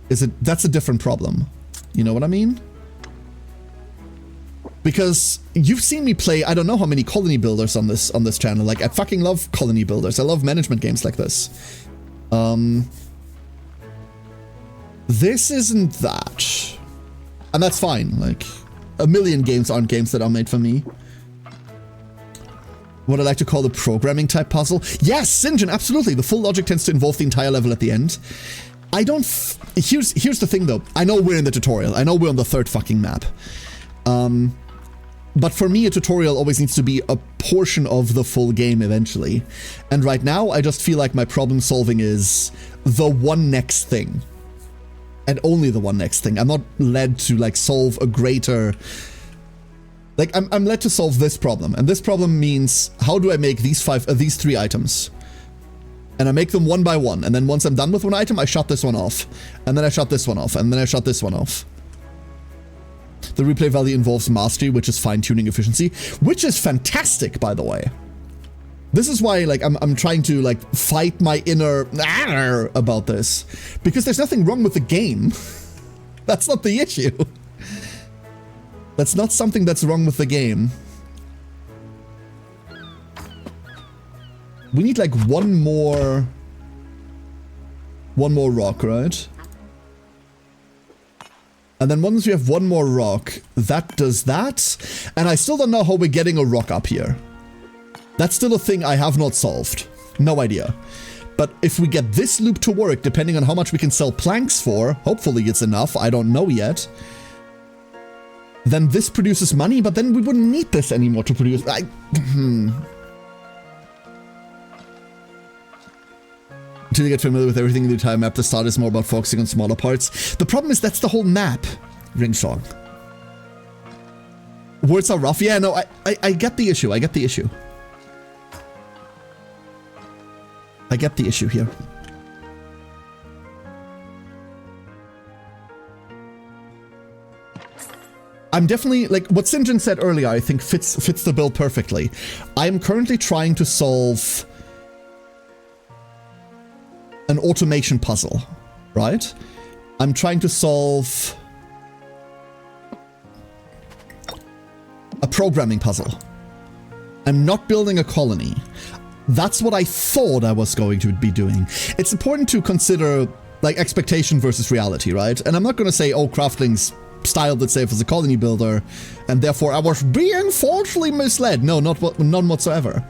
That's a different problem. You know what I mean? Because you've seen me play, I don't know how many colony builders on this channel. Like, I fucking love colony builders. I love management games like this. This isn't that. And that's fine. Like, a million games aren't games that are made for me. What I like to call the programming type puzzle. Yes, Sinjin, absolutely. The full logic tends to involve the entire level at the end. Here's the thing though. I know we're in the tutorial. I know we're on the 3rd fucking map. But for me, a tutorial always needs to be a portion of the full game eventually. And right now, I just feel like my problem solving is the one next thing. And only the one next thing. I'm not led to, like, solve a greater... Like, I'm led to solve this problem. And this problem means, how do I make these 3 items? And I make them one by one. And then once I'm done with one item, I shut this one off. And then I shut this one off. And then I shut this one off. The replay value involves mastery, which is fine-tuning efficiency, which is fantastic, by the way. This is why, like, I'm trying to, like, fight my inner about this. Because there's nothing wrong with the game. That's not the issue. That's not something that's wrong with the game. We need, like, one more rock, right? And then once we have one more rock, that does that. And I still don't know how we're getting a rock up here. That's still a thing I have not solved. No idea. But if we get this loop to work, depending on how much we can sell planks for, hopefully it's enough, I don't know yet. Then this produces money, but then we wouldn't need this anymore to produce... Until you get familiar with everything in the entire map, the start is more about focusing on smaller parts. The problem is that's the whole map. Ringsong. Words are rough. Yeah, no, I get the issue. I get the issue. I get the issue here. I'm definitely, like, what Sinjin said earlier, I think fits the build perfectly. I'm currently trying to solve an automation puzzle, right? I'm trying to solve a programming puzzle. I'm not building a colony. That's what I thought I was going to be doing. It's important to consider, like, expectation versus reality, right? And I'm not going to say, oh, Craftlings styled itself as a colony builder, and therefore I was being falsely misled. No, none whatsoever.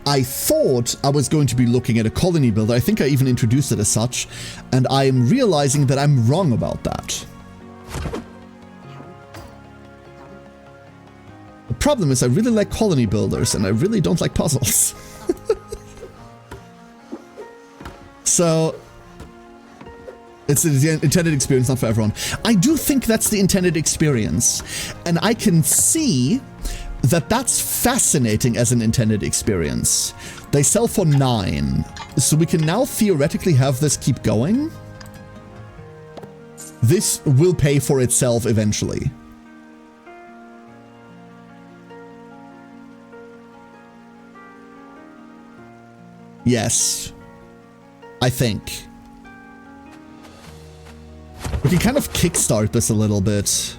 I thought I was going to be looking at a colony builder. I think I even introduced it as such, and I am realizing that I'm wrong about that. The problem is I really like colony builders, and I really don't like puzzles. So, it's the intended experience, not for everyone. I do think that's the intended experience, and I can see that that's fascinating as an intended experience. They sell for 9, so we can now theoretically have this keep going. This will pay for itself eventually. Yes. I think. We can kind of kickstart this a little bit.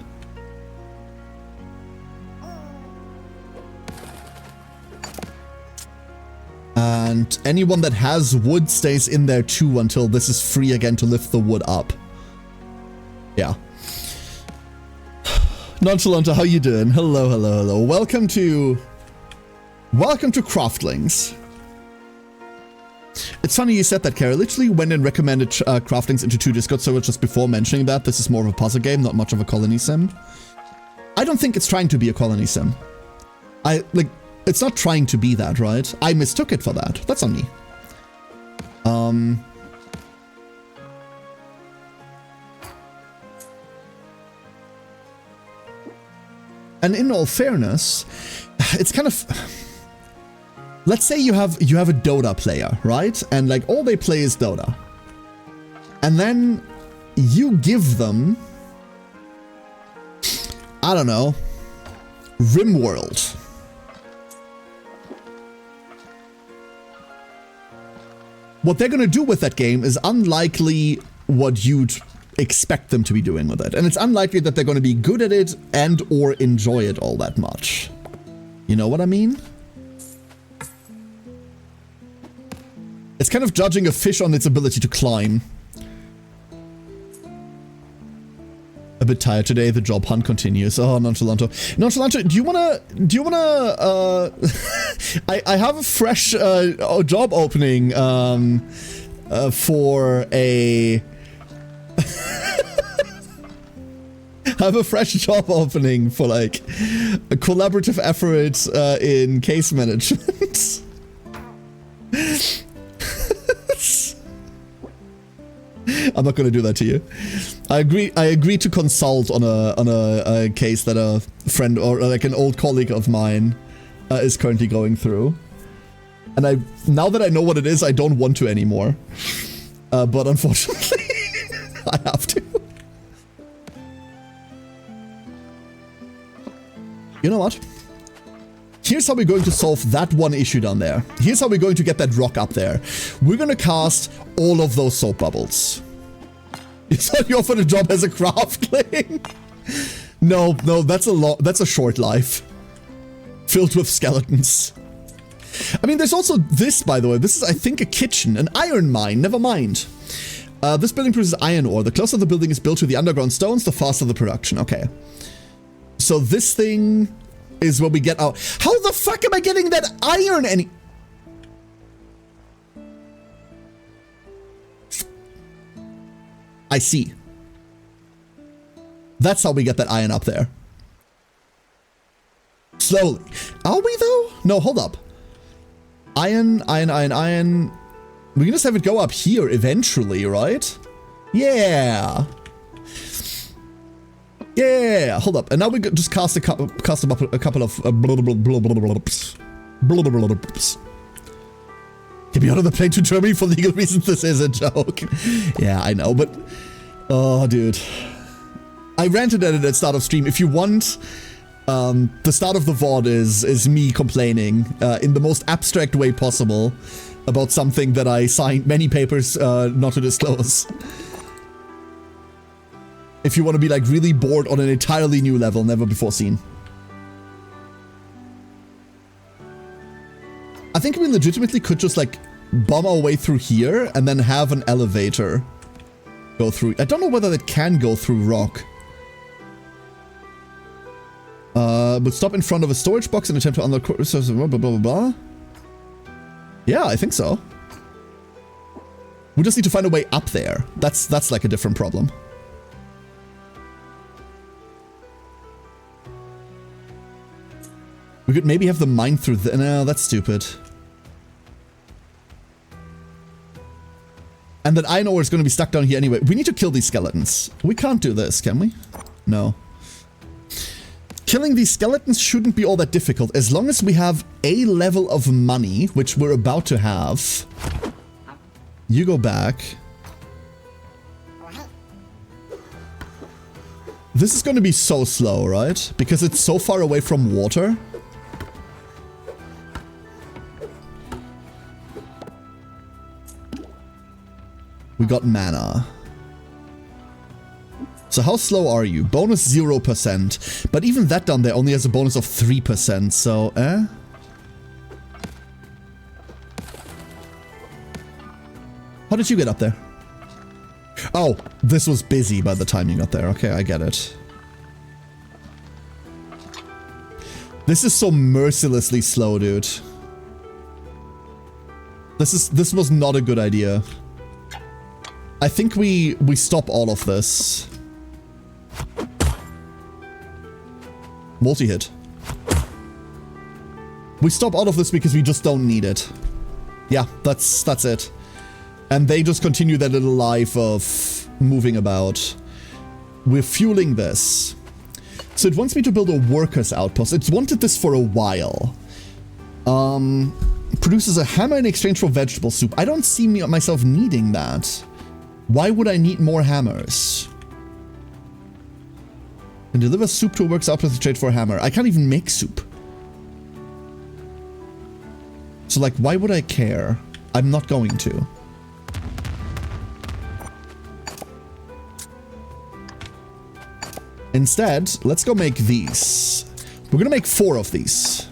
And anyone that has wood stays in there too until this is free again to lift the wood up. Yeah. Nonchalanta, how you doing? Hello, hello, hello. Welcome to Craftlings. It's funny you said that, Kara. Literally went and recommended Craftlings into 2 Discord servers just before mentioning that. This is more of a puzzle game, not much of a colony sim. I don't think it's trying to be a colony sim. It's not trying to be that, right? I mistook it for that. That's on me. And in all fairness, it's kind of... Let's say you have a Dota player, right? And like all they play is Dota. And then you give them, I don't know, RimWorld. What they're gonna do with that game is unlikely what you'd expect them to be doing with it. And it's unlikely that they're gonna be good at it and or enjoy it all that much. You know what I mean? It's kind of judging a fish on its ability to climb. A bit tired today, the job hunt continues. Oh, Nonchalanto. Nonchalanto, do you wanna, I have a fresh, job opening, for a... I have a fresh job opening for, like, a collaborative effort, in case management. I'm not gonna do that to you. I agree to consult on a case that a friend or like an old colleague of mine is currently going through. And now that I know what it is, I don't want to anymore. But unfortunately, I have to. You know what? Here's how we're going to solve that one issue down there. Here's how we're going to get that rock up there. We're going to cast all of those soap bubbles. You said you offered a job as a craftling? No, that's a short life. Filled with skeletons. I mean, there's also this, by the way. This is, I think, a kitchen. An iron mine. Never mind. This building produces iron ore. The closer the building is built to the underground stones, the faster the production. Okay. So this thing is where we get out. How the fuck am I getting that iron any... I see. That's how we get that iron up there. Slowly. Are we though? No, hold up. Iron. We can just have it go up here eventually, right? Yeah. Yeah, hold up. And now we just cast a couple of Get me out of the plane to Germany for legal reasons. This is a joke. Yeah, I know, but oh, dude. I ranted at it at start of stream. If you want, the start of the VOD is me complaining in the most abstract way possible about something that I signed many papers not to disclose. If you want to be like really bored on an entirely new level, never before seen. I think we legitimately could just like bomb our way through here and then have an elevator go through. I don't know whether it can go through rock. But stop in front of a storage box and attempt to unlock resources, blah, blah, blah, blah. Yeah, I think so. We just need to find a way up there. That's like a different problem. We could maybe have the mine through the... No, that's stupid. And that iron ore is going to be stuck down here anyway. We need to kill these skeletons. We can't do this, can we? No. Killing these skeletons shouldn't be all that difficult, as long as we have a level of money, which we're about to have. You go back. This is going to be so slow, right? Because it's so far away from water. We got mana. So how slow are you? Bonus 0%. But even that down there only has a bonus of 3%, so How did you get up there? Oh, this was busy by the time you got there. Okay, I get it. This is so mercilessly slow, dude. This was not a good idea. I think we stop all of this. Multi-hit. We stop all of this because we just don't need it. Yeah, that's it. And they just continue their little life of moving about. We're fueling this. So it wants me to build a workers outpost. It's wanted this for a while. Produces a hammer in exchange for vegetable soup. I don't see myself needing that. Why would I need more hammers? And deliver soup to a works outpost to trade for a hammer. I can't even make soup. So like, why would I care? I'm not going to. Instead, let's go make these. We're gonna make 4 of these.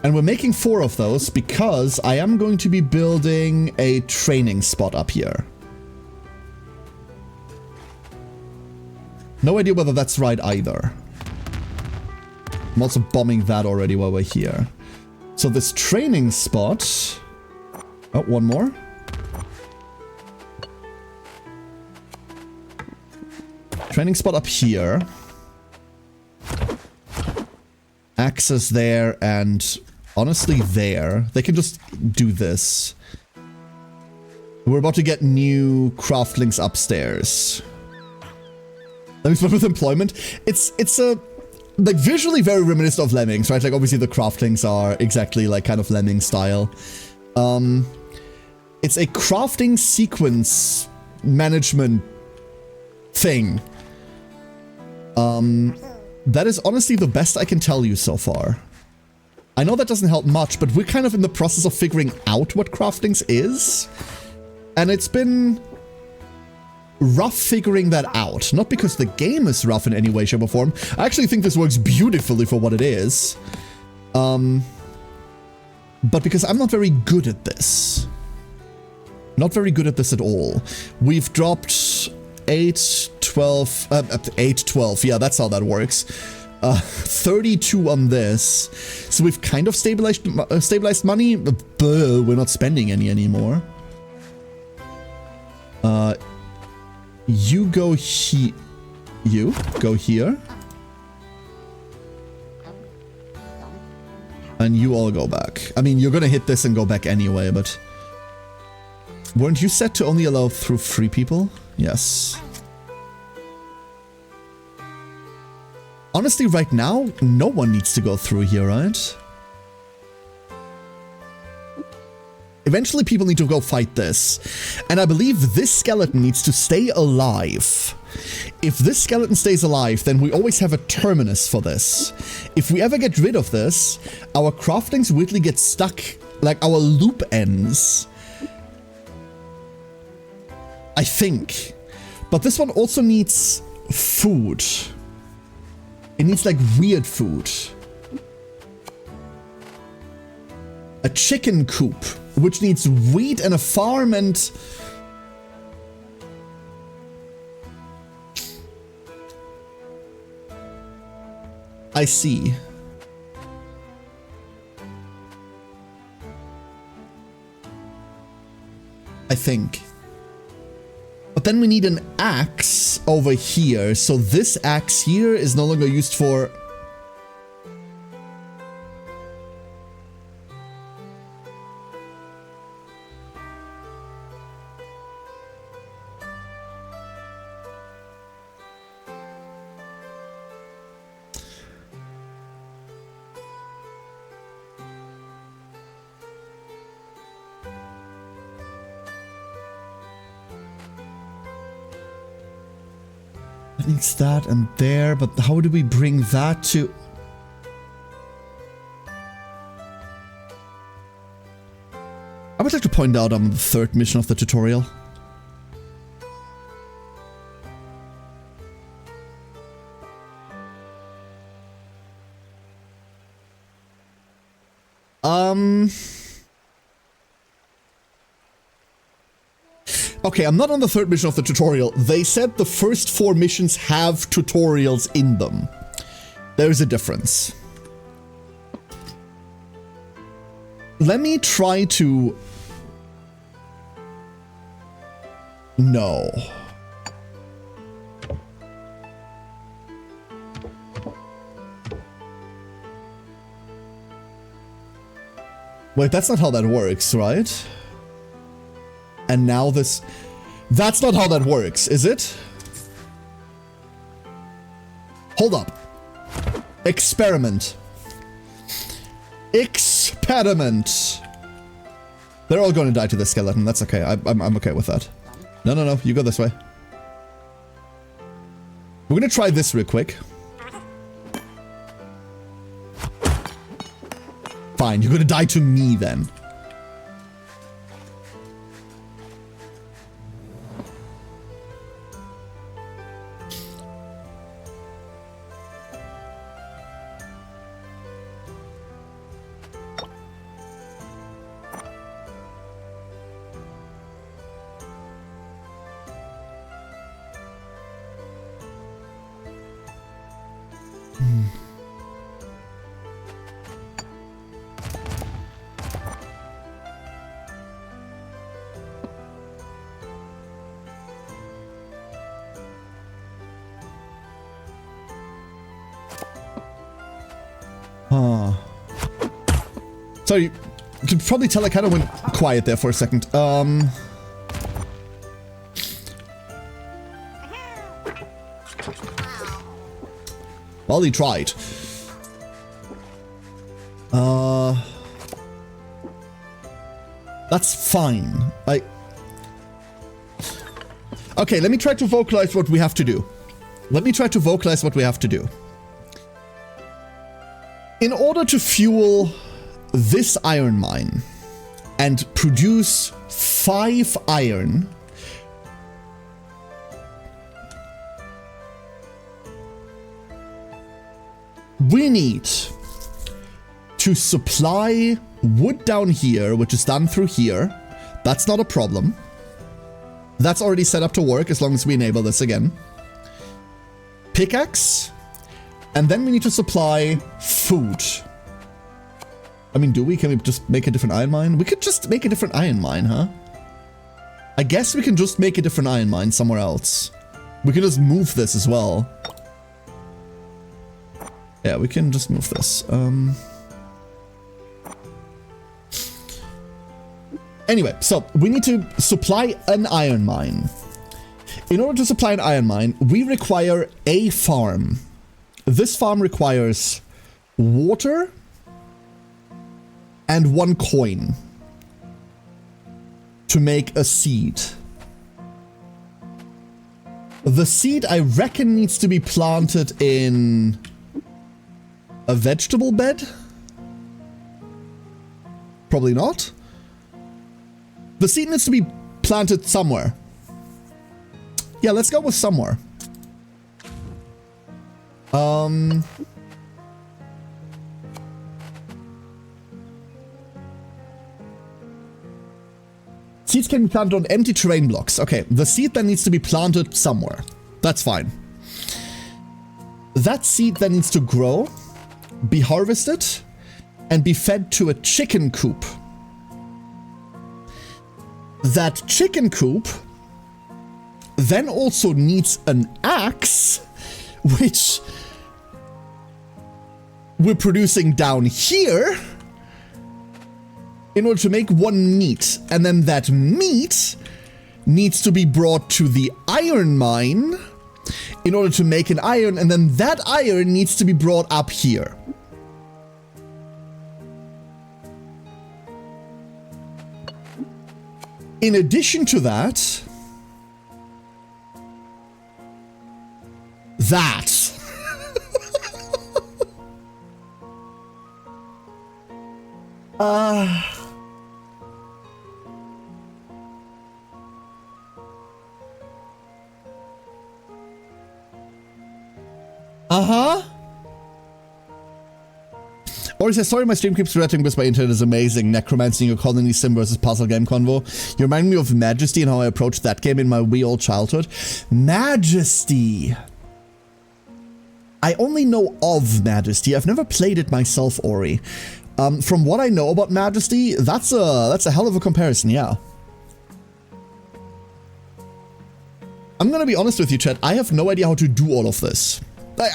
And we're making 4 of those because I am going to be building a training spot up here. No idea whether that's right either. I'm also bombing that already while we're here. So this training spot... Oh, one more. Training spot up here. Access there and honestly there. They can just do this. We're about to get new craftlings upstairs. Let me start with employment. It's a like visually very reminiscent of Lemmings, right? Like obviously the craftlings are exactly like kind of Lemming style. It's a crafting sequence management thing. That is honestly the best I can tell you so far. I know that doesn't help much, but we're kind of in the process of figuring out what Craftlings is. And it's been rough figuring that out. Not because the game is rough in any way, shape, or form. I actually think this works beautifully for what it is. But because I'm not very good at this. Not very good at this at all. We've dropped 8, 12, 8, 12. Yeah, that's how that works. 32 on this. So we've kind of stabilized money, but we're not spending any anymore. You go here. You go here. And you all go back. I mean, you're gonna hit this and go back anyway, but... Weren't you set to only allow through 3 people? Yes. Honestly, right now, no one needs to go through here, right? Eventually, people need to go fight this. And I believe this skeleton needs to stay alive. If this skeleton stays alive, then we always have a terminus for this. If we ever get rid of this, our craftlings weirdly get stuck, like our loop ends. I think. But this one also needs food. It needs like weird food. A chicken coop, which needs wheat and a farm and... I see. I think. But then we need an axe over here. So this axe here is no longer used for... needs that and there, but how do we bring that to... I would like to point out I'm on the third mission of the tutorial. Okay, I'm not on the third mission of the tutorial. They said the first 4 missions have tutorials in them. There's a difference. Let me try to... No. Wait, that's not how that works, right? And now this... That's not how that works, is it? Hold up. Experiment. Experiment. They're all going to die to the skeleton. That's okay. I'm okay with that. No, no, no. You go this way. We're going to try this real quick. Fine. You're going to die to me then. So you can probably tell I kind of went quiet there for a second. Well, he tried. That's fine. Okay, let me try to vocalize what we have to do. Let me try to vocalize what we have to do. In order to fuel this iron mine and produce 5 iron, we need to supply wood down here, which is done through here. That's not a problem. That's already set up to work as long as we enable this again. Pickaxe. And then we need to supply food. I mean, do we? Can we just make a different iron mine? We could just make a different iron mine, huh? I guess we can just make a different iron mine somewhere else. We can just move this as well. Yeah, we can just move this. Anyway, so we need to supply an iron mine. In order to supply an iron mine, we require a farm. This farm requires water and 1 coin to make a seed. The seed, I reckon, needs to be planted in a vegetable bed? Probably not. The seed needs to be planted somewhere. Yeah, let's go with somewhere. Seeds can be planted on empty terrain blocks. Okay, the seed then needs to be planted somewhere. That's fine. That seed then needs to grow, be harvested, and be fed to a chicken coop. That chicken coop then also needs an axe, which we're producing down here in order to make one meat. And then that meat needs to be brought to the iron mine in order to make an iron, and then that iron needs to be brought up here. In addition to that, Or he says, sorry, my stream keeps interrupting, but my internet is amazing. Necromancy in your colony sim versus puzzle game convo. You remind me of Majesty and how I approached that game in my wee old childhood. Majesty. I only know of Majesty. I've never played it myself, Ori. From what I know about Majesty, that's a hell of a comparison, yeah. I'm gonna be honest with you, chat. I have no idea how to do all of this.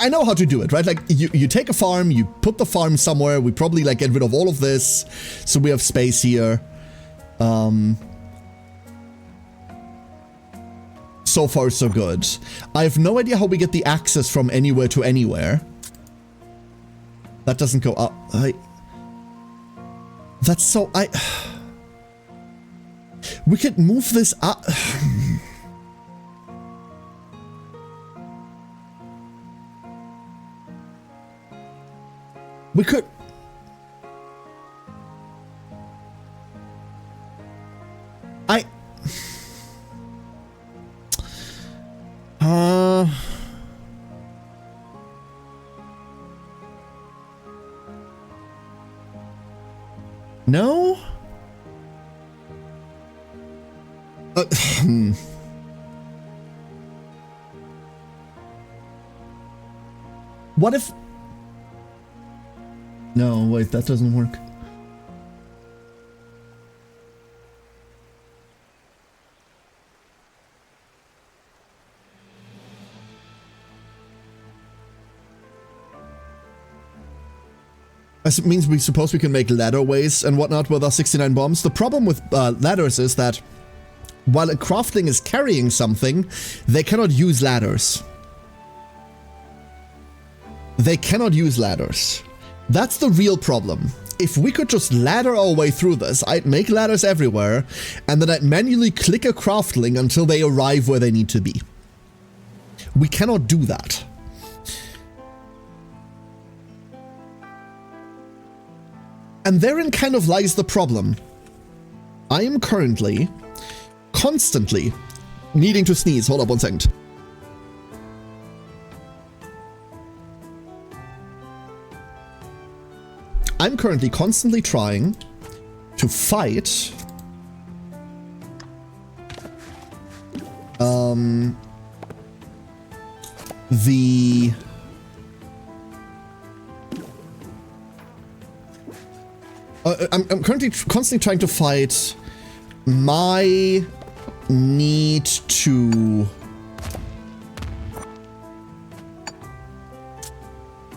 I know how to do it, right? Like, you take a farm, you put the farm somewhere, we probably, like, get rid of all of this, so we have space here. So far, so good. I have no idea how we get the access from anywhere to anywhere. That doesn't go up. That's so... We could move this up... We could... No? What if... No, wait, that doesn't work. As it means we suppose we can make ladderways and whatnot with our 69 bombs. The problem with ladders is that while a Craftling is carrying something, they cannot use ladders. They cannot use ladders. That's the real problem. If we could just ladder our way through this, I'd make ladders everywhere, and then I'd manually click a Craftling until they arrive where they need to be. We cannot do that. And therein kind of lies the problem. I am currently, constantly, needing to sneeze. Hold up 1 second. I'm currently constantly trying to fight I'm currently constantly trying to fight my need to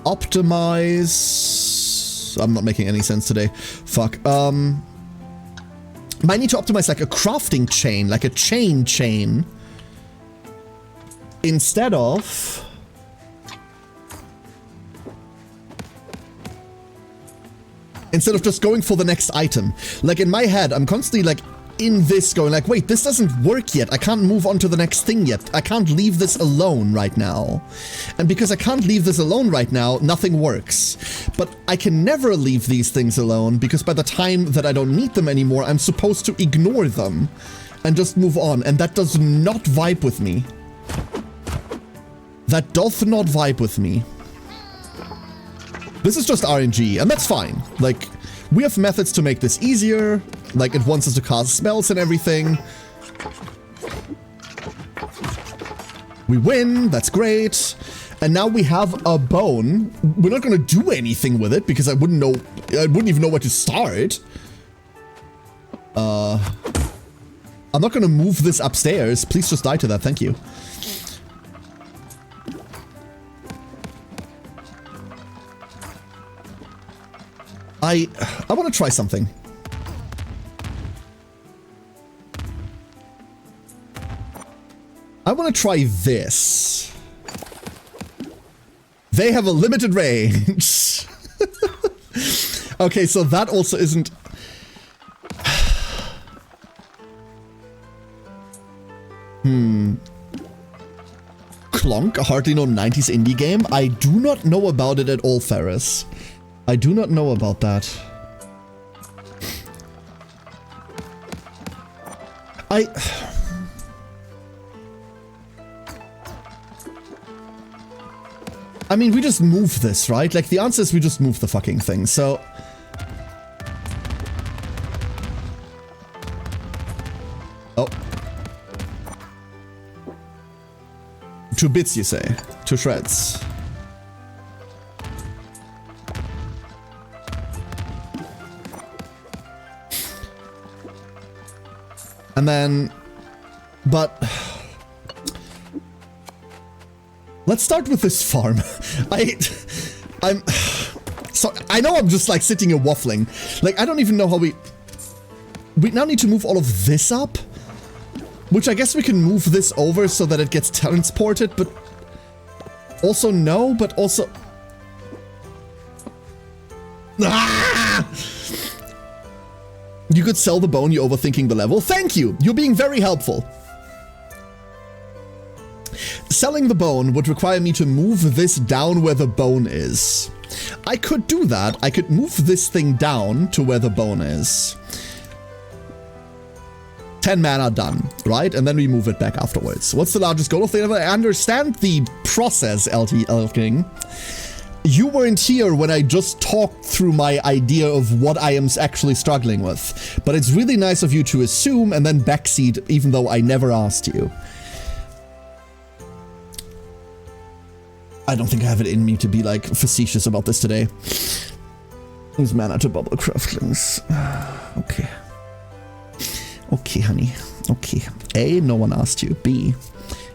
optimize. I'm not making any sense today. Fuck. Might need to optimize like a crafting chain, like a chain, instead of just going for the next item. Like in my head, I'm constantly like in this going like, wait, this doesn't work yet. I can't move on to the next thing yet. I can't leave this alone right now. And because I can't leave this alone right now, nothing works. But I can never leave these things alone because by the time that I don't need them anymore, I'm supposed to ignore them and just move on. And that does not vibe with me. that doth not vibe with me. This is just RNG, and that's fine. Like, we have methods to make this easier. Like, it wants us to cast spells and everything. We win, that's great. And now we have a bone. We're not gonna do anything with it because I wouldn't even know where to start. I'm not gonna move this upstairs. Please just die to that, thank you. I want to try something. I want to try this. They have a limited range. Okay, so that also isn't... Clonk, a hardly known 90s indie game? I do not know about it at all, Ferris. I do not know about that. I mean, we just move this, right? Like, the answer is we just move the fucking thing, so... Oh. 2 bits, you say? 2 shreds. And then... But... Let's start with this farm. I'm... So, I know I'm just, like, sitting here waffling. Like, I don't even know how we... We now need to move all of this up? Which I guess we can move this over so that it gets transported, but... Also no, but also... Ah! You could sell the bone, you're overthinking the level. Thank you! You're being very helpful. Selling the bone would require me to move this down where the bone is. I could do that. I could move this thing down to where the bone is. 10 mana done, right? And then we move it back afterwards. What's the largest goal of the level? I understand the process, LT Elking. You weren't here when I just talked through my idea of what I am actually struggling with. But it's really nice of you to assume and then backseat, even though I never asked you. I don't think I have it in me to be, like, facetious about this today. Use mana to bubble Craftlings. Okay. Okay, honey. Okay. A, no one asked you. B,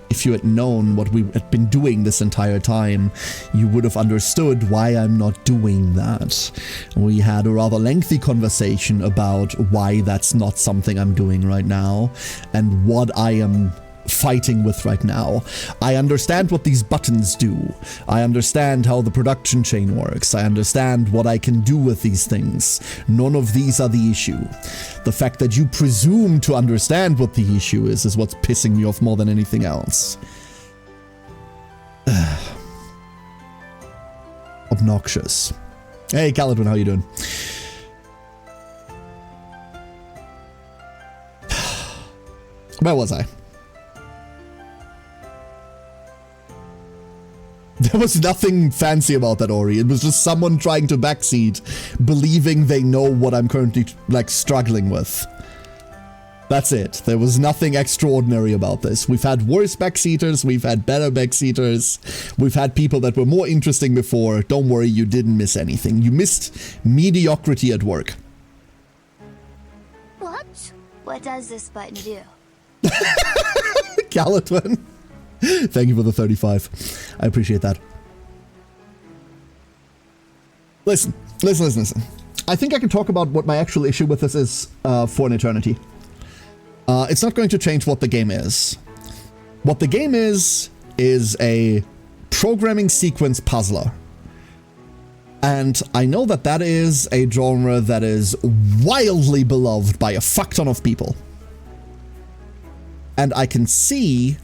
if you had known what we had been doing this entire time, you would have understood why I'm not doing that. We had a rather lengthy conversation about why that's not something I'm doing right now, and what I am fighting with right now. I understand what these buttons do. I understand how the production chain works. I understand what I can do with these things. None of these are the issue. The fact that you presume to understand what the issue is what's pissing me off more than anything else. Obnoxious. Hey, Caladwin, how you doing? Where was I? There was nothing fancy about that, Ori. It was just someone trying to backseat, believing they know what I'm currently, like, struggling with. That's it. There was nothing extraordinary about this. We've had worse backseaters, we've had better backseaters, we've had people that were more interesting before. Don't worry, you didn't miss anything. You missed mediocrity at work. What? What does this button do? Galatwin. Thank you for the 35. I appreciate that. Listen. I think I can talk about what my actual issue with this is for an eternity. It's not going to change what the game is. What the game is a programming sequence puzzler. And I know that that is a genre that is wildly beloved by a fuck ton of people. And I can see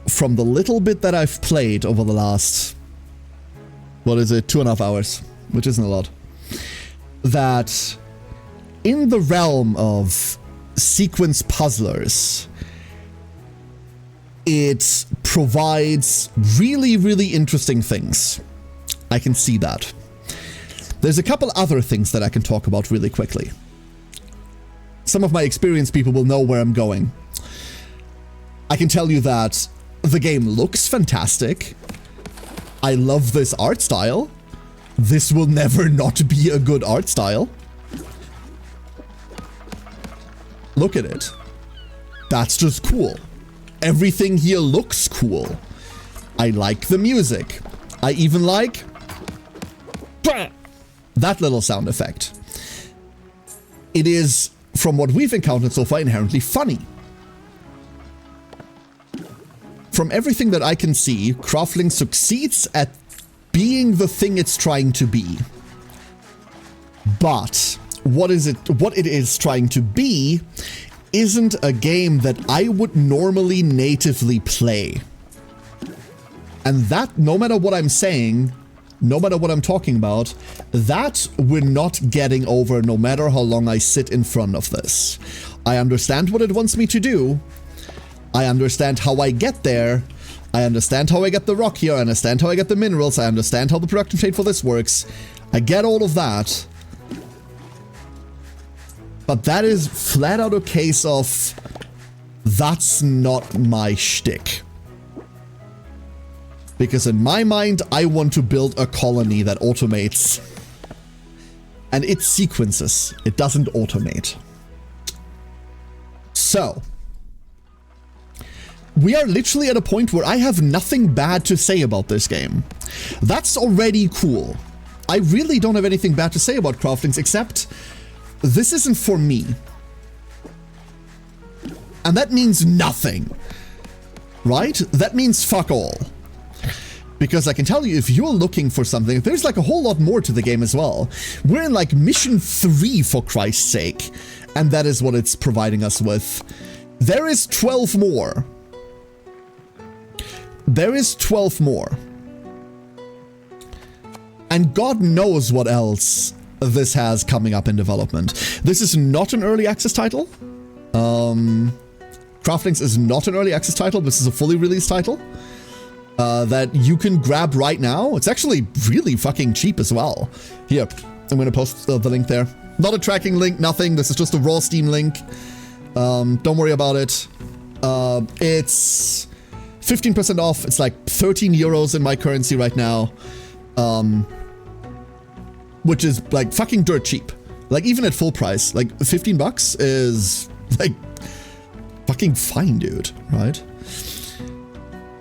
from the little bit that I've played over the last, what is it, 2.5 hours, which isn't a lot, that in the realm of sequence puzzlers, it provides really, really interesting things. I can see that. There's a couple other things that I can talk about really quickly. Some of my experienced people will know where I'm going. I can tell you that the game looks fantastic. I love this art style. This will never not be a good art style. Look at it. That's just cool. Everything here looks cool. I like the music. I even like that little sound effect. It is, from what we've encountered so far, inherently funny. From everything that I can see, Craftlings succeeds at being the thing it's trying to be. But what it is trying to be isn't a game that I would normally natively play. And that, no matter what I'm saying, no matter what I'm talking about, that we're not getting over no matter how long I sit in front of this. I understand what it wants me to do. I understand how I get there. I understand how I get the rock here. I understand how I get the minerals. I understand how the production trade for this works. I get all of that. But that is flat out a case of, that's not my shtick. Because in my mind, I want to build a colony that automates. And it sequences. It doesn't automate. So, we are literally at a point where I have nothing bad to say about this game. That's already cool. I really don't have anything bad to say about Craftlings, except this isn't for me. And that means nothing. Right? That means fuck all. Because I can tell you, if you're looking for something, there's like a whole lot more to the game as well. We're in like mission 3, for Christ's sake. And that is what it's providing us with. There is 12 more. There is 12 more. And God knows what else this has coming up in development. This is not an early access title. Craftlings is not an early access title. This is a fully released title that you can grab right now. It's actually really fucking cheap as well. Here, I'm going to post the link there. Not a tracking link, nothing. This is just a raw Steam link. Don't worry about it. It's 15% off. It's like 13 euros in my currency right now. Which is like fucking dirt cheap. Like even at full price, like 15 bucks is like fucking fine, dude, right?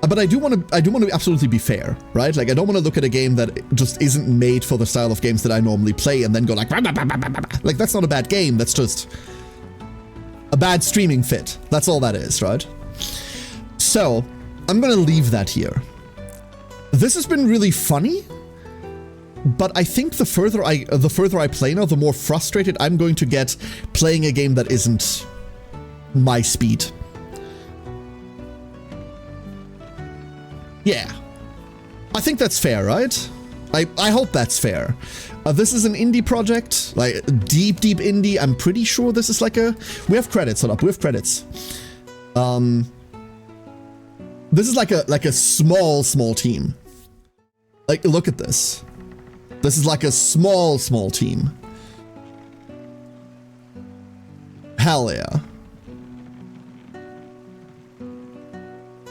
But I do want to absolutely be fair, right? Like I don't want to look at a game that just isn't made for the style of games that I normally play and then go like, like that's not a bad game. That's just a bad streaming fit. That's all that is, right? So I'm going to leave that here. This has been really funny. But I think the further I play now, the more frustrated I'm going to get playing a game that isn't my speed. Yeah. I think that's fair, right? I hope that's fair. This is an indie project, like deep indie. I'm pretty sure this is like a... We have credits, hold up, we have credits. This is like a small team. Like, look at this. This is like a small team. Hell yeah.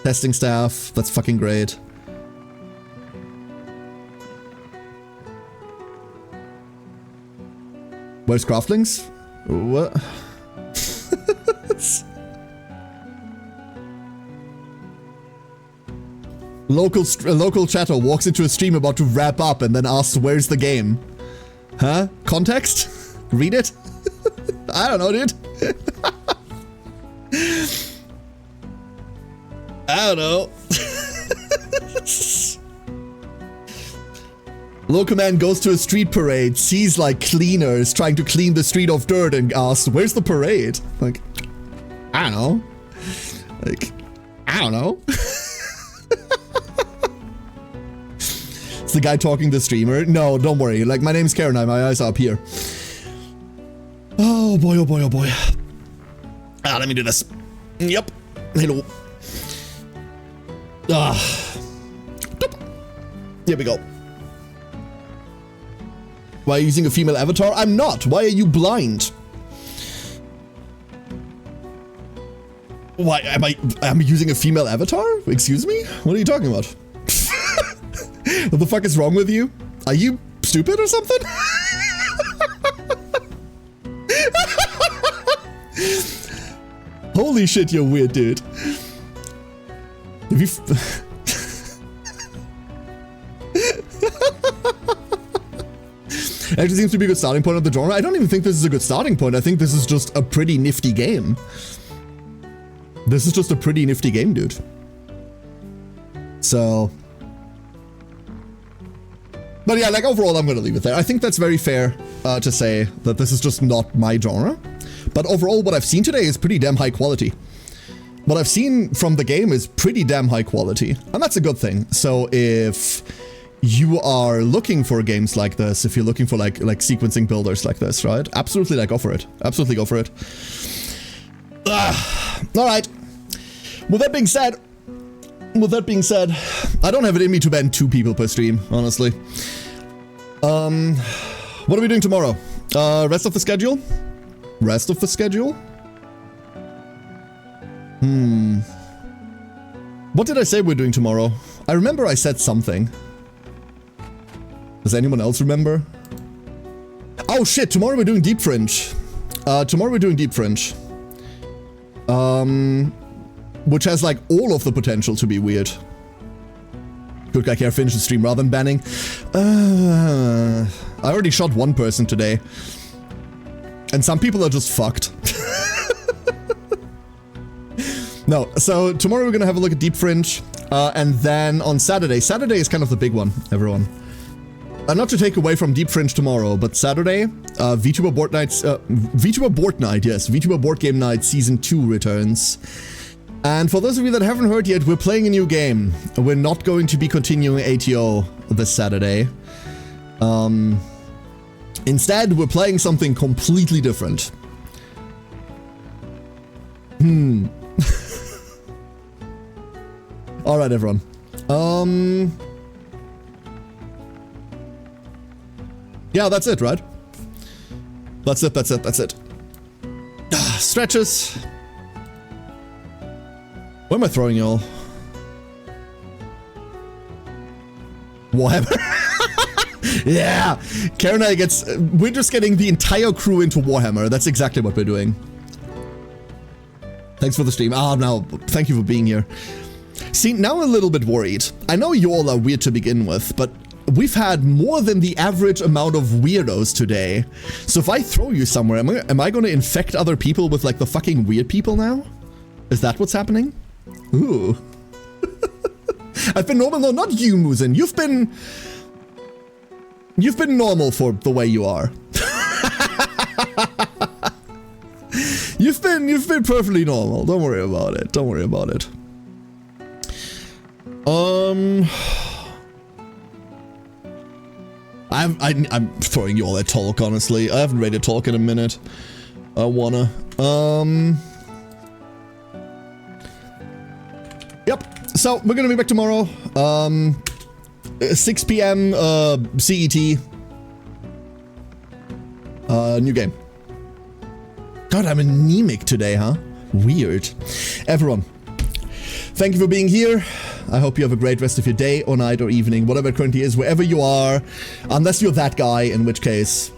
Testing staff, that's fucking great. Where's Craftlings? What? Local chatter walks into a stream about to wrap up and then asks, where's the game? Huh? Context? Read it? I don't know, dude. I don't know. Local man goes to a street parade, sees like cleaners trying to clean the street of dirt and asks, where's the parade? Like, I don't know. Like, I don't know. It's the guy talking to the streamer. No, don't worry. Like, my name's Karen. My eyes are up here. Oh boy, oh boy, oh boy. Ah, let me do this. Yep. Hello. Here we go. Why are you using a female avatar? I'm not. Why are you blind? Why am I'm using a female avatar? Excuse me? What are you talking about? What the fuck is wrong with you? Are you stupid or something? Holy shit, you're weird, dude. Have you... Actually seems to be a good starting point of the genre. I don't even think this is a good starting point. I think this is just a pretty nifty game. This is just a pretty nifty game, dude. So... But yeah, like overall, I'm gonna leave it there. I think that's very fair to say that this is just not my genre. But overall, what I've seen today is pretty damn high quality. What I've seen from the game is pretty damn high quality. And that's a good thing. So if you are looking for games like this, if you're looking for like sequencing builders like this, right? Absolutely, like, go for it. Absolutely go for it. All right. With that being said, I don't have it in me to ban 2 people per stream, honestly. What are we doing tomorrow? Rest of the schedule? Rest of the schedule? What did I say we're doing tomorrow? I remember I said something. Does anyone else remember? Oh shit, tomorrow we're doing Deep Fringe. Which has like all of the potential to be weird. Good guy care, finish the stream rather than banning. I already shot 1 person today. And some people are just fucked. No, so tomorrow we're gonna have a look at Deep Fringe. And then on Saturday is kind of the big one, everyone. Not to take away from Deep Fringe tomorrow, but Saturday, VTuber Board Nights, VTuber Board Night, yes, VTuber Board Game Night Season 2 returns. And for those of you that haven't heard yet, we're playing a new game. We're not going to be continuing ATO this Saturday. Instead, we're playing something completely different. Alright, everyone. Yeah, that's it, right? That's it. Stretches. Where am I throwing y'all? Warhammer? Yeah! Karen and I we're just getting the entire crew into Warhammer. That's exactly what we're doing. Thanks for the stream. No, thank you for being here. See, now I'm a little bit worried. I know you all are weird to begin with, but we've had more than the average amount of weirdos today. So if I throw you somewhere, am I going to infect other people with like the fucking weird people now? Is that what's happening? Ooh. I've been normal. No, not you, Muzen. You've been normal for the way you are. You've been perfectly normal. Don't worry about it. Don't worry about it. I'm throwing you all that talk, honestly. I haven't rated talk in a minute. I wanna. Yep. So we're gonna be back tomorrow. 6 p.m. CET. New game. God, I'm anemic today, huh? Weird. Everyone, thank you for being here. I hope you have a great rest of your day or night or evening, whatever it currently is, wherever you are. Unless you're that guy, in which case,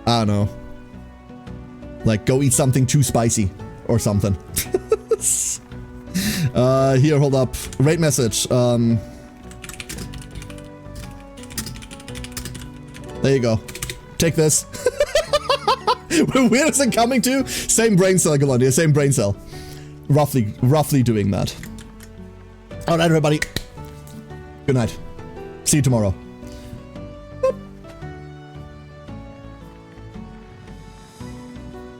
I don't know. Like, go eat something too spicy or something. Here, hold up. Rate message. There you go. Take this. Where is it coming to? Same brain cell, Galandia. Same brain cell. Roughly doing that. Alright, everybody. Good night. See you tomorrow.